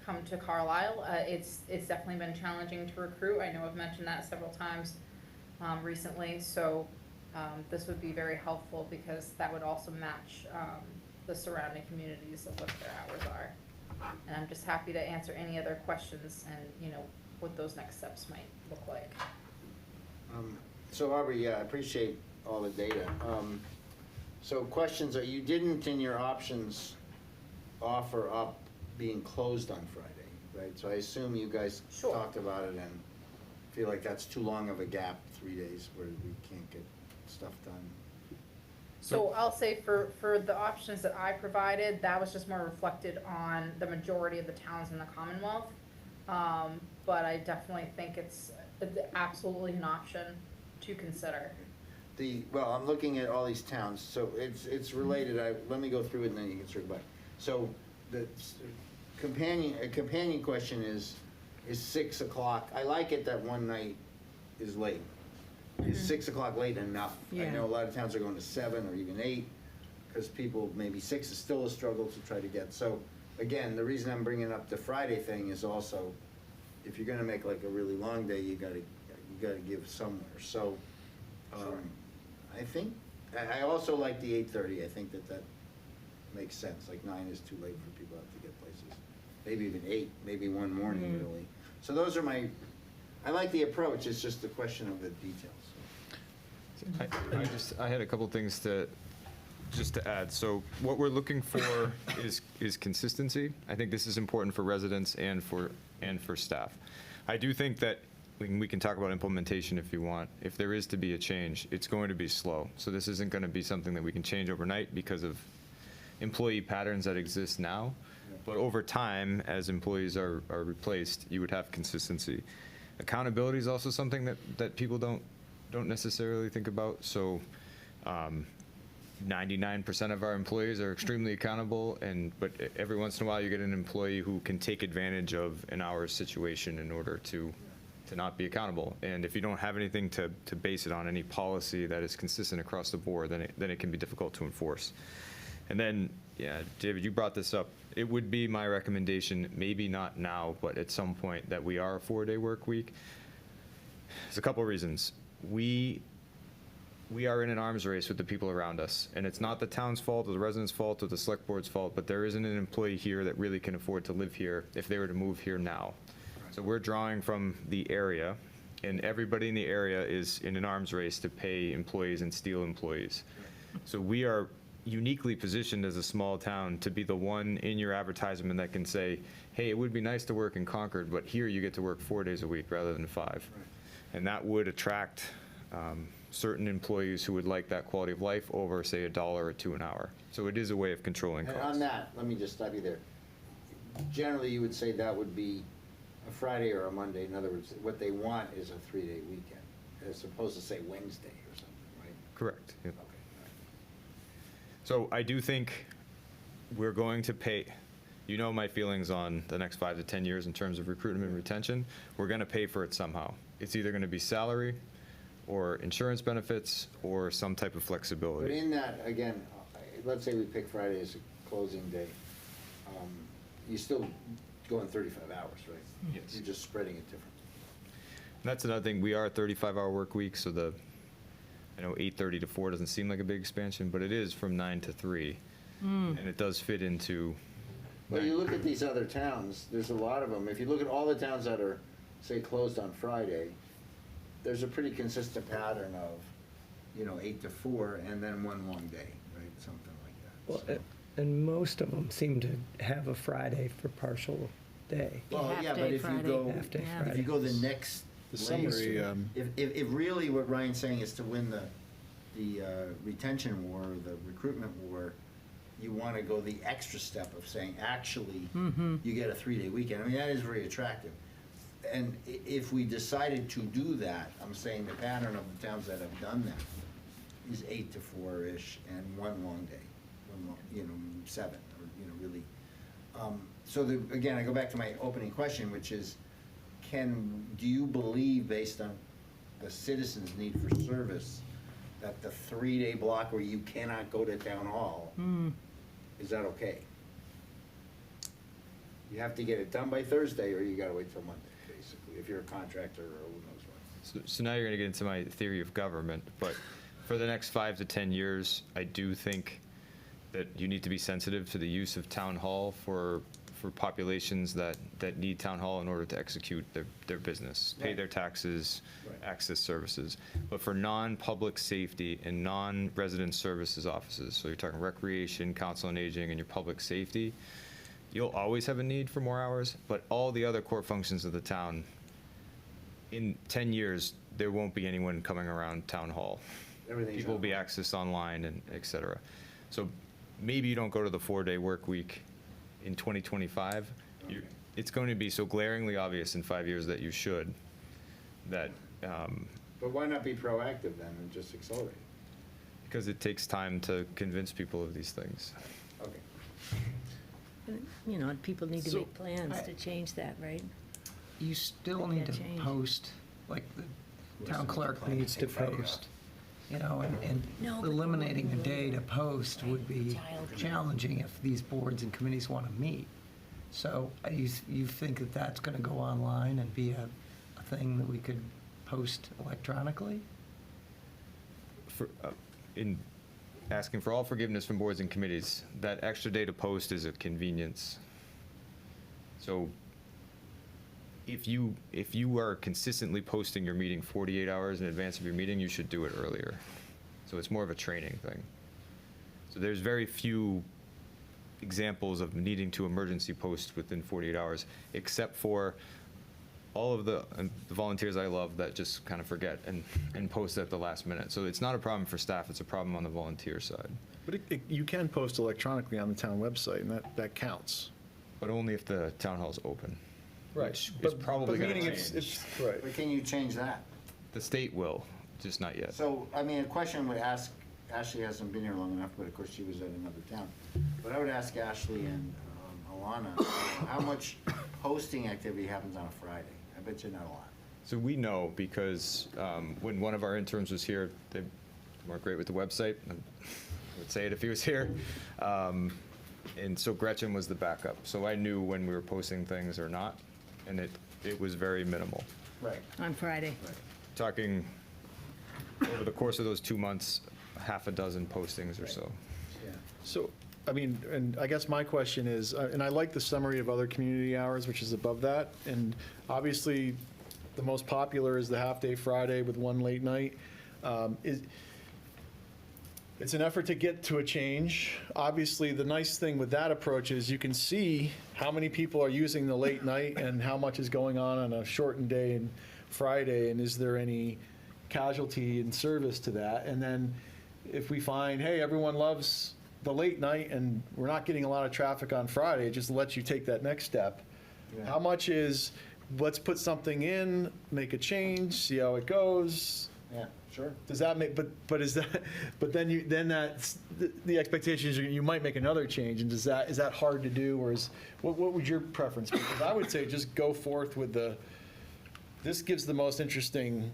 come to Carlisle. It's definitely been challenging to recruit. I know I've mentioned that several times recently, so this would be very helpful because that would also match the surrounding communities of what their hours are. And I'm just happy to answer any other questions and, you know, what those next steps might look like. So Aubrey, yeah, I appreciate all the data. So questions are, you didn't in your options offer up being closed on Friday, right? So I assume you guys Sure. talked about it and feel like that's too long of a gap, 3 days, where we can't get stuff done. So I'll say for the options that I provided, that was just more reflected on the majority of the towns in the Commonwealth. But I definitely think it's absolutely an option to consider. Well, I'm looking at all these towns, so it's related. Let me go through it and then you can circle back. So the companion question is 6 o'clock. I like it that one night is late. Is 6 o'clock late enough? I Yeah. know a lot of towns are going to 7 or even 8, because people, maybe 6 is still a struggle to try to get. So again, the reason I'm bringing up the Friday thing is also, if you're gonna make like a really long day, you gotta give somewhere. So, I think, I also like the 8:30. I think that makes sense. Like 9 is too late for people to have to get places. Maybe even 8, maybe one morning really. So those are I like the approach. It's just the question of the details. I had a couple things to add. So what we're looking for is consistency. I think this is important for residents and for staff. I do think that we can talk about implementation if you want. If there is to be a change, it's going to be slow. So this isn't going to be something that we can change overnight because of employee patterns that exist now. But over time, as employees are replaced, you would have consistency. Accountability is also something that people don't necessarily think about. So 99% of our employees are extremely accountable, but every once in a while you get an employee who can take advantage of an hours situation in order to not be accountable. And if you don't have anything to base it on, any policy that is consistent across the board, then it can be difficult to enforce. And then, yeah, David, you brought this up. It would be my recommendation, maybe not now, but at some point, that we are a 4-day work week. There's a couple reasons. We are in an arms race with the people around us, and it's not the town's fault or the residents' fault or the select board's fault, but there isn't an employee here that really can afford to live here if they were to move here now. So we're drawing from the area, and everybody in the area is in an arms race to pay employees and steal employees. So we are uniquely positioned as a small town to be the one in your advertisement that can say, hey, it would be nice to work in Concord, but here you get to work 4 days a week rather than 5. And that would attract certain employees who would like that quality of life over, say, $1 or $2 an hour. So it is a way of controlling And costs. on that, let me just stop you there. Generally, you would say that would be a Friday or a Monday. In other words, what they want is a 3-day weekend, as opposed to, say, Wednesday or something, right? Correct. Yep. Okay. So I do think we're going to pay, you know my feelings on the next 5 to 10 years in terms of recruitment and retention. We're going to pay for it somehow. It's either going to be salary or insurance benefits or some type of But flexibility. in that, again, let's say we pick Friday as a closing day, you're still going 35 hours, right? Yes. You're just spreading it differently. That's another thing. We are a 35-hour work week, so I know 8:30 to 4 doesn't seem like a big expansion, but it is from 9 to 3. And it does fit into. Well, you look at these other towns, there's a lot of them. If you look at all the towns that are, say, closed on Friday, there's a pretty consistent pattern of, 8 to 4, and then one long day, right, something like Well, that. So- and most of them seem to have a Friday for partial day. Well, yeah, but Half-day if you Friday. go, Half-day Yeah. if Friday. you go the next The layer, summary, if really what Ryan's saying is to win the retention war, the recruitment war, you want to go the extra step of saying, actually, you get a 3-day weekend. I mean, that is very attractive. And if we decided to do that, I'm saying the pattern of the towns that have done that is 8 to 4-ish and one long day, 7, or, really. So again, I go back to my opening question, which is, do you believe, based on the citizens' need for service, that the 3-day block where you cannot go to town hall, is that okay? You have to get it done by Thursday, or you gotta wait till Monday, basically, if you're a contractor or who knows what. So now you're going to get into my theory of government, but for the next 5 to 10 years, I do think that you need to be sensitive to the use of town hall for populations that need town hall in order to execute their business, pay Right. their taxes, Right. access services. But for non-public safety and non-resident services offices, so you're talking recreation, council on aging, and your public safety, you'll always have a need for more hours, but all the other core functions of the town, in 10 years, there won't be anyone coming around town hall. Everything's People will be online. accessed online and et cetera. So maybe you don't go to the 4-day work week in 2025. Okay. It's going to be so glaringly obvious in 5 years that you should, that, But why not be proactive then and just accelerate? because it takes time to convince people of these things. Okay. People need to So, make plans to change that, right? You still Make need that to change. post, like the Yes, town we clerk plan to needs to take Friday post. And No, but eliminating a going day to later. post would be Childcare. challenging if these boards and committees want to meet. So you think that that's going to go online and be a thing that we could post electronically? In asking for all forgiveness from boards and committees, that extra day to post is a convenience. So if you are consistently posting your meeting 48 hours in advance of your meeting, you should do it earlier. So it's more of a training thing. So there's very few examples of needing to emergency post within 48 hours, except for all of the volunteers I love that just kind of forget and post at the last minute. So it's not a problem for staff, it's a problem on the volunteer side. But you can post electronically on the town website, and that counts. But only if the town hall's open. Which is But- probably but gonna meaning change. Right. But can you change that? The state will, just not yet. So, I mean, a question I would ask, Ashley hasn't been here long enough, but of course she was at another town. But I would ask Ashley and Alana, how much posting activity happens on a Friday? I bet you not a lot. So we know because when one of our interns was here, they weren't great with the website. I would say it if he was here. And so Gretchen was the backup. So I knew when we were posting things or not, and it was very minimal. Right. On Friday. Talking over the course of those 2 months, half a dozen postings or so. Yeah. So, I mean, and I guess my question is, and I like the summary of other community hours, which is above that, and obviously, the most popular is the half-day Friday with one late night. It's an effort to get to a change. Obviously, the nice thing with that approach is you can see how many people are using the late night and how much is going on a shortened day and Friday, and is there any casualty in service to that? And then if we find, hey, everyone loves the late night and we're not getting a lot of traffic on Friday, it just lets you take that next step. Yeah. How much is, let's put something in, make a change, see how it goes? Yeah, sure. Does that make, but is that, but then that's, the expectation is you might make another change, and is that hard to do, or what would your preference be? Because I would say just go forth with this gives the most interesting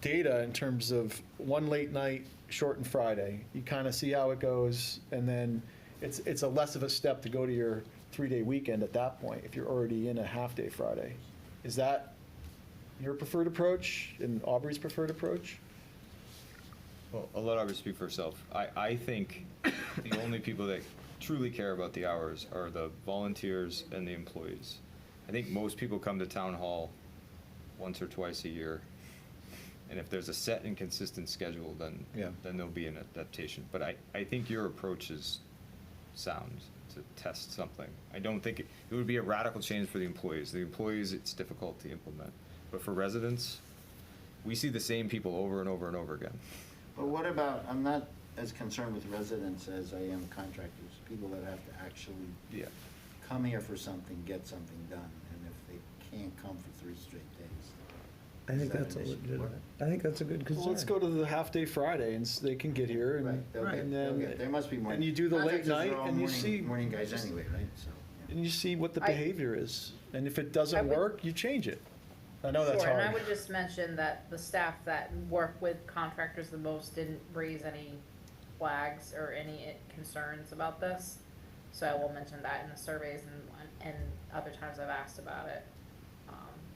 data in terms of one late night, shortened Friday. You kind of see how it goes, and then it's a less of a step to go to your 3-day weekend at that point, if you're already in a half-day Friday. Is that your preferred approach and Aubrey's preferred approach? Well, I'll let Aubrey speak for herself. I think the only people that truly care about the hours are the volunteers and the employees. I think most people come to town hall once or twice a year. And if there's a set and consistent schedule, then, Yeah. then there'll be an adaptation. But I think your approach is sound to test something. I don't think it would be a radical change for the employees. The employees, it's difficult to implement. But for residents, we see the same people over and over and over again. But what about, I'm not as concerned with residents as I am contractors, people that have to actually Yeah. come here for something, get something done, and if they can't come for 3 straight days. I think is that that's a an issue? legitimate, I think that's a good Well, concern. let's go to the half-day Friday, and they can get here, and, Right, they'll get- and they'll then, get- there must be more. and you do the late Contractors are night, all and you morning- see. Morning guys anyway, right, so. yeah. And you see what the I- behavior is, and if it I doesn't would- work, you change it. I know that's Sure, and I hard. would just mention that the staff that work with contractors the most didn't raise any flags or any concerns about this. So I will mention that in the surveys and other times I've asked about it.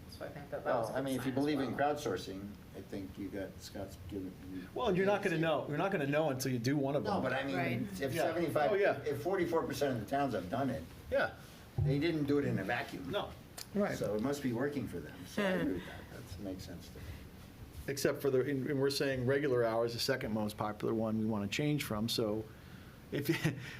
So I think that was a Well, I good mean, if you sign as believe in well. crowdsourcing, I think you got Scott's giving you. Well, and you're not gonna know, you're not gonna know until you do one of them. No, but I mean, Right. if Yeah. 75, Oh, yeah. if 44% of the towns have done it, Yeah, they didn't do it in a vacuum. no, Right. So it must be working for them, so I agree with that, that makes sense to me. except for and we're saying regular hours, the second most popular one we wanna change from, so if,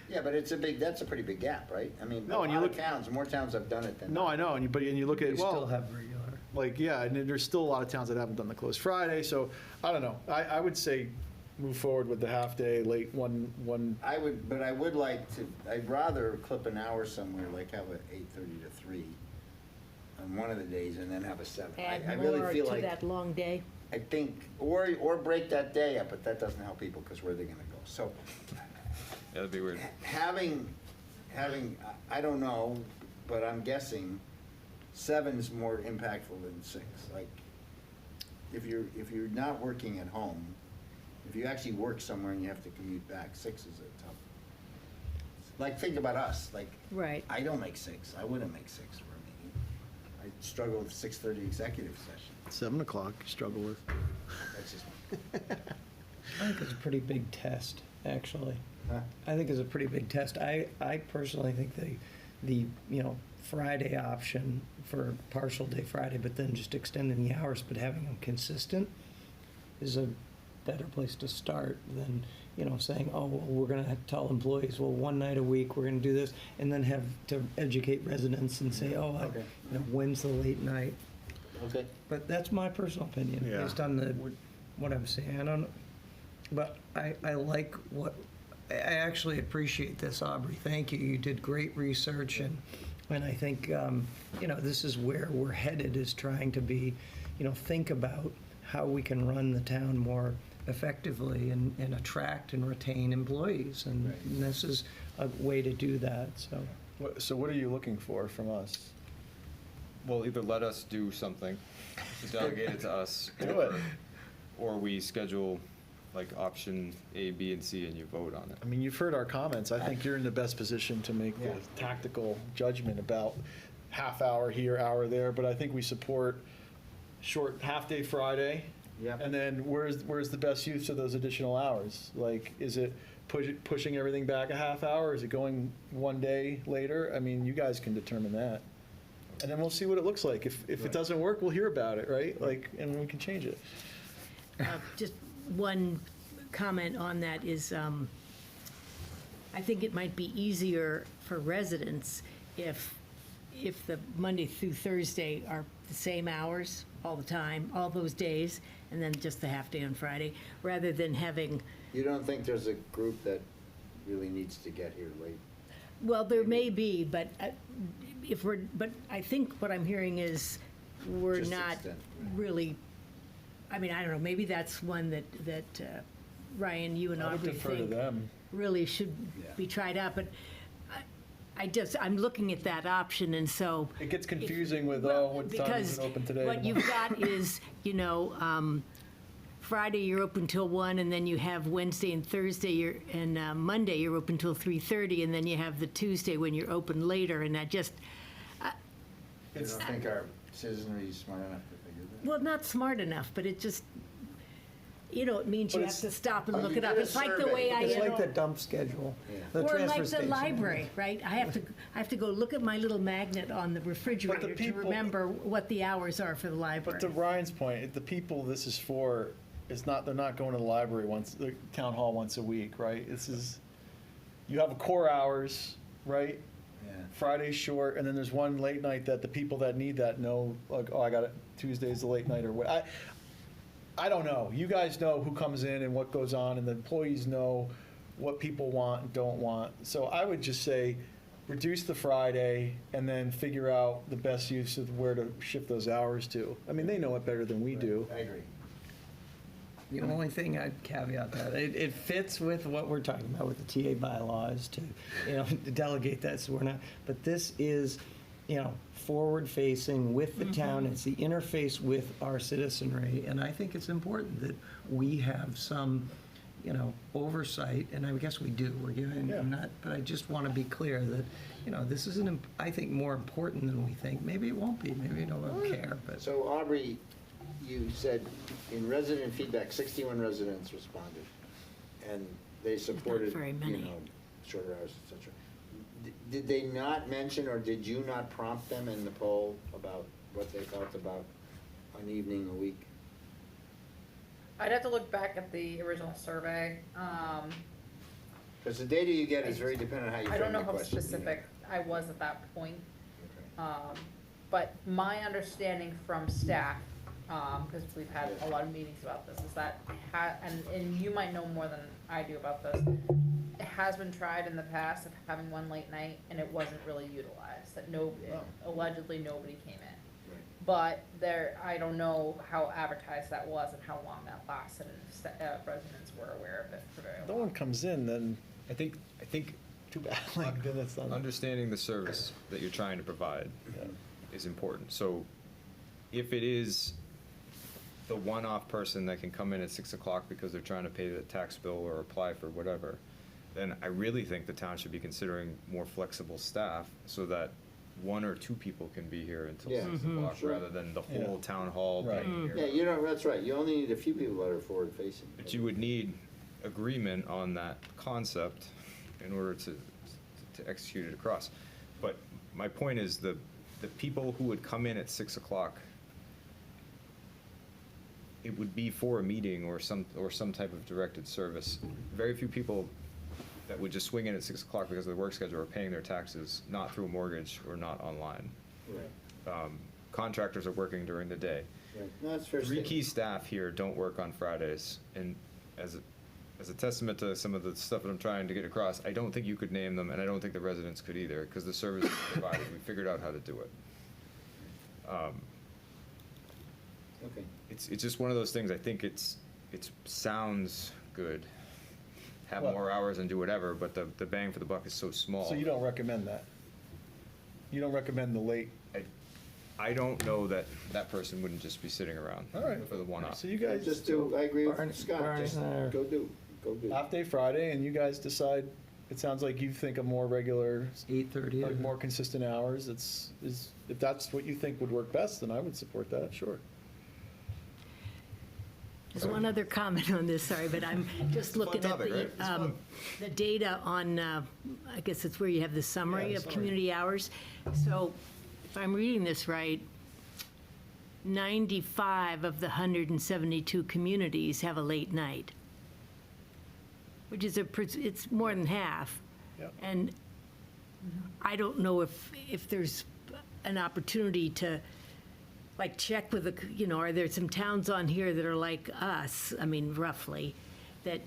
Yeah, but that's a pretty big gap, right? I mean, a No, and you lot of look- towns, more towns have done it than. no, I know, and you look We at, still well, have regular. like, yeah, and then there's still a lot of towns that haven't done the closed Friday, so, I don't know. I would say move forward with the half-day, late one, But I would like to, I'd rather clip an hour somewhere, like have a 8:30 to 3 on one of the days and then have a 7. I Add really more feel to like, that long day. I think, or break that day up, but that doesn't help people, because where are they gonna go? So Yeah, that'd be weird. having, I don't know, but I'm guessing 7's more impactful than 6. Like, if you're not working at home, if you actually work somewhere and you have to commute back, 6 is a tough. Like, think about us, like, Right. I don't make 6, I wouldn't make 6 for a meeting. I struggle with 6:30 executive session, 7 o'clock, you struggle with. that's just, I think it's a pretty big test, actually. huh? I think it's a pretty big test. I personally think the Friday option for partial day Friday, but then just extending the hours, but having them consistent is a better place to start than, saying, oh, well, we're going to Mm-hmm. tell employees, well, one night a week, we're going to do this, and then have to educate residents and say, oh, Okay. when's the late night? Okay. But that's my personal opinion, Yeah. based on what I'm seeing. I don't know. But I like I actually appreciate this, Aubrey. Thank you. You did great research, and I think, this is where we're headed, is trying to be, think about how we can run the town more effectively and attract and retain employees. And Right. this is a way to do that, so. So what are you looking for from us? Well, either let us do something, delegate it to us. Do it. Or we schedule like option A, B, and C, and you vote on it. I mean, you've heard our comments. I think you're in the best position to make the Yeah. tactical judgment about half hour here, hour there, but I think we support short half-day Friday. Yep. And then where's the best use of those additional hours? Like, is it pushing everything back a half hour? Is it going one day later? I mean, you guys can determine that. And then we'll see what it looks like. If it doesn't work, we'll hear about it, right? Like, and we can change it. Just one comment on that is, I think it might be easier for residents if the Monday through Thursday are the same hours all the time, all those days, and then just the half day on Friday, rather than having, You don't think there's a group that really needs to get here late? well, there may be, but but I think what I'm hearing is we're Just not extend, right. really, I mean, I don't know, maybe that's one that Ryan, you and I would Aubrey defer to think them. really should Yeah. be tried out, but I'm looking at that option, and so. It gets confusing with, Well, what time is because it open today? what you've got is, Friday you're open till 1, and then you have Wednesday and Thursday, and Monday you're open till 3:30, and then you have the Tuesday when you're open later, and that just, You don't think our citizenry is smart enough to figure that? well, not smart enough, but it just, you know, it means you But have it's- to stop and Oh, look you it up. did a It's like the survey. way I, It's you like know, the dump schedule, the or transfer like the station. library, right? I have to go look at my little magnet on the refrigerator to people- remember what the hours are for the library. But to Ryan's point, the people this is for, they're not going to the library the town hall once a week, right? You have core hours, right? Yeah. Friday's short, and then there's one late night that the people that need that know, like, oh, I got it, Tuesday's the late night, or what. I don't know. You guys know who comes in and what goes on, and the employees know what people want and don't want. So I would just say, reduce the Friday, and then figure out the best use of where to shift those hours to. I mean, they know it better than we do. I agree. The only thing I'd caveat that, it fits with what we're talking about with the TA bylaws to, to delegate that, so we're not, but this is, forward-facing with the town, it's the interface with our citizenry, and I think it's important that we have some, oversight, and I guess we do, we're giving, Yeah. but I just want to be clear that, this is, I think, more important than we think. Maybe it won't be, maybe no one will care, but. So Aubrey, you said in resident feedback, 61 residents responded, and they supported, very many. shorter hours, et cetera. Did they not mention, or did you not prompt them in the poll about what they felt about an evening a week? I'd have to look back at the original survey. Because the data you get is very dependent on how you I frame don't know the how question. specific I was at that point. Okay. But my understanding from staff, because we've had a lot of meetings about this, is that, and you might know more than I do about this, it has been tried in the past of having one late night, and it wasn't really utilized, that allegedly nobody came in. Right. But I don't know how advertised that was and how long that lasted, and if residents were aware of it for very No long. one comes in, then I think too bad. Like, then it's not. understanding the service that you're trying to provide Yeah. is important. So if it is the one-off person that can come in at 6 o'clock because they're trying to pay the tax bill or apply for whatever, then I really think the town should be considering more flexible staff so that one or two people can be here until Yeah. 6 o'clock Sure. rather than the Yeah. whole town hall Right. being Yeah, here. that's right. You only need a few people that are forward-facing. But you would need agreement on that concept in order to execute it across. But my point is the people who would come in at 6 o'clock, it would be for a meeting or some type of directed service. Very few people that would just swing in at 6 o'clock because of their work schedule are paying their taxes, not through a mortgage or not online. Right, Contractors are working during the day. right. No, that's fair. Three statement. key staff here don't work on Fridays, and as a testament to some of the stuff that I'm trying to get across, I don't think you could name them, and I don't think the residents could either, because the service is provided, we figured out how to do it. Okay. It's just one of those things, I think it sounds good, have Well- more hours and do whatever, but the bang for the buck is so small. So you don't recommend that? You don't recommend the late? I don't know that person wouldn't just be sitting around All right. for the one-off. So you guys Just do, I agree Barney- with Scott, Barney just and I are- go do. half day Friday, and you guys decide. It sounds like you think a more regular, 8:30. like more consistent hours. If that's what you think would work best, then I would support that. Sure. There's one other comment on this, sorry, but I'm just looking at topic, right? It's fun. the data on, I guess it's where you have the Yeah, summary the of summary. community hours. So if I'm reading this right, 95 of the 172 communities have a late night, which is it's more than half. Yep. And I don't know if there's an opportunity to, like, check with are there some towns on here that are like us, I mean, roughly, that,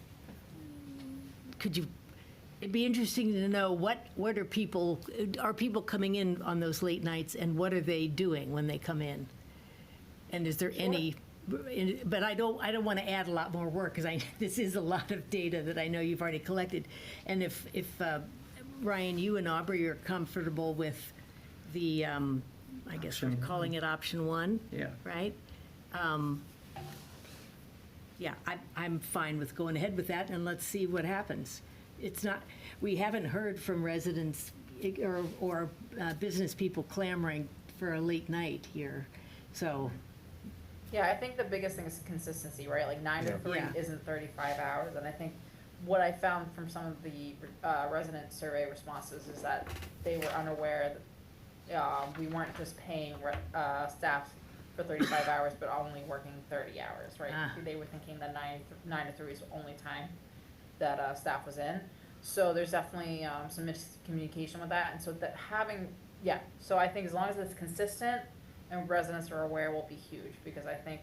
it'd be interesting to know what are people coming in on those late nights, and what are they doing when they come in? And is there any, but I don't want to add a lot more work, because this is a lot of data that I know you've already collected. And if Ryan, you and Aubrey are comfortable with the, I guess we're Option calling it option one? Yeah. Right? Yeah, I'm fine with going ahead with that, and let's see what happens. It's not, we haven't heard from residents or business people clamoring for a late night here, so. Yeah, I think the biggest thing is consistency, right? Like 9 to 3 Yeah. isn't 35 hours, and I think what I found from some of the resident survey responses is that they were unaware that we weren't just paying staff for 35 hours, but only working 30 hours, right? Ah. They were thinking that 9 to 3 is the only time that staff was in. So there's definitely some miscommunication with that, and so that so I think as long as it's consistent and residents are aware will be huge, because I think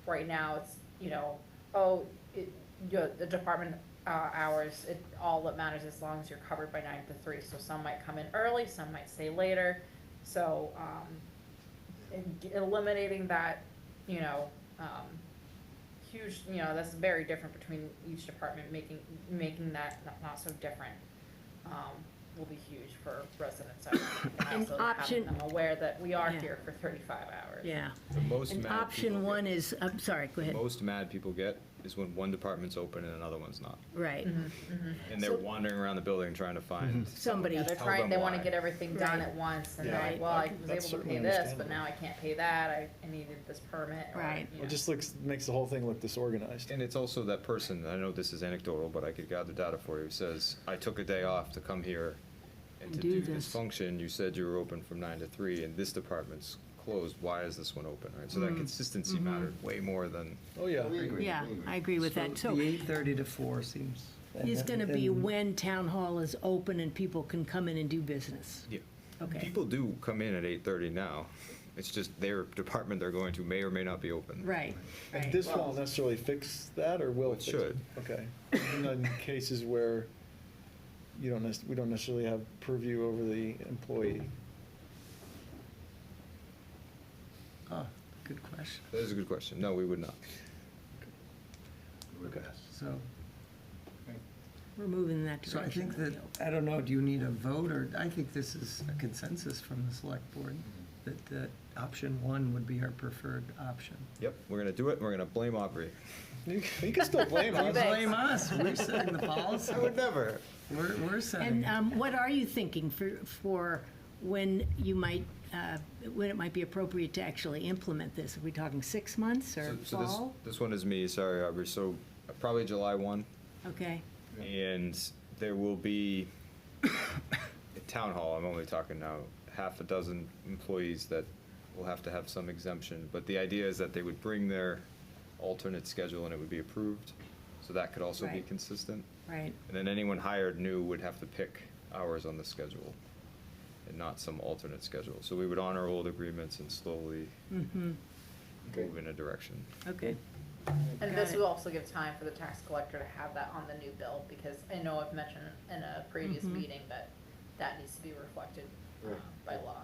right now it's, the department hours, all that matters as long as you're covered by 9 to 3. So some might come in early, some might stay later. So eliminating that, huge, that's very different between each department, making that not so different will be huge for residents. I think. And also option- having them aware that we are Yeah. here for 35 hours. Yeah. The most And mad option people one get- is, I'm sorry, go ahead. Most mad people get is when one department's open and another one's not. Right. And they're So- wandering around the building trying to find Somebody. Yeah, they're Tell twell, them they wanna why. get everything done Right. at once, and they're Right. like, well, I was That's able to certainly pay this, but understandable. now I can't pay that, I needed this permit, or, Right. you It know. just makes the whole thing look disorganized. And it's also that person, I know this is anecdotal, but I could gather data for you, who says, I took a day off to come here and to And do do this this. function, you said you were open from 9 to 3 and this department's closed, why is this one open, right? So that consistency mattered way more than, Oh, yeah. Yeah, I agree with that. So The 8:30 to 4 seems. it's going to be and- when town hall is open and people can come in and do business. yeah. Okay. People do come in at 8:30 now, it's just their department they're going to may or may not be open. Right, And right. this won't necessarily fix that, or will It fix it? should. Okay. Even in cases where we don't necessarily have purview over the employee. Oh, good question. That is a good question, no, we would not. Okay. So, We're moving in that so I direction. think that, I don't know, do you need a vote, or, I think this is a consensus from the select board, that option 1 would be our preferred option. Yep, we're gonna do it, and we're gonna blame Aubrey. You can still blame Don't us. blame us, we're setting the policy. I would never. We're setting. And what are you thinking for when you might, when it might be appropriate to actually implement this? Are we talking 6 months or So fall? this one is me, sorry, Aubrey, so probably July 1. Okay, And there will be, at town hall, I'm only talking now, half a dozen employees that will have to have some exemption. But the idea is that they would bring their alternate schedule and it would be approved. So that could also be Right. consistent. right. And then anyone hired new would have to pick hours on the schedule and not some alternate schedule. So we would honor old agreements and slowly Mm-hmm, move in a direction. okay. And Got this it. will also give time for the tax collector to have that on the new bill, because I know I've mentioned in a previous Mhm. meeting that that needs to be reflected Right. by law.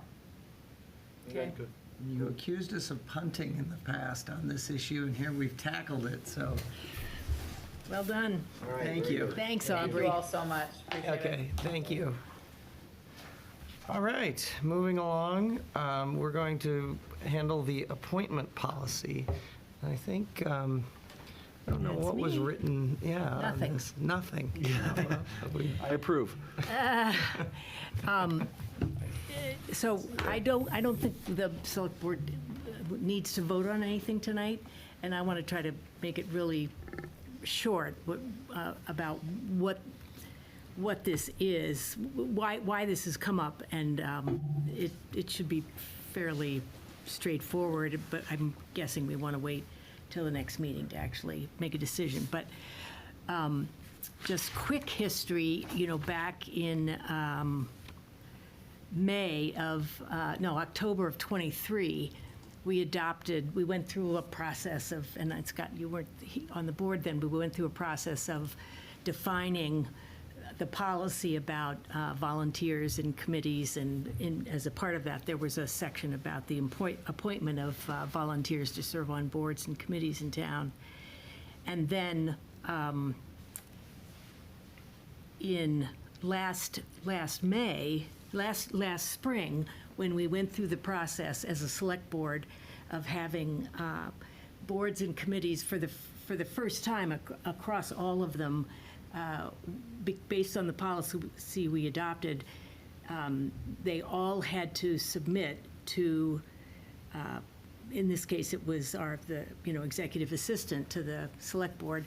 Okay. Good. You accused us of punting in the past on this issue, and here we've tackled it, so, Well done. All right, thank very you. good. Thanks, Thank Aubrey. you all so much, appreciate it. Okay, thank you. All right, moving along, we're going to handle the appointment policy. I think, I don't know That's what was me. written, yeah. on Nothing. this. Nothing. We- I approve. So I don't think the select board needs to vote on anything tonight, and I want to try to make it really short about what this is, why this has come up, and it should be fairly straightforward, but I'm guessing we want to wait till the next meeting to actually make a decision. But just quick history, back in October of '23, we went through a process of, and Scott, you weren't on the board then, but we went through a process of defining the policy about volunteers and committees, and as a part of that, there was a section about the appointment of volunteers to serve on boards and committees in town. And then in last spring, when we went through the process as a select board of having boards and committees for the first time across all of them, based on the policy we adopted, they all had to submit to in this case, it was the executive assistant to the select board,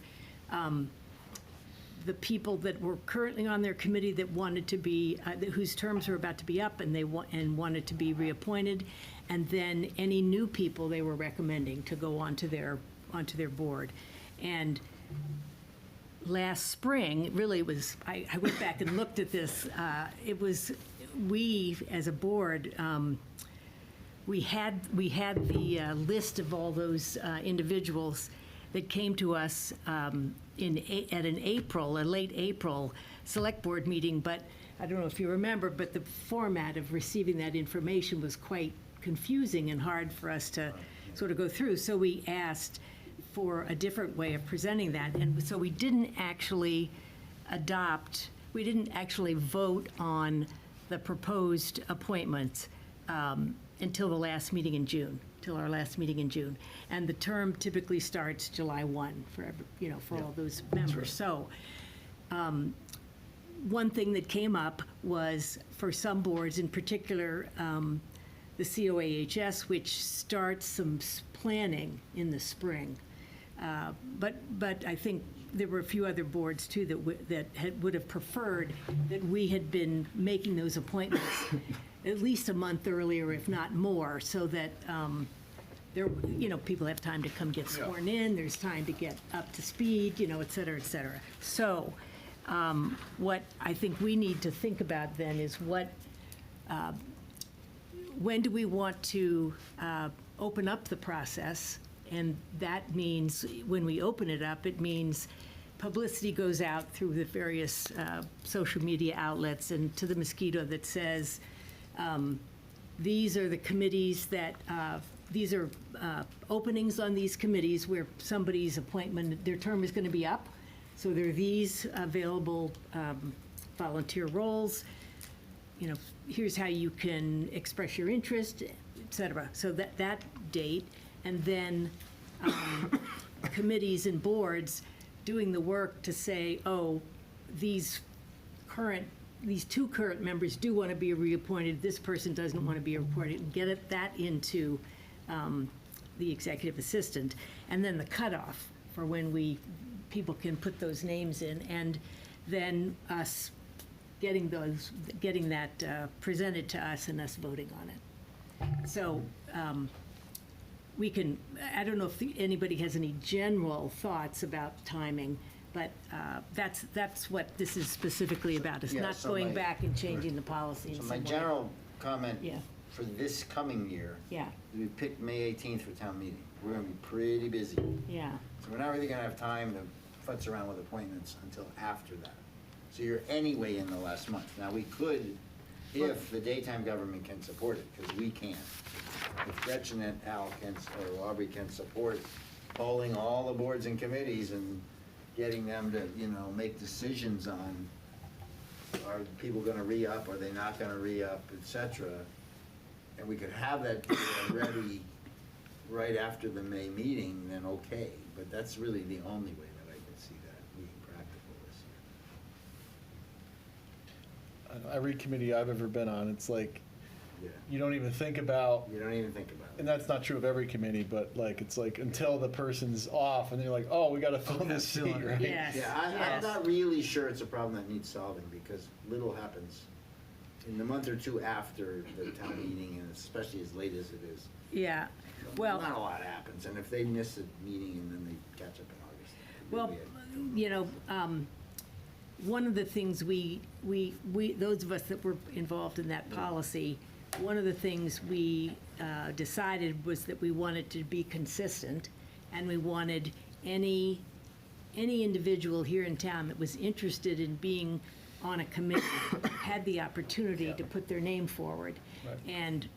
the people that were currently on their committee that wanted to be, whose terms were about to be up and wanted to be reappointed, and then any new people they were recommending to go onto their board. And last spring, really was, I went back and looked at this, we, as a board, we had the list of all those individuals that came to us at a late April select board meeting, but I don't know if you remember, but the format of receiving that information was quite confusing and hard for us to sort of go through. So we asked for a different way of presenting that, and so we didn't actually vote on the proposed appointments until the last meeting in June. Till our last meeting in June. And the term typically starts July 1 for all those members. So one thing that came up was for some boards, in particular the COAHS, which starts some planning in the spring. But I think there were a few other boards too that would have preferred that we had been making those appointments at least a month earlier, if not more, so that people have time to come get sworn in, there's time to get up to speed, et cetera, et cetera. So what I think we need to think about then is when do we want to open up the process? And that means, when we open it up, it means publicity goes out through the various social media outlets and to the mosquito that says, these are the committees that, these are openings on these committees where somebody's appointment, their term is going to be up. So there are these available volunteer roles. Here's how you can express your interest, et cetera. So that date, and then committees and boards doing the work to say, oh, these two current members do want to be reappointed, this person doesn't want to be reappointed, and get that into the executive assistant, and then the cutoff for when people can put those names in, and then us getting that presented to us and us voting on it. So we can, I don't know if anybody has any general thoughts about timing, but that's what this is specifically about. It's not going back and changing the policy in So some my way. general comment Yeah. for this coming year, Yeah, we picked May 18th for town meeting. We're gonna be pretty busy. yeah, So we're not really gonna have time to futz around with appointments until after that. So you're anyway in the last month. Now, we could, if the daytime government can support it, because we can. If Gretchen and Al can, or Aubrey can support polling all the boards and committees and getting them to, make decisions on, are people gonna re-up, are they not gonna re-up, et cetera. And we could have that data ready right after the May meeting, then okay. But that's really the only way that I can see that being practical this year. Every committee I've ever been on, it's like, Yeah. you don't even think about, You don't even think about it. and that's not true of every committee, but it's like until the person's off and they're like, oh, we got to fill this seat, right? yes, Yeah, I'm yes. not really sure it's a problem that needs solving, because little happens in the month or two after the town meeting, and especially as late as it is. Yeah, well. Not a lot happens, and if they miss a meeting and then they catch up in August. Well, maybe one of the things we those of us that were involved in that policy, one of the things we decided was that we wanted to be consistent, and we wanted any individual here in town that was interested in being on a committee had the opportunity to put their name forward. Right. And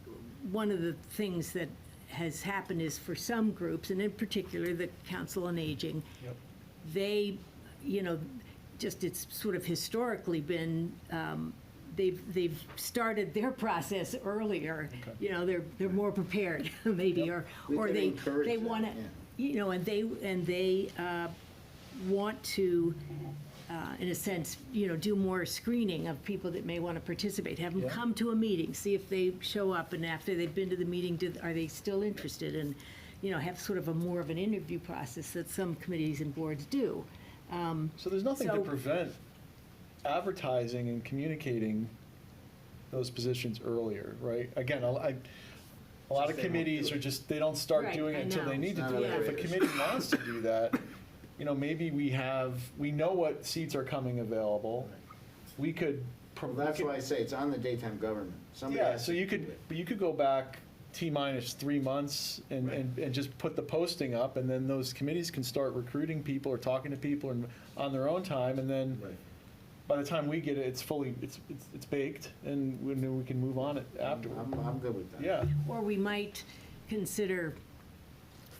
one of the things that has happened is, for some groups, and in particular the Council on Aging, Yep. they, just it's sort of historically been, they've started their process earlier. Okay. They're more prepared maybe, or We can they encourage that, want to, yeah. and they want to in a sense, do more screening of people that may want to participate. Have them Yeah. come to a meeting, see if they show up, and after they've been to the meeting, are they still interested? And, have sort of more of an interview process that some committees and boards do. So there's nothing to So- prevent advertising and communicating those positions earlier, right? Again, a lot Just of they won't committees do are it. just, they don't start Right, doing it I until they know. need to It's do not it. on If a the committee wants to do that, maybe we know what seats are coming available. We could. Well, that's why I say it's on the daytime government. Somebody Yeah, has so to you do could, it. but you could go back T-minus 3 months and just put the posting up, and then those committees can start recruiting people or talking to people and on their own time, and then Right. by the time we get it, it's fully, it's baked, and we can move on it afterward. I'm good with that. Yeah, Or we might consider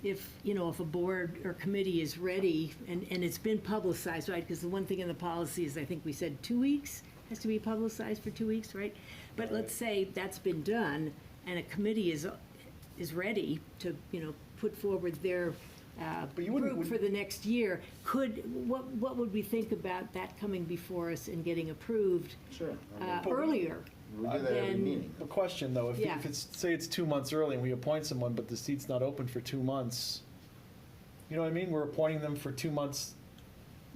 if a board or committee is ready and it's been publicized, right? Because the one thing in the policy is, I think we said 2 weeks, has to be publicized for 2 weeks, right? But let's say that's been done and a committee is ready to, put forward their But you wouldn't- group for the next year. What would we think about that coming before us and getting approved Sure. I mean, earlier? we do that every then- meeting. a question though, Yeah. if it's, say it's 2 months early and we appoint someone, but the seat's not open for 2 months, you know what I mean? We're appointing them for 2 months.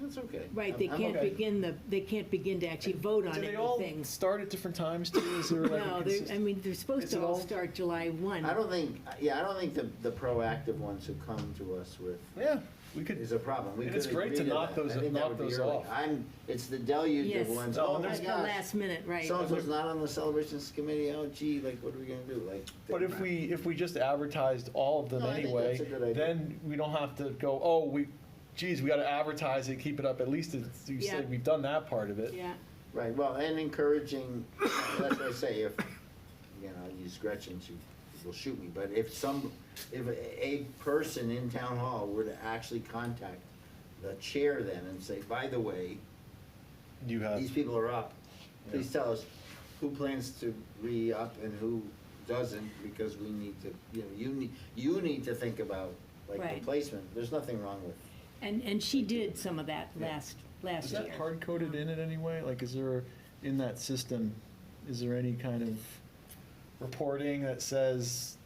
That's okay. Right, they I'm can't okay. begin to actually vote on Do they all anything. start at different times too? Is there like a No, consistent- they're supposed Is to it all all- start July 1. I don't think the proactive ones who come to us with Yeah, we could. is a problem. We And it's could great to agree knock that. those- I think that knock would be those early. off. It's the deluge Yes. of ones, No, oh and my At the gosh. last minute, right. So-and-so's not on the celebrations committee, oh gee, like, what are we gonna do? Like. But if we just advertised all of them No, I think anyway, that's a good idea. then we don't have to go, oh, geez, we gotta advertise it, keep it up, at least you Yeah. said we've done that part of it. Yeah, Right, well, and encouraging, that's what I say, if, I'll use Gretchen, she will shoot me, but if a person in town hall were to actually contact the chair then and say, by the way, You have, these people are up, please tell us who plans to re-up and who doesn't, because we need to, you need to think about, like, Right. replacement, there's nothing wrong with. and she did some of that last is that year. hard coded in it anyway? Like, is there, in that system, is there any kind of reporting that says,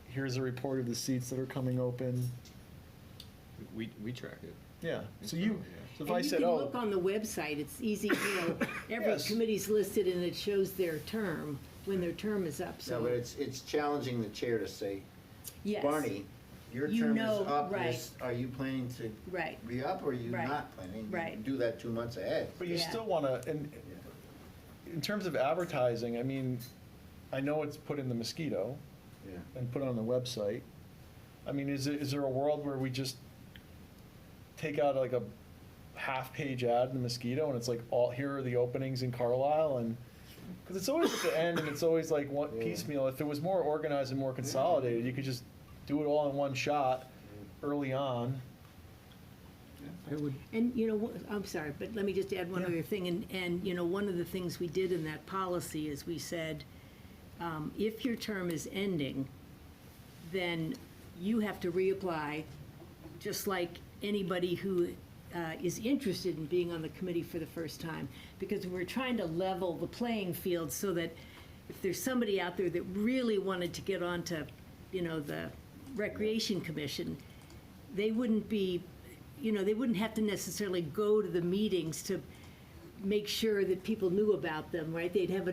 here's a report of the seats that are coming open? We track it. Yeah, so Internally, so if I And you said, can oh, look on the website, it's easy, every Yes. committee's listed and it shows their term, when their term is up, No, so. but it's challenging the chair to say, Yes. Barney, your You term is know, up, right. are you planning to Right, re-up or are you Right. not planning? You Right. do that 2 months ahead. but you Yeah. still wanna, and in terms of advertising, I mean, I know it's put in the Mosquito Yeah. and put on the website. I mean, is there a world where we just take out like a half-page ad in the Mosquito and it's like, here are the openings in Carlisle, and, because it's always at the end and it's always like one Yeah. piecemeal. If it was more organized and more consolidated, you could just do it all in one shot early on. It would, and, I'm sorry, but let me just add one Yeah. other thing, and, one of the things we did in that policy is we said, if your term is ending, then you have to reapply, just like anybody who is interested in being on the committee for the first time, because we're trying to level the playing field so that if there's somebody out there that really wanted to get onto, the Recreation Commission, they wouldn't be, they wouldn't have to necessarily go to the meetings to make sure that people knew about them, right? They'd have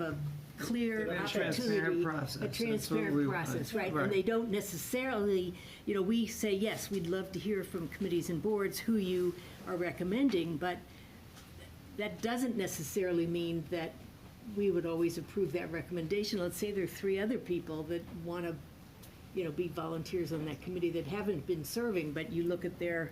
a clear A opportunity. transparent process. A That's what we transparent want. process, right? Right. And they don't necessarily, we say, yes, we'd love to hear from committees and boards who you are recommending, but that doesn't necessarily mean that we would always approve that recommendation. Let's say there are 3 other people that want to, be volunteers on that committee that haven't been serving, but you look at their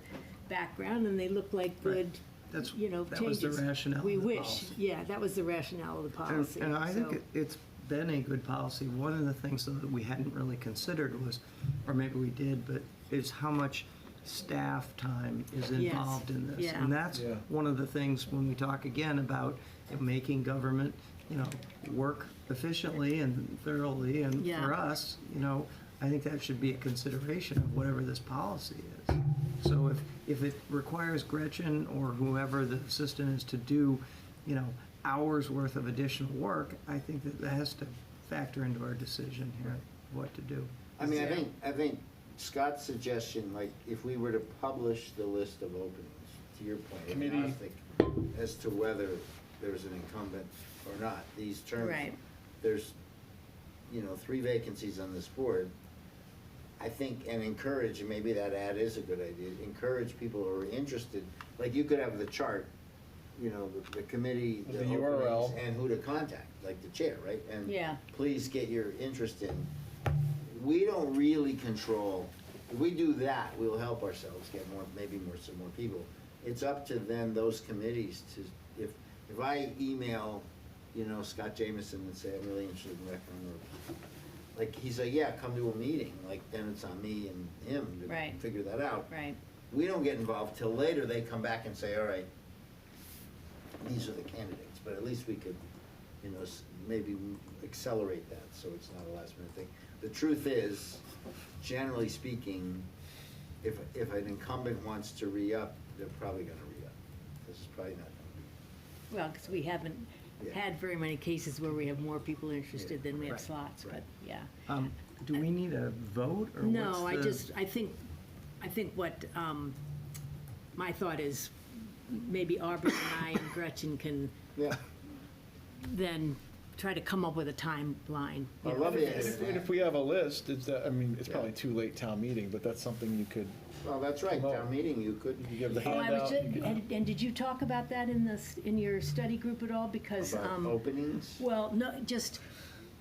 background and they look like Right. good, that's, changes. that was the rationale We of the wish, policy. yeah, that was the rationale of the policy. And I so- think it's been a good policy. One of the things though that we hadn't really considered was, or maybe we did, but is how much staff time is Yes, involved in this. yeah. And that's Yeah. one of the things when we talk again about making government, work efficiently and thoroughly. And Yeah. for us, I think that should be a consideration of whatever this policy is. So if it requires Gretchen or whoever the assistant is to do, hours worth of additional work, I think that has to factor into our decision here, what to do. I mean, I think Scott's suggestion, like, if we were to publish the list of openings, to your point, Committee. agnostic as to whether there's an incumbent or not, these terms. Right. There's, 3 vacancies on this board. I think, and encourage, and maybe that ad is a good idea, encourage people who are interested, like, you could have the chart, the committee, the The URL. openings, and who to contact, like the chair, right? And Yeah. please get your interest in. We don't really control, if we do that, we'll help ourselves get some more people. It's up to then those committees to, if I email, Scott Jameson and say, I'm really interested in rec, or, like, he's like, yeah, come to a meeting, like, then it's on me and him to Right. figure that out. Right. We don't get involved till later, they come back and say, all right, these are the candidates, but at least we could, maybe accelerate that, so it's not a last minute thing. The truth is, generally speaking, if an incumbent wants to re-up, they're probably gonna re-up. This is probably not gonna Well, because we haven't Yeah. had very many cases where we have more people interested than we have Right, slots, but, right. yeah. Do we need a vote, or No, what's the? I think what, my thought is, maybe Aubrey and I and Gretchen can be. Yeah. then try to come up with a timeline. I you know, love for the this. idea. And if we have a list, it's Yeah. probably too late town meeting, but that's something you could, Well, that's right, Well, town meeting, you could. you could give the Oh, I was handout. just, you could- and did you talk about that in your study group at all? Because, About openings? well, no, just,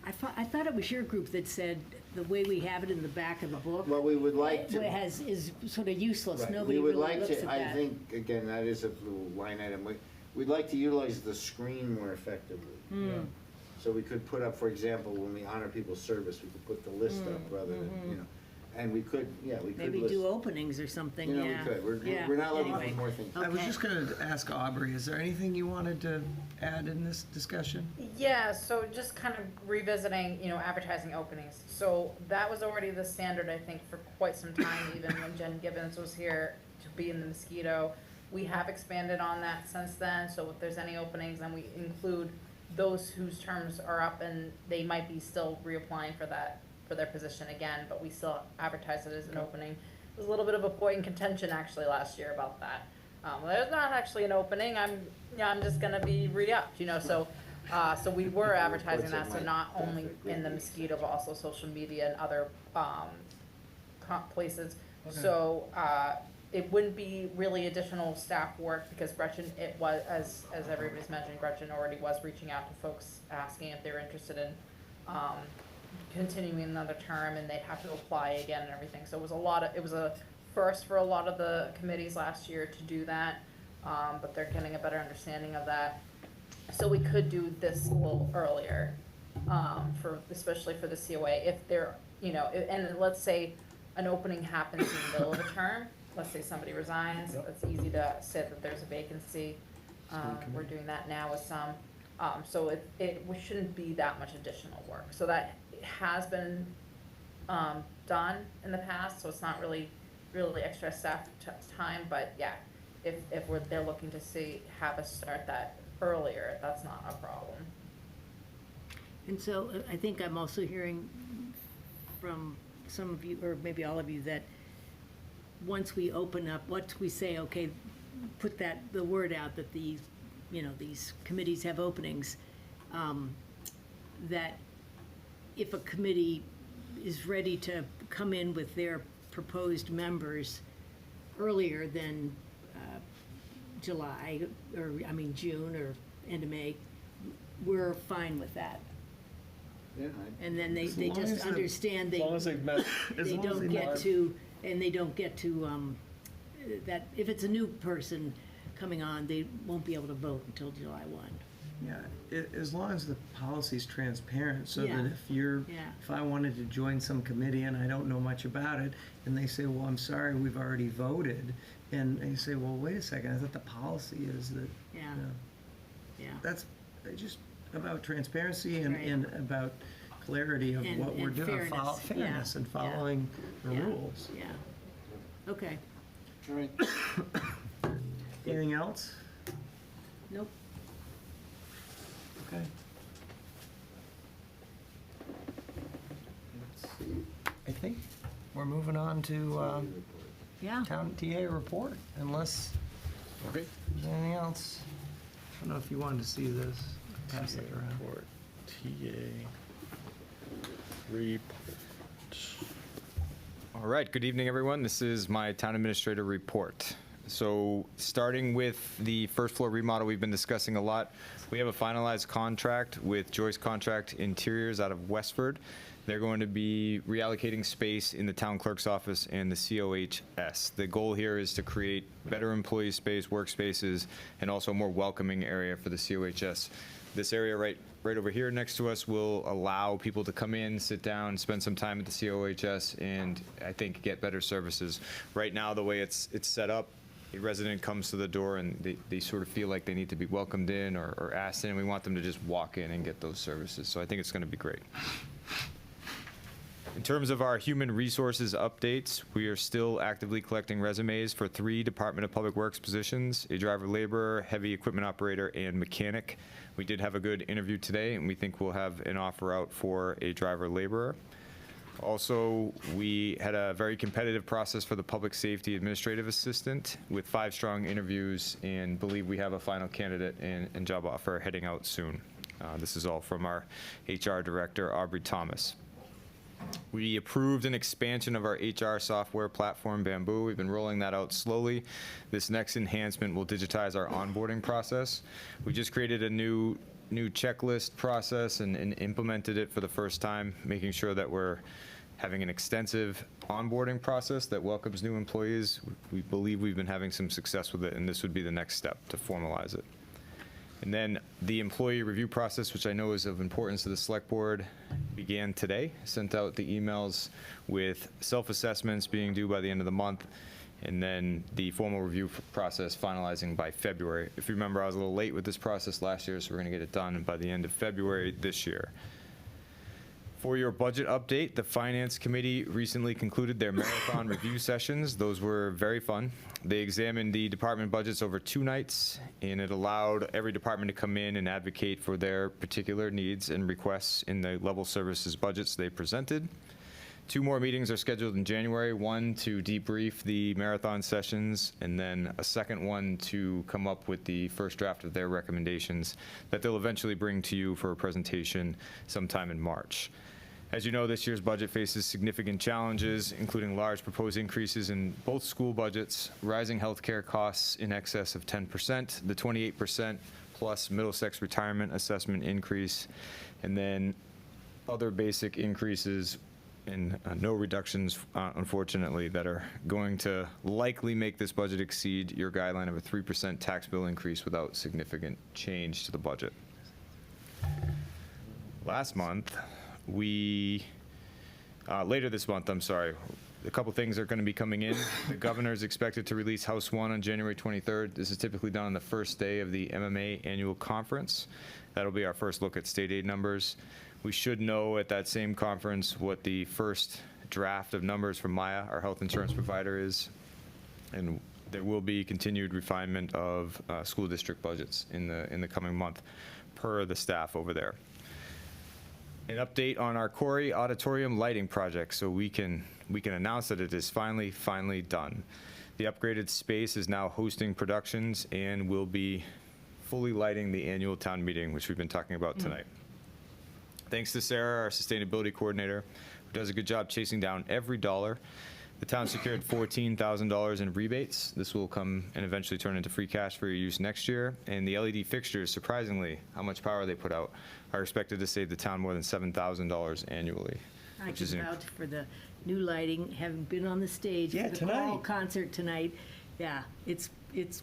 I thought it was your group that said the way we have it in the back of the book. Well, we would like to. Is sort of useless. Right. Nobody We would really like looks at to, I that. think, again, that is a little line item. We'd like to utilize the screen more effectively. Hmm. So we could put up, for example, when we honor people's service, we could put the list up rather than, and we could, we could Hmm. Maybe list. do openings or something, yeah. We could. Yeah, We're not looking for anyway. more things. I was Okay. just going to ask Aubrey, is there anything you wanted to add in this discussion? Yeah, so just kind of revisiting, advertising openings. So that was already the standard, I think, for quite some time, even when Jen Gibbons was here to be in the Mosquito. We have expanded on that since then, so if there's any openings, then we include those whose terms are up and they might be still reapplying for their position again, but we still advertise it as an opening. There was a little bit of a point in contention actually last year about that. There's not actually an opening, I'm just gonna be re-upped, so we were advertising that, so not only in the Mosquito, but also social media and other, places. So, it wouldn't be really additional staff work because Gretchen, it was, as everybody's mentioned, Gretchen already was reaching out to folks asking if they're interested in, continuing another term, and they'd have to apply again and everything. So it was a first for a lot of the committees last year to do that, but they're getting a better understanding of that. So we could do this a little earlier, especially for the COA, if they're, and let's say an opening happens in the middle of a term, let's say somebody resigns, it's easy to say that there's a vacancy. We're doing that now with some, so it shouldn't be that much additional work. So that has been, done in the past, so it's not really extra staff time, but yeah, if they're looking to have us start that earlier, that's not a problem. And so I think I'm also hearing from some of you, or maybe all of you, that once we open up, once we say, okay, put the word out that these committees have openings, that if a committee is ready to come in with their proposed members earlier than July, or, June, or end of May, we're fine with that. Yeah, And then they As long just as the- understand as long as they've met. they long as don't they get mark- to, and they don't get to, that, if it's a new person coming on, they won't be able to vote until July 1. Yeah, as long as the policy's transparent, so Yeah. that if I wanted to join some committee and I don't know much about it, and they say, well, I'm sorry, we've already voted, and they say, well, wait a second, I thought the policy is that, Yeah, you know, yeah. that's just about transparency and, Right. and about clarity of And- what we're and doing, fairness, yeah, fairness and yeah, following the yeah, rules. Yeah. Okay. All right. Anything else? Nope. Okay. I think we're moving on to Yeah. town TA report, unless Okay. there's anything else. I don't know if you wanted to see this. Pass it around. Report. TA. Report. All right, good evening, everyone. This is my town administrator report. So starting with the first floor remodel we've been discussing a lot, we have a finalized contract with Joyce Contract Interiors out of Westford. They're going to be reallocating space in the town clerk's office and the COHS. The goal here is to create better employee space, workspaces, and also a more welcoming area for the COHS. This area right over here next to us will allow people to come in, sit down, spend some time at the COHS, and I think get better services. Right now, the way it's set up, a resident comes to the door and they sort of feel like they need to be welcomed in or asked in, and we want them to just walk in and get those services. So I think it's going to be great. In terms of our human resources updates, we are still actively collecting resumes for 3 Department of Public Works positions, a driver laborer, heavy equipment operator, and mechanic. We did have a good interview today, and we think we'll have an offer out for a driver laborer. Also, we had a very competitive process for the public safety administrative assistant with 5 strong interviews, and believe we have a final candidate and job offer heading out soon. This is all from our HR director, Aubrey Thomas. We approved an expansion of our HR software platform, Bamboo. We've been rolling that out slowly. This next enhancement will digitize our onboarding process. We just created a new checklist process and implemented it for the first time, making sure that we're having an extensive onboarding process that welcomes new employees. We believe we've been having some success with it, and this would be the next step to formalize it. And then the employee review process, which I know is of importance to the select board, began today. Sent out the emails with self-assessments being due by the end of the month, and then the formal review process finalizing by February. If you remember, I was a little late with this process last year, so we're going to get it done by the end of February this year. For your budget update, the Finance Committee recently concluded their marathon review sessions. Those were very fun. They examined the department budgets over 2 nights, and it allowed every department to come in and advocate for their particular needs and requests in the level services budgets they presented. 2 more meetings are scheduled in January, one to debrief the marathon sessions, and then a second one to come up with the first draft of their recommendations that they'll eventually bring to you for a presentation sometime in March. As you know, this year's budget faces significant challenges, including large proposed increases in both school budgets, rising healthcare costs in excess of 10%, the 28% plus Middlesex retirement assessment increase, and then other basic increases and no reductions, unfortunately, that are going to likely make this budget exceed your guideline of a 3% tax bill increase without significant change to the budget. Last month, later this month, I'm sorry, a couple things are going to be coming in. The governor is expected to release House 1 on January 23rd. This is typically done on the first day of the MMA annual conference. That'll be our first look at state aid numbers. We should know at that same conference what the first draft of numbers from Maya, our health insurance provider, is. And there will be continued refinement of school district budgets in the coming month per the staff over there. An update on our Corey Auditorium lighting project, so we can announce that it is finally done. The upgraded space is now hosting productions and will be fully lighting the annual town meeting, which we've been talking about tonight. Thanks to Sarah, our sustainability coordinator, who does a good job chasing down every dollar. The town secured $14,000 in rebates. This will come and eventually turn into free cash for your use next year. And the LED fixtures, surprisingly, how much power they put out, are expected to save the town more than $7,000 annually. I which can is vouch for the new lighting, having been on the stage Yeah, for the tonight. choral concert tonight. Yeah, it's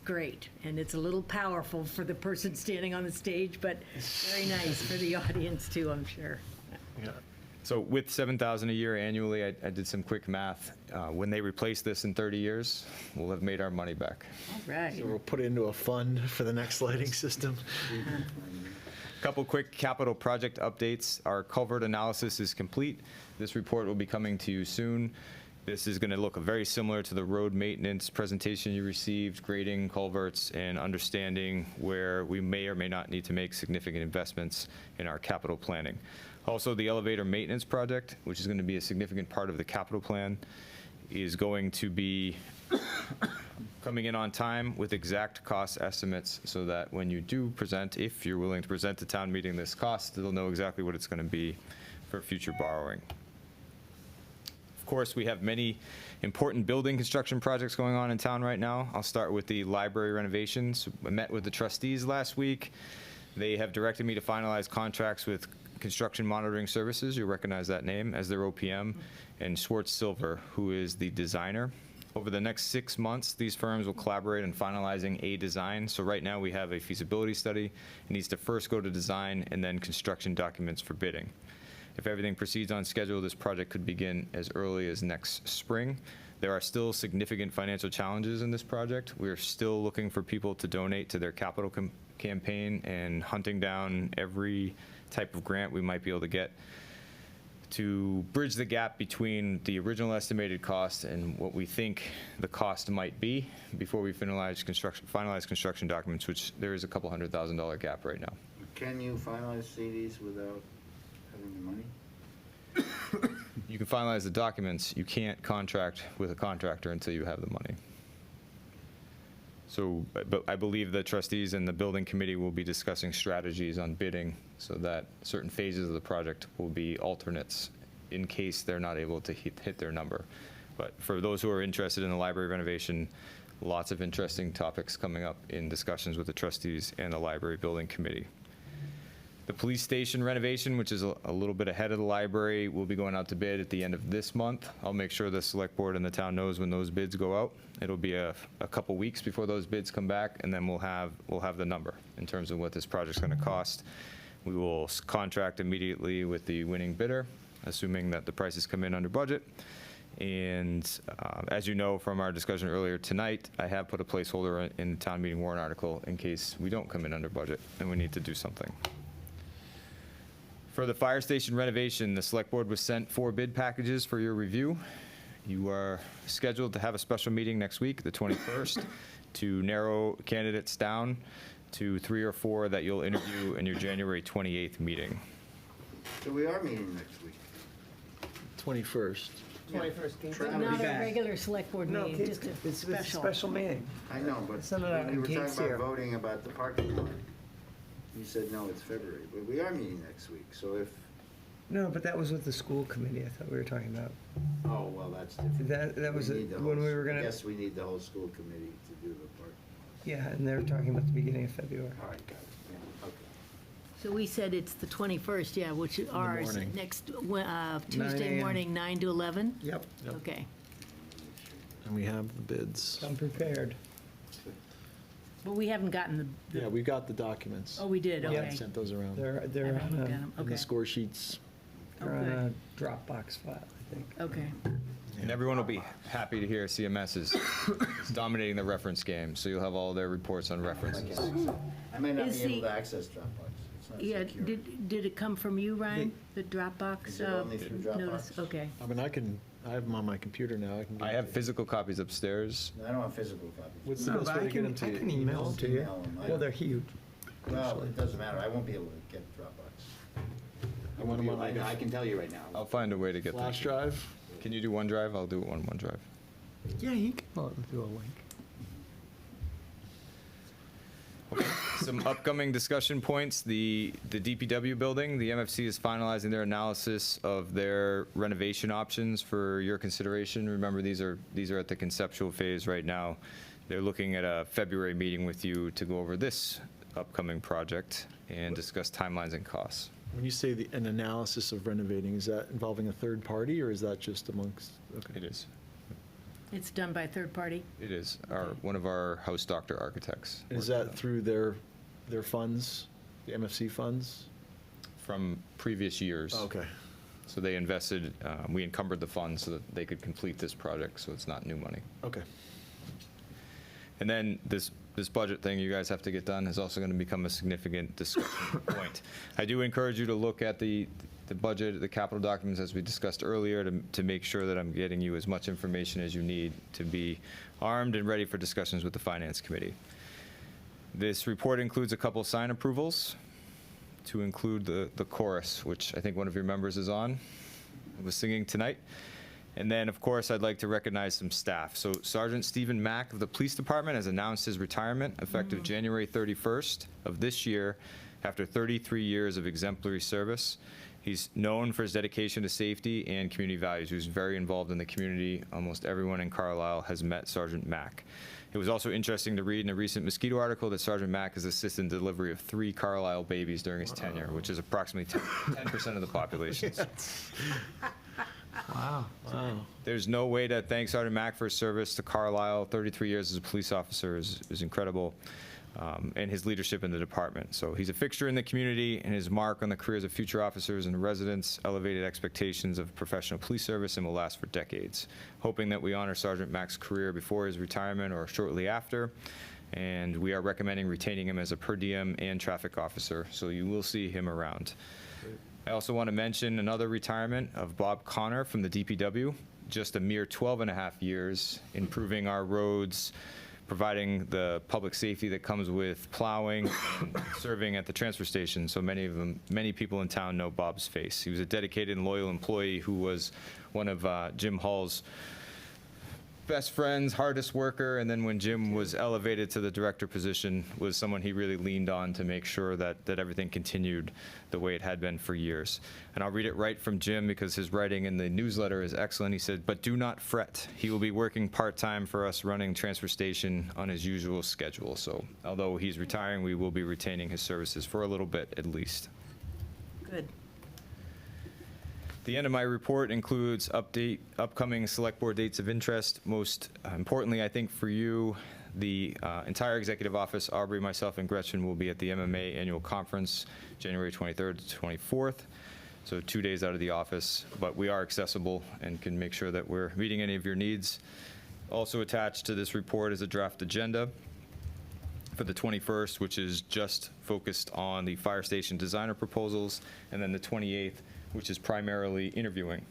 great, and it's a little powerful for the person standing on the stage, but very nice for the audience too, I'm sure. Yeah. So with $7,000 a year annually, I did some quick math. When they replace this in 30 years, we'll have made our money back. All right. So we'll put it into a fund for the next lighting system. A Couple quick capital project updates. Our culvert analysis is complete. This report will be coming to you soon. This is going to look very similar to the road maintenance presentation you received, grading culverts and understanding where we may or may not need to make significant investments in our capital planning. Also, the elevator maintenance project, which is going to be a significant part of the capital plan, is going to be coming in on time with exact cost estimates so that when you do present, if you're willing to present to town meeting this cost, they'll know exactly what it's going to be for future borrowing. Of course, we have many important building construction projects going on in town right now. I'll start with the library renovations. I met with the trustees last week. They have directed me to finalize contracts with Construction Monitoring Services, you recognize that name, as their OPM, and Schwartz Silver, who is the designer. Over the next 6 months, these firms will collaborate on finalizing a design. So right now we have a feasibility study. It needs to first go to design and then construction documents for bidding. If everything proceeds on schedule, this project could begin as early as next spring. There are still significant financial challenges in this project. We're still looking for people to donate to their capital campaign and hunting down every type of grant we might be able to get to bridge the gap between the original estimated cost and what we think the cost might be before we finalize construction documents, which there is a couple $100,000 gap right now. Can you finalize CDs without having the money? You can finalize the documents. You can't contract with a contractor until you have the money. So, but I believe the trustees and the building committee will be discussing strategies on bidding so that certain phases of the project will be alternates in case they're not able to hit their number. But for those who are interested in the library renovation, lots of interesting topics coming up in discussions with the trustees and the library building committee. The police station renovation, which is a little bit ahead of the library, will be going out to bid at the end of this month. I'll make sure the select board and the town knows when those bids go out. It'll be a couple weeks before those bids come back, and then we'll have the number in terms of what this project's going to cost. We will contract immediately with the winning bidder, assuming that the prices come in under budget. And as you know from our discussion earlier tonight, I have put a placeholder in the town meeting warrant article in case we don't come in under budget and we need to do something. For the fire station renovation, the select board was sent 4 bid packages for your review. You are scheduled to have a special meeting next week, the 21st, to narrow candidates down to 3 or 4 that you'll interview in your January 28th meeting. So we are meeting next week. 21st. 21st. But not a regular select board No, meeting, just a it's a special. special meeting. I know, but Send it out when in you were talking Kate's about here. voting about the parking lot, you said, no, it's February, but we are meeting next week, so if, No, but that was with the school committee, I thought we were talking about. oh, well, that's different. That was We need the when whole- we were gonna. Yes, we need the whole school committee to do the part. Yeah, and they were talking about the beginning of February. All right, got it, yeah, okay. So we said it's the 21st, yeah, which is ours, morning. next Tuesday 9 morning, 9 to 11? Yep. Okay. And we have the bids. Come prepared. But we haven't gotten the, Yeah, we got the documents. oh, we did, Yeah. okay. Sent those around. They're Haven't on looked at a, 'em. And Okay. the score sheets. they're on a Dropbox file, I think. Okay. And everyone will be happy to hear CMS is dominating the reference game, so you'll have all their reports on references. I may not be Is able the- to access Dropbox. It's not Yeah, secure. did it come from you, Ryan, the Dropbox? Is it only through notice? Dropbox? Okay. I mean, I have them on my computer now. I can. I have physical copies upstairs. I don't have physical copies. What's the No, best but way I to get them can, to I you? can email them to you. Email 'em. Well, they're huge. Well, it doesn't matter, I won't be able to get Dropbox. I want them on like I a can tell you right now. I'll find a way to get them. flash drive. Can you do OneDrive? I'll do it on OneDrive. Yeah, you can do a link. Some upcoming discussion points. The DPW building, the MFC is finalizing their analysis of their renovation options for your consideration. Remember, these are at the conceptual phase right now. They're looking at a February meeting with you to go over this upcoming project and discuss timelines and costs. When you say an analysis of renovating, is that involving a third party or is that just amongst? Okay. It is. It's done by third party? It is. One of our house doctor architects. Is worked on that it. through their funds, the MFC funds? From previous years. Okay. So they invested, we encumbered the funds so that they could complete this project, so it's not new money. Okay. And then this this budget thing you guys have to get done is also going to become a significant discussion point. I do encourage you to look at the budget, the capital documents as we discussed earlier to make sure that I'm getting you as much information as you need to be armed and ready for discussions with the Finance Committee. This report includes a couple sign approvals to include the chorus, which I think one of your members is on, was singing tonight. And then, of course, I'd like to recognize some staff. So Sergeant Stephen Mack of the Police Department has announced his retirement effective January 31st of this year after 33 years of exemplary service. He's known for his dedication to safety and community values. He was very involved in the community. Almost everyone in Carlisle has met Sergeant Mack. It was also interesting to read in a recent Mosquito article that Sergeant Mack has assisted in delivery of 3 Carlisle babies during his tenure, which is approximately 10% of the population. Wow. There's no way to thank Sergeant Mack for his service to Carlisle. 33 years as a police officer is incredible, and his leadership in the department. So he's a fixture in the community, and his mark on the careers of future officers and residents elevated expectations of professional police service and will last for decades. Hoping that we honor Sergeant Mack's career before his retirement or shortly after, and we are recommending retaining him as a per diem and traffic officer, so you will see him around. I also want to mention another retirement of Bob Connor from the DPW, just a mere 12 and a half years, improving our roads, providing the public safety that comes with plowing, and serving at the transfer station. So many people in town know Bob's face. He was a dedicated and loyal employee who was one of Jim Hall's best friends, hardest worker, and then when Jim was elevated to the director position, was someone he really leaned on to make sure that everything continued the way it had been for years. And I'll read it right from Jim because his writing in the newsletter is excellent. He said, "But do not fret. He will be working part-time for us running transfer station on his usual schedule." So although he's retiring, we will be retaining his services for a little bit at least. Good. The end of my report includes upcoming select board dates of interest. Most importantly, I think for you, the entire executive office, Aubrey, myself, and Gretchen will be at the MMA annual conference, January 23rd to 24th. So 2 days out of the office, but we are accessible and can make sure that we're meeting any of your needs. Also attached to this report is a draft agenda for the 21st, which is just focused on the fire station designer proposals, and then the 28th, which is primarily interviewing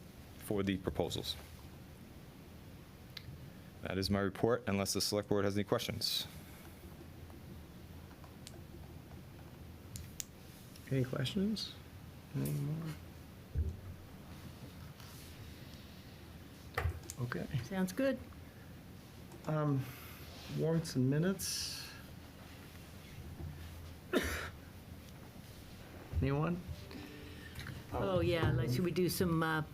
for the proposals. That is my report, unless the select board has any questions. Any questions? Any more? Okay. Sounds good. Warrants and minutes. Anyone? Oh, yeah, should we do some,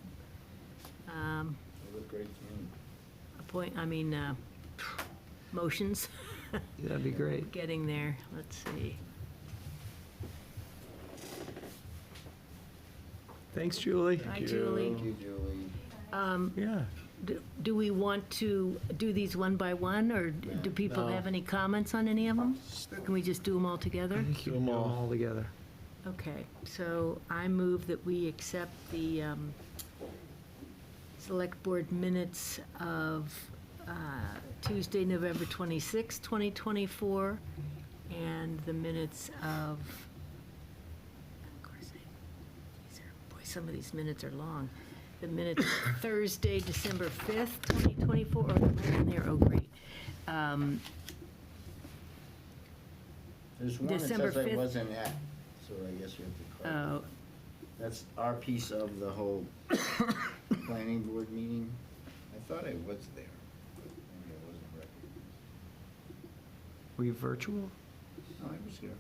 motions? That'd be great. Getting there, let's see. Thanks, Julie. Hi, Julie. Thank you, Julie. Yeah. Do we want to do these one by one, or do people have any comments on any of them? Or can we just do them all together? I think you can do them all together. Okay, so I move that we accept the select board minutes of Tuesday, November 26, 2024, and the minutes of course, boy, some of these minutes are long. The minutes of Thursday, December 5th, 2024, oh, they're right in there, oh, great. There's one that December says I 5th. wasn't at, so I guess you have to call. Oh, That's our piece of the whole planning board meeting. I thought I was there, but maybe I wasn't recognized. Were you virtual? No, I was here.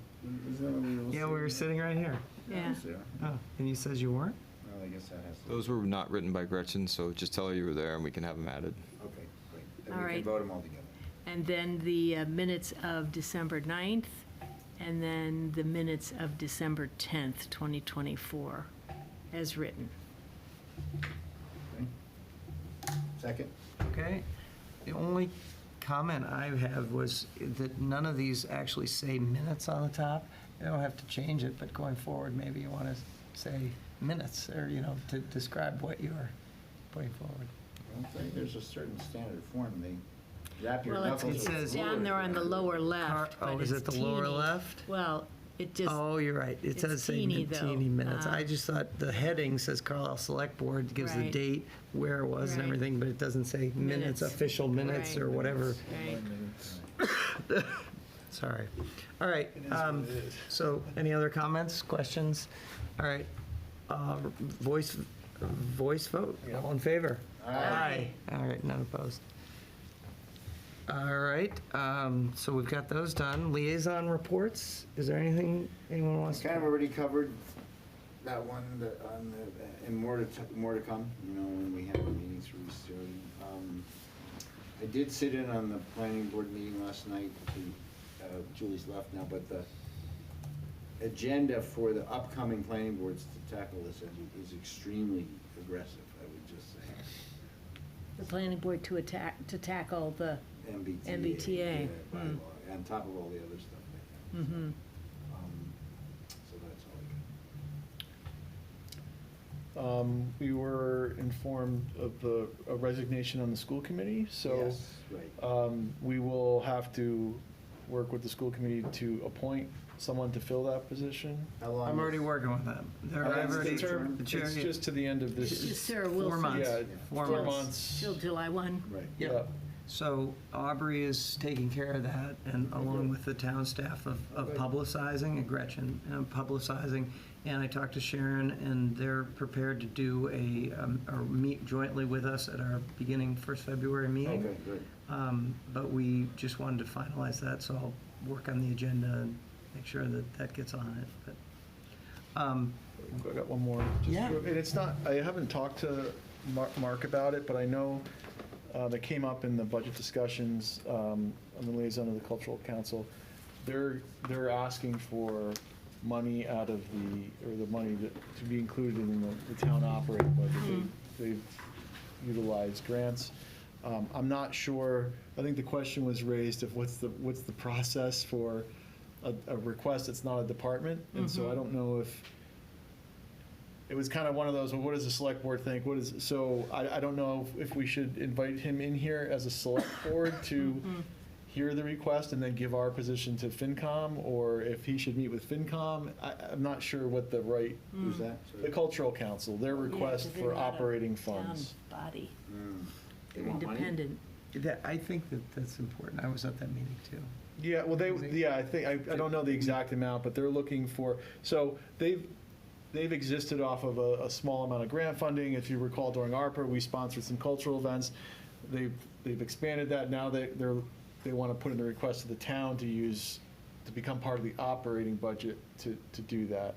Isn't that what we all Yeah, we were said? sitting right here. I yeah. was there. Oh, and you says you weren't? Well, I guess that has to. Those were not written by Gretchen, so just tell her you were there and we can have them added. Okay, great. Then All we right. can vote them all together. And then the minutes of December 9th, and then the minutes of December 10th, 2024, as written. Okay. Second? Okay. The only comment I have was that none of these actually say minutes on the top. You don't have to change it, but going forward, maybe you want to say minutes, or, to describe what you're putting forward. I don't think there's a certain standard form they Wrap your Well, knuckles. it's says- down there on the lower left, Oh, but is it's it the lower teeny. left? Well, it just, Oh, you're right. It it's does say teeny, though. teeny minutes. I Uh, just thought the heading says Carlisle Select Board, gives the Right. date, where it was and Right. everything, but it doesn't say minutes, Minutes. official minutes Right. or whatever. right. Sorry. All right. It is what it is. So any other comments, questions? All right. Voice vote? Yeah. All in favor? Aye. All right, none opposed. All right, so we've got those done. Liaison reports, is there anything anyone wants to? Kind of already covered that one, and more to come, you know, when we have the meetings really soon. I did sit in on the planning board meeting last night, Julie's left now, but the agenda for the upcoming planning boards to tackle this is extremely aggressive, I would just say. The planning board to tackle the, MBTA. yeah, Hmm. bylaw, on top of all the other stuff they have. mhm. So that's all I got. We were informed of a resignation on the school committee, so Yes, right. we will have to work with the school committee to appoint someone to fill that position. How long I'm already is- working with them. They're How long's I've the already, term? the chair, It's just to the end of It's this. just Sarah 4 Wilson. months. Yeah, 4 4 months. months. Till July 1. Right. Yeah. So Aubrey is taking care of that, and along with the town staff of Okay. publicizing, and Gretchen, publicizing. And I talked to Sharon, and they're prepared to do or meet jointly with us at our beginning 1st February meeting. Okay, good. But we just wanted to finalize that, so I'll work on the agenda and make sure that that gets on it. But I got one more. Yeah. And it's not, I haven't talked to Mark about it, but I know that came up in the budget discussions on the liaison of the cultural council. They're asking for money out of the money to be included in the town operating budget. They've utilized grants. I'm not sure, I think the question was raised of what's the process for a request that's not a department? And so I don't know if, it was kind of one of those, well, what does the select board think? So I don't know if we should invite him in here as a select board to hear the request and then give our position to FinCom, or if he should meet with FinCom. I'm not sure what the right, Who's that? the cultural council, their request Yeah, 'cause they're for not a operating town funds. Body, Mm. they're independent. I think that's important. I was at that meeting too. Yeah, well, I don't know the exact amount, but they're looking for, so they've existed off of a small amount of grant funding. If you recall, during ARPA, we sponsored some cultural events. They've expanded that. Now they want to put in the request to the town to become part of the operating budget to do that.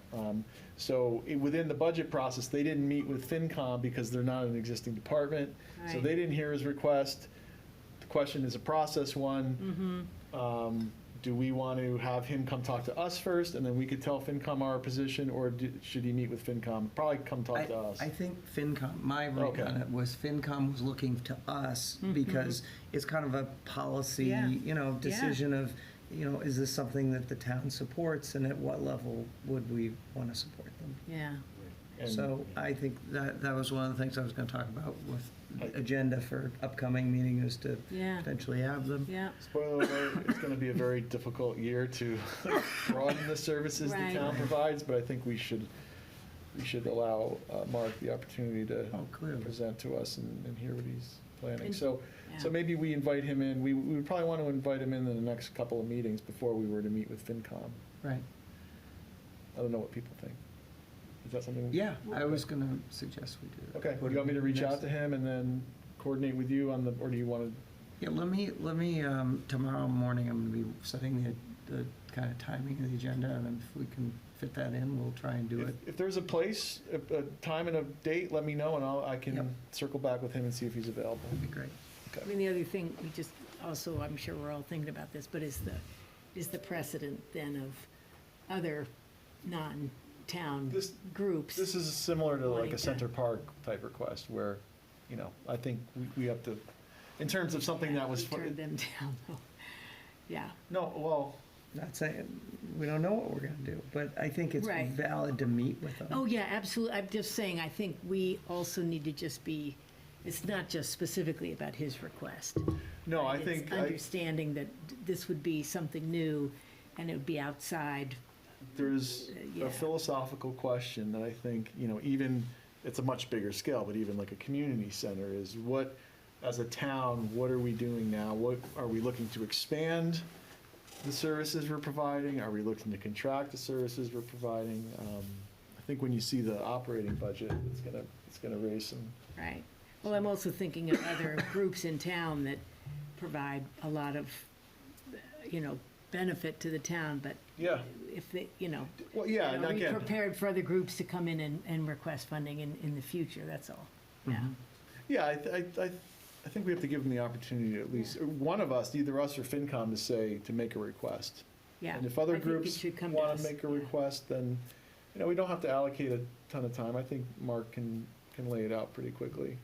So within the budget process, they didn't meet with FinCom because they're not an existing department. So Right. they didn't hear his request. The question is a process one. Do we want to have him come talk to us first, and then we could tell FinCom our position, or should he meet with FinCom? Probably come talk to us. I think FinCom, my read Okay. on it was FinCom was looking to us because it's kind of a policy, Yeah. decision of, is this something that the town supports, and at what level would we want to support them? Yeah. And- So I think that was one of the things I was going to talk about with agenda for upcoming meeting is to Yeah. potentially have them. Yeah. Spoiler alert, it's going to be a very difficult year to broaden the services the Right. town provides, but I think we should allow Mark the opportunity to Oh, clearly. present to us and hear what he's planning. And- So yeah. maybe we invite him in, we would probably want to invite him in the next couple of meetings before we were to meet with FinCom. Right. I don't know what people think. Is that something? Yeah, I was going to suggest we do that. Okay, Put you want me it to reach next- out to him and then coordinate with you or do you want to? Yeah, let me, tomorrow morning, I'm going to be setting the kind of timing of the agenda, and if we can fit that in, we'll try and do it. If there's a place, a time and a date, let me know, and I Yep. can circle back with him and see if he's available. That'd be great. I mean, the other thing, we just, also, I'm sure we're all thinking about this, but is the precedent then of other non-town This- groups? This is similar to like Wanting a to- Center Park type request where, I think we have to, in terms of something that was. We turned them down, though. Yeah. No, well, Not saying, we don't know what we're going to do, but I think it's Right. valid to meet with them. Oh, yeah, absolutely. I'm just saying, I think we also need to just be it's not just specifically about his request. No, I It's think, understanding that this would be something new, and it would be outside. there's Yeah. a philosophical question that I think, even, it's a much bigger scale, but even like a community center is what, as a town, what are we doing now? What, are we looking to expand the services we're providing? Are we looking to contract the services we're providing? I think when you see the operating budget, it's gonna raise some. Right. Well, I'm also thinking of other groups in town that provide a lot of, benefit to the town, but Yeah. if they, Well, yeah, and are we again, prepared for other groups to come in and request funding in the future, that's all. Yeah. yeah, I think we have to give them the opportunity to at least, one of us, either us or FinCom, to make a request. Yeah. And if other I think it groups should come to want us, to make a yeah. request, then, we don't have to allocate a ton of time. I think Mark can lay it out pretty quickly.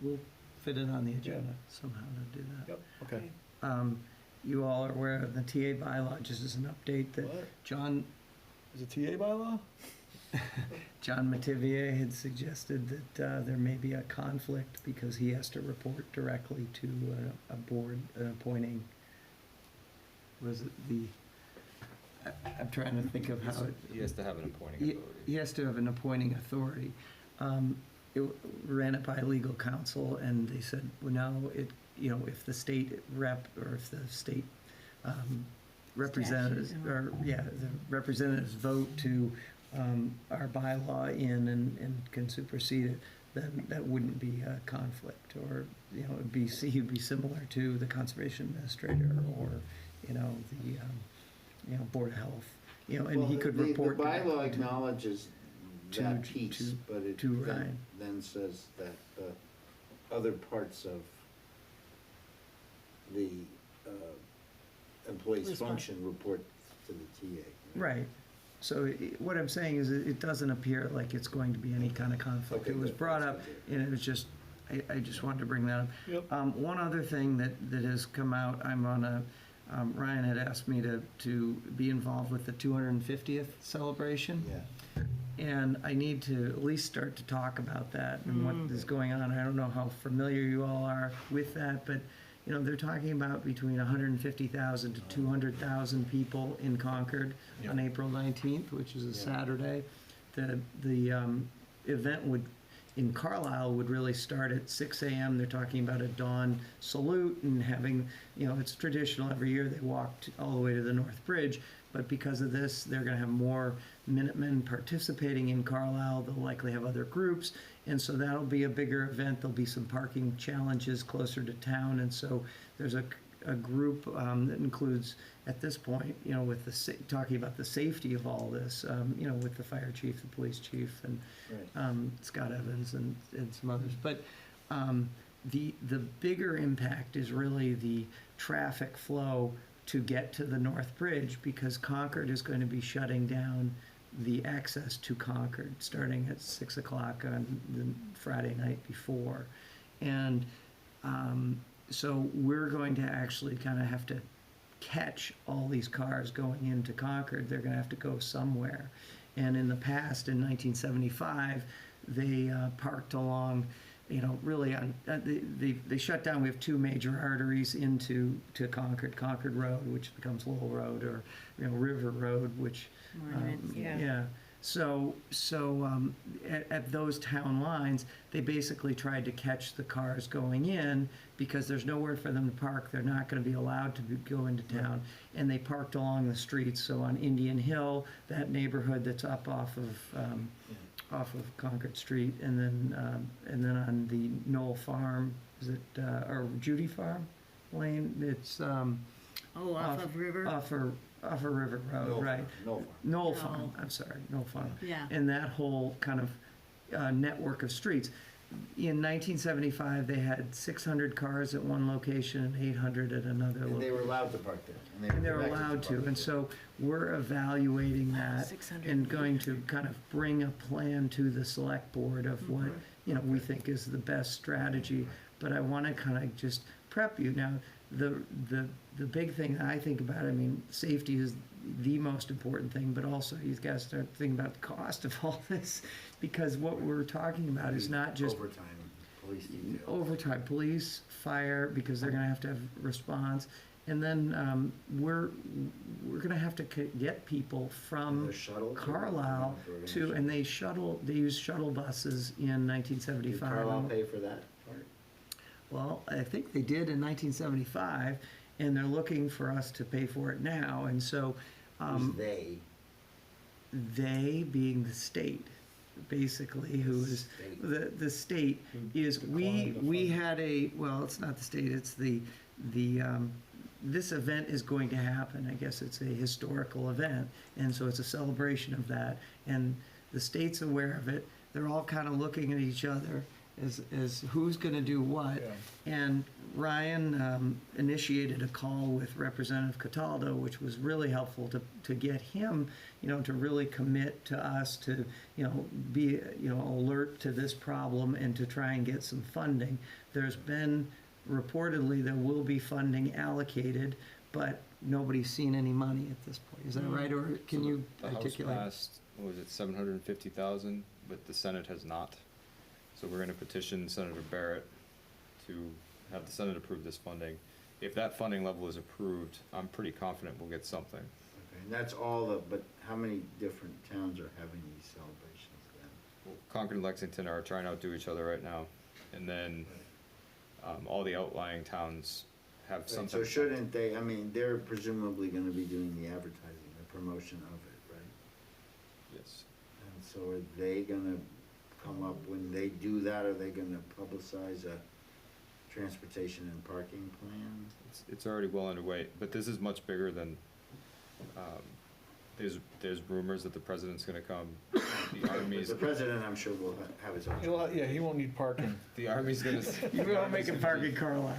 We'll fit it on the agenda somehow to do that. Yep, okay. You all are aware of the TA bylaw, just as an update, that What? John Is it TA bylaw? Mativier had suggested that there may be a conflict because he has to report directly to a board appointing, was it I'm trying to think of how it. He has to have an appointing He authority. he has to have an appointing authority. It ran it by legal counsel, and they said, well, no, if the state rep, or if the state representatives, the representatives vote to our bylaw in and can supersede it, then that wouldn't be a conflict, or, it'd be similar to the conservation administrator, or, the Board of Health, and he could report. The bylaw directly to- acknowledges that piece, but it to Ryan. then says that other parts of the employee's function report to the TA. Right. So what I'm saying is it doesn't appear like it's going to be any kind of conflict. Okay, It was good. brought That's up, good. and it was just, I just wanted to bring that up. Yep. One other thing that has come out, I'm on Ryan had asked me to be involved with the 250th celebration. Yeah. And I need to at least start to talk about that and what is going on. I don't know how familiar you all are with that, but, they're talking about between 150,000 to 200,000 people in Concord on April 19th, which is a Saturday. The event in Carlisle would really start at 6 a.m. They're talking about a dawn salute and having, it's traditional every year. They walked all the way to the North Bridge. But because of this, they're going to have more Minutemen participating in Carlisle. They'll likely have other groups. And so that'll be a bigger event. There'll be some parking challenges closer to town. And so there's a group that includes, at this point, with talking about the safety of all this, with the fire chief, the police chief, and Right. Scott Evans and some others. But the bigger impact is really the traffic flow to get to the North Bridge, because Concord is going to be shutting down the access to Concord starting at 6 o'clock on the Friday night before. And so we're going to actually kind of have to catch all these cars going into Concord. They're going to have to go somewhere. And in the past, in 1975, they parked along, really on, they shut down. We have two major arteries into Concord Road, which becomes Lowell Road, or, River Road, which. Monument, yeah. So at those town lines, they basically tried to catch the cars going in because there's nowhere for them to park. They're not going to be allowed to go into town. And they parked along the streets. So on Indian Hill, that neighborhood that's up off of Concord Street, and then on the Knoll Farm, is it, or Judy Farm Lane? It's, Off of River? Off of River Road, Knoll right. Farm, Knoll Farm. Knoll Farm, I'm sorry, Knoll Farm. Yeah. And that whole kind of network of streets. In 1975, they had 600 cars at one location and 800 at another And they location. were allowed to park there. And they're directed allowed to, park and there. so we're evaluating that 600. and going to kind of bring a plan to the select board of what, we think is the best strategy. But I want to kind of just prep you. Now, the big thing that I think about, safety is the most important thing, but also you've got to start thinking about the cost of all this, because what we're talking about is not just Overtime. Police detail. overtime, police, fire, because they're gonna have to have response. And then we're gonna have to get people from They're shuttled? Carlisle to, and they use shuttle buses in Did 1975. Carlisle pay for that part? Well, I think they did in 1975, and they're looking for us to pay for it now, and so. Who's they? They being the state, basically, who is, the state is, we had a, well, it's not the state, it's the, this event is going to happen. I guess it's a historical event, and so it's a celebration of that, and the state's aware of it. They're all kind of looking at each other as who's gonna do what. And Ryan initiated a call with Representative Cataldo, which was really helpful to get him, to really commit to us to, be, alert to this problem and to try and get some funding. There's been, reportedly, there will be funding allocated, but nobody's seen any money at this point. Is that right, or can you The House articulate? passed, what was it, 750,000, but the Senate has not. So we're gonna petition Senator Barrett to have the Senate approve this funding. If that funding level is approved, I'm pretty confident we'll get something. Okay, and that's all but how many different towns are having these celebrations then? Well, Concord and Lexington are trying to outdo each other right now, and then all the outlying towns have Right, something. so shouldn't they, they're presumably gonna be doing the advertising, the promotion of it, right? Yes. And so are they gonna come up, when they do that, are they gonna publicize a transportation and parking plan? It's already well underway, but this is much bigger than, there's rumors that the president's gonna come. The Army's, The president, I'm sure, will have his own. He won't need parking. the Army's gonna. You won't make a park in Carlisle.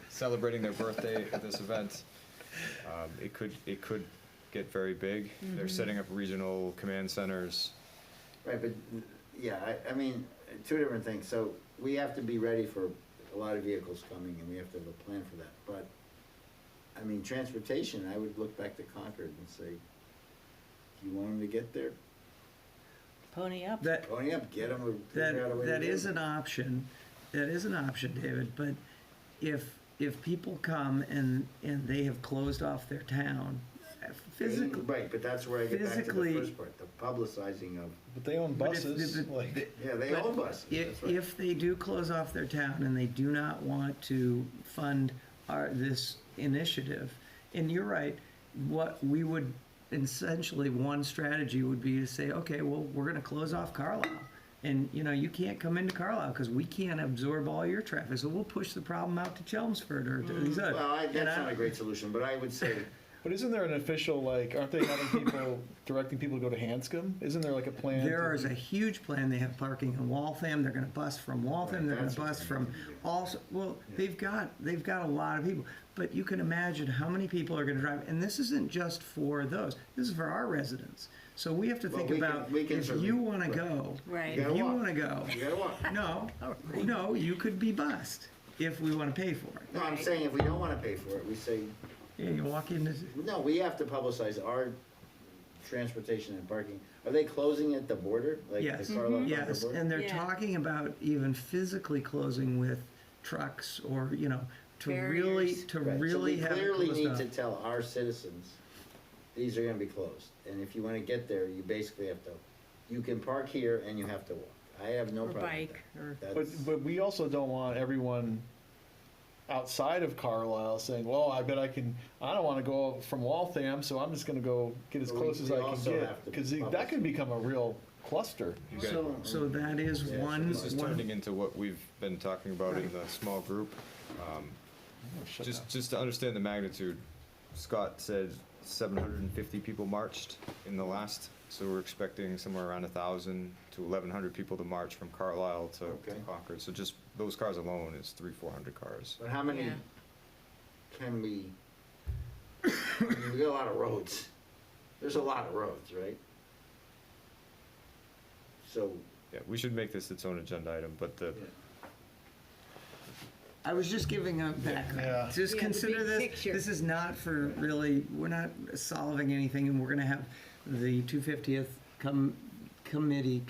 Celebrating their birthday at this event. It could get very big. They're setting up regional command centers. Right, but, yeah, two different things. So we have to be ready for a lot of vehicles coming, and we have to have a plan for that. But, transportation, I would look back to Concord and say, you want them to get there? Pony up. That, Pony up, get them, or figure out a way to that do is it. an option. That is an option, David, but if people come and they have closed off their town, physically. Right, but that's where I get back to the physically- first part, the publicizing of, But they own But if buses, the- yeah, they But own buses, that's right. If they do close off their town and they do not want to fund this initiative, and you're right, what we would, essentially, one strategy would be to say, okay, well, we're gonna close off Carlisle. And, you can't come into Carlisle because we can't absorb all your traffic, so we'll push the problem out to Chelmsford or to these other. Well, And that's not a great solution, but I would say, but isn't there an official, aren't they having people, directing people to go to Hanscom? Isn't there a plan? There is a huge plan. They have parking in Waltham. They're gonna bus from Waltham. Right, They're gonna that's what bus they from need to do. also, well, they've got a lot of people. But you can imagine how many people are gonna drive, and this isn't just for those. This is for our residents. So we have to Well, think we can- about, we can if certainly- you wanna right. go, Right. You if gotta you walk. wanna go, you gotta walk. no, you could be bused if we wanna pay for it. No, I'm saying if we don't wanna pay for it, we say, Yeah, you walk into, no, we have to publicize our transportation and parking. Are they closing at the border? Like the yes, Carlisle Concord yes, border? and they're Yeah. talking about even physically closing with trucks or, to really, Barriers. Right, really have So we it clearly closed need off. to tell our citizens, these are gonna be closed. And if you wanna get there, you basically have to, you can park here and you have to walk. I have no Or problem with bike, that. or- That's- But we also don't want everyone outside of Carlisle saying, well, I don't want to go from Waltham, so I'm just going to go get as But close as we I can also get. have to Because publish that could become a real cluster. You guys- So that is Yeah, one. This is one- turning into what we've been talking about in the small group. Just to understand the magnitude, Scott said 750 people marched in the last, so we're expecting somewhere around 1,000 to 1,100 people to march from Carlisle to Okay. Concord. So just those cars alone is 300-400 cars. But how many Yeah. can we, we got a lot of roads. There's a lot of roads, right? So, Yeah, we should make this its own agenda item, but the, I was just giving a background. Yeah. Just Yeah, the consider big this, picture. this is not for really, we're not solving anything, and we're gonna have the 250th committee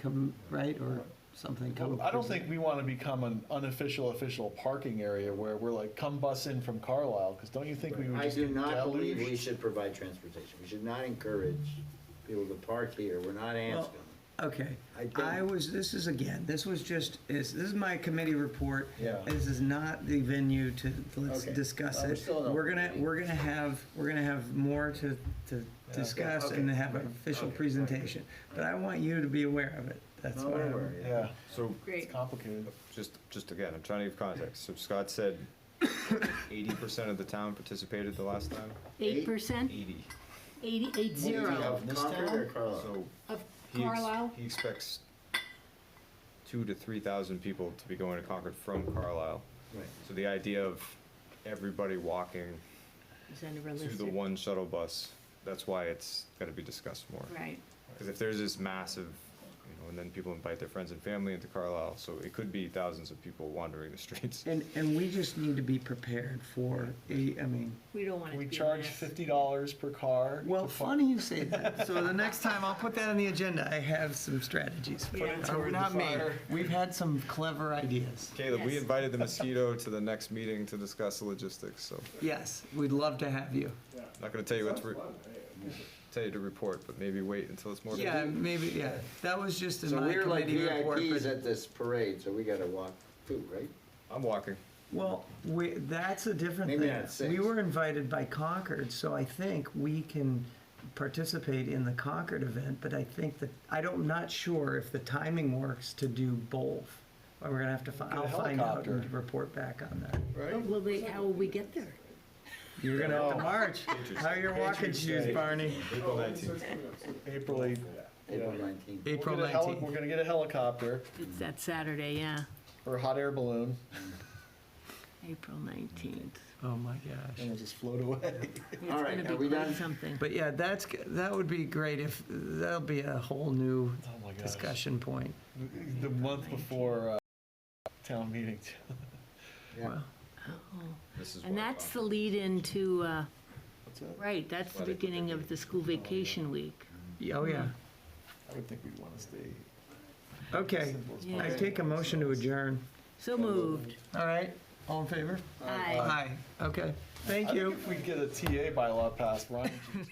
right, or something come. I don't think we want to become an unofficial official parking area where we're like, come bus in from Carlisle, because don't you think we would I just do get not believe we deluged? should provide transportation. We should not encourage people to park here. We're not Anscombe. Okay, I think- this was just, this is my committee report. Yeah. This is not the venue to, let's Okay. discuss We're it. still in We're open gonna have more to discuss and Okay. have an official presentation. But I want you to be aware of it. That's No, what don't I'm. worry. Yeah, So it's complicated. just again, I'm trying to give context. So Scott said 80% of the town participated the last time? 8%? 80. 80. Of This Concord or town? Carlisle? So Of he Carlisle? he expects 2,000 to 3,000 people to be going to Concord from Carlisle. Right. So the idea of everybody walking Is that to realistic? the one shuttle bus, that's why it's gotta be discussed more. Right. Because if there's this massive, and then people invite their friends and family into Carlisle, so it could be thousands of people wandering the streets. And we just need to be prepared for, I mean, We don't want it to We be a charge mess. $50 per car. well, to funny you say that. So the next time, I'll put that on the agenda. I have some strategies. for Yeah. it. Toward the Not me. fire. We've had some clever ideas. Caleb, we Yes. invited the mosquito to the next meeting to discuss the logistics, so Yes, we'd love to have you. not gonna tell you tell you to report, but maybe wait until it's more. Yeah, maybe, yeah. That was just in So my we're like committee report. VIPs but- at this parade, so we gotta walk too, right? I'm walking. Well, that's a different Maybe thing. not 6. We were invited by Concord, so I think we can participate in the Concord event, but I think that, I'm not sure if the timing works to do both. Or we're gonna have to, Get a I'll find out helicopter. and report back on that. Right? How will we get there? You're gonna have to march. How are your walking Patriots shoes, Day. Barney? April 19th. April 8th. April Yeah. 19th. April We're 19th. gonna get a helicopter It's that Saturday, yeah, or a hot air balloon, April 19th. Oh, my gosh. and we'll just float away. It's All right, gonna are be we quite done? something. But yeah, that would be great if, that'll be a whole new Oh my gosh. discussion point. The month before town meeting. Yeah. Well, Oh. This is And why that's the lead into, What's that? right, that's the Why they put beginning the of the school vacation week. oh, yeah. I would think we'd want to stay. Okay, Yeah. I take a motion to adjourn. So moved. All right, all in favor? Aye. Aye. Okay, thank I you. think if we get a TA bylaw passed, Ryan should just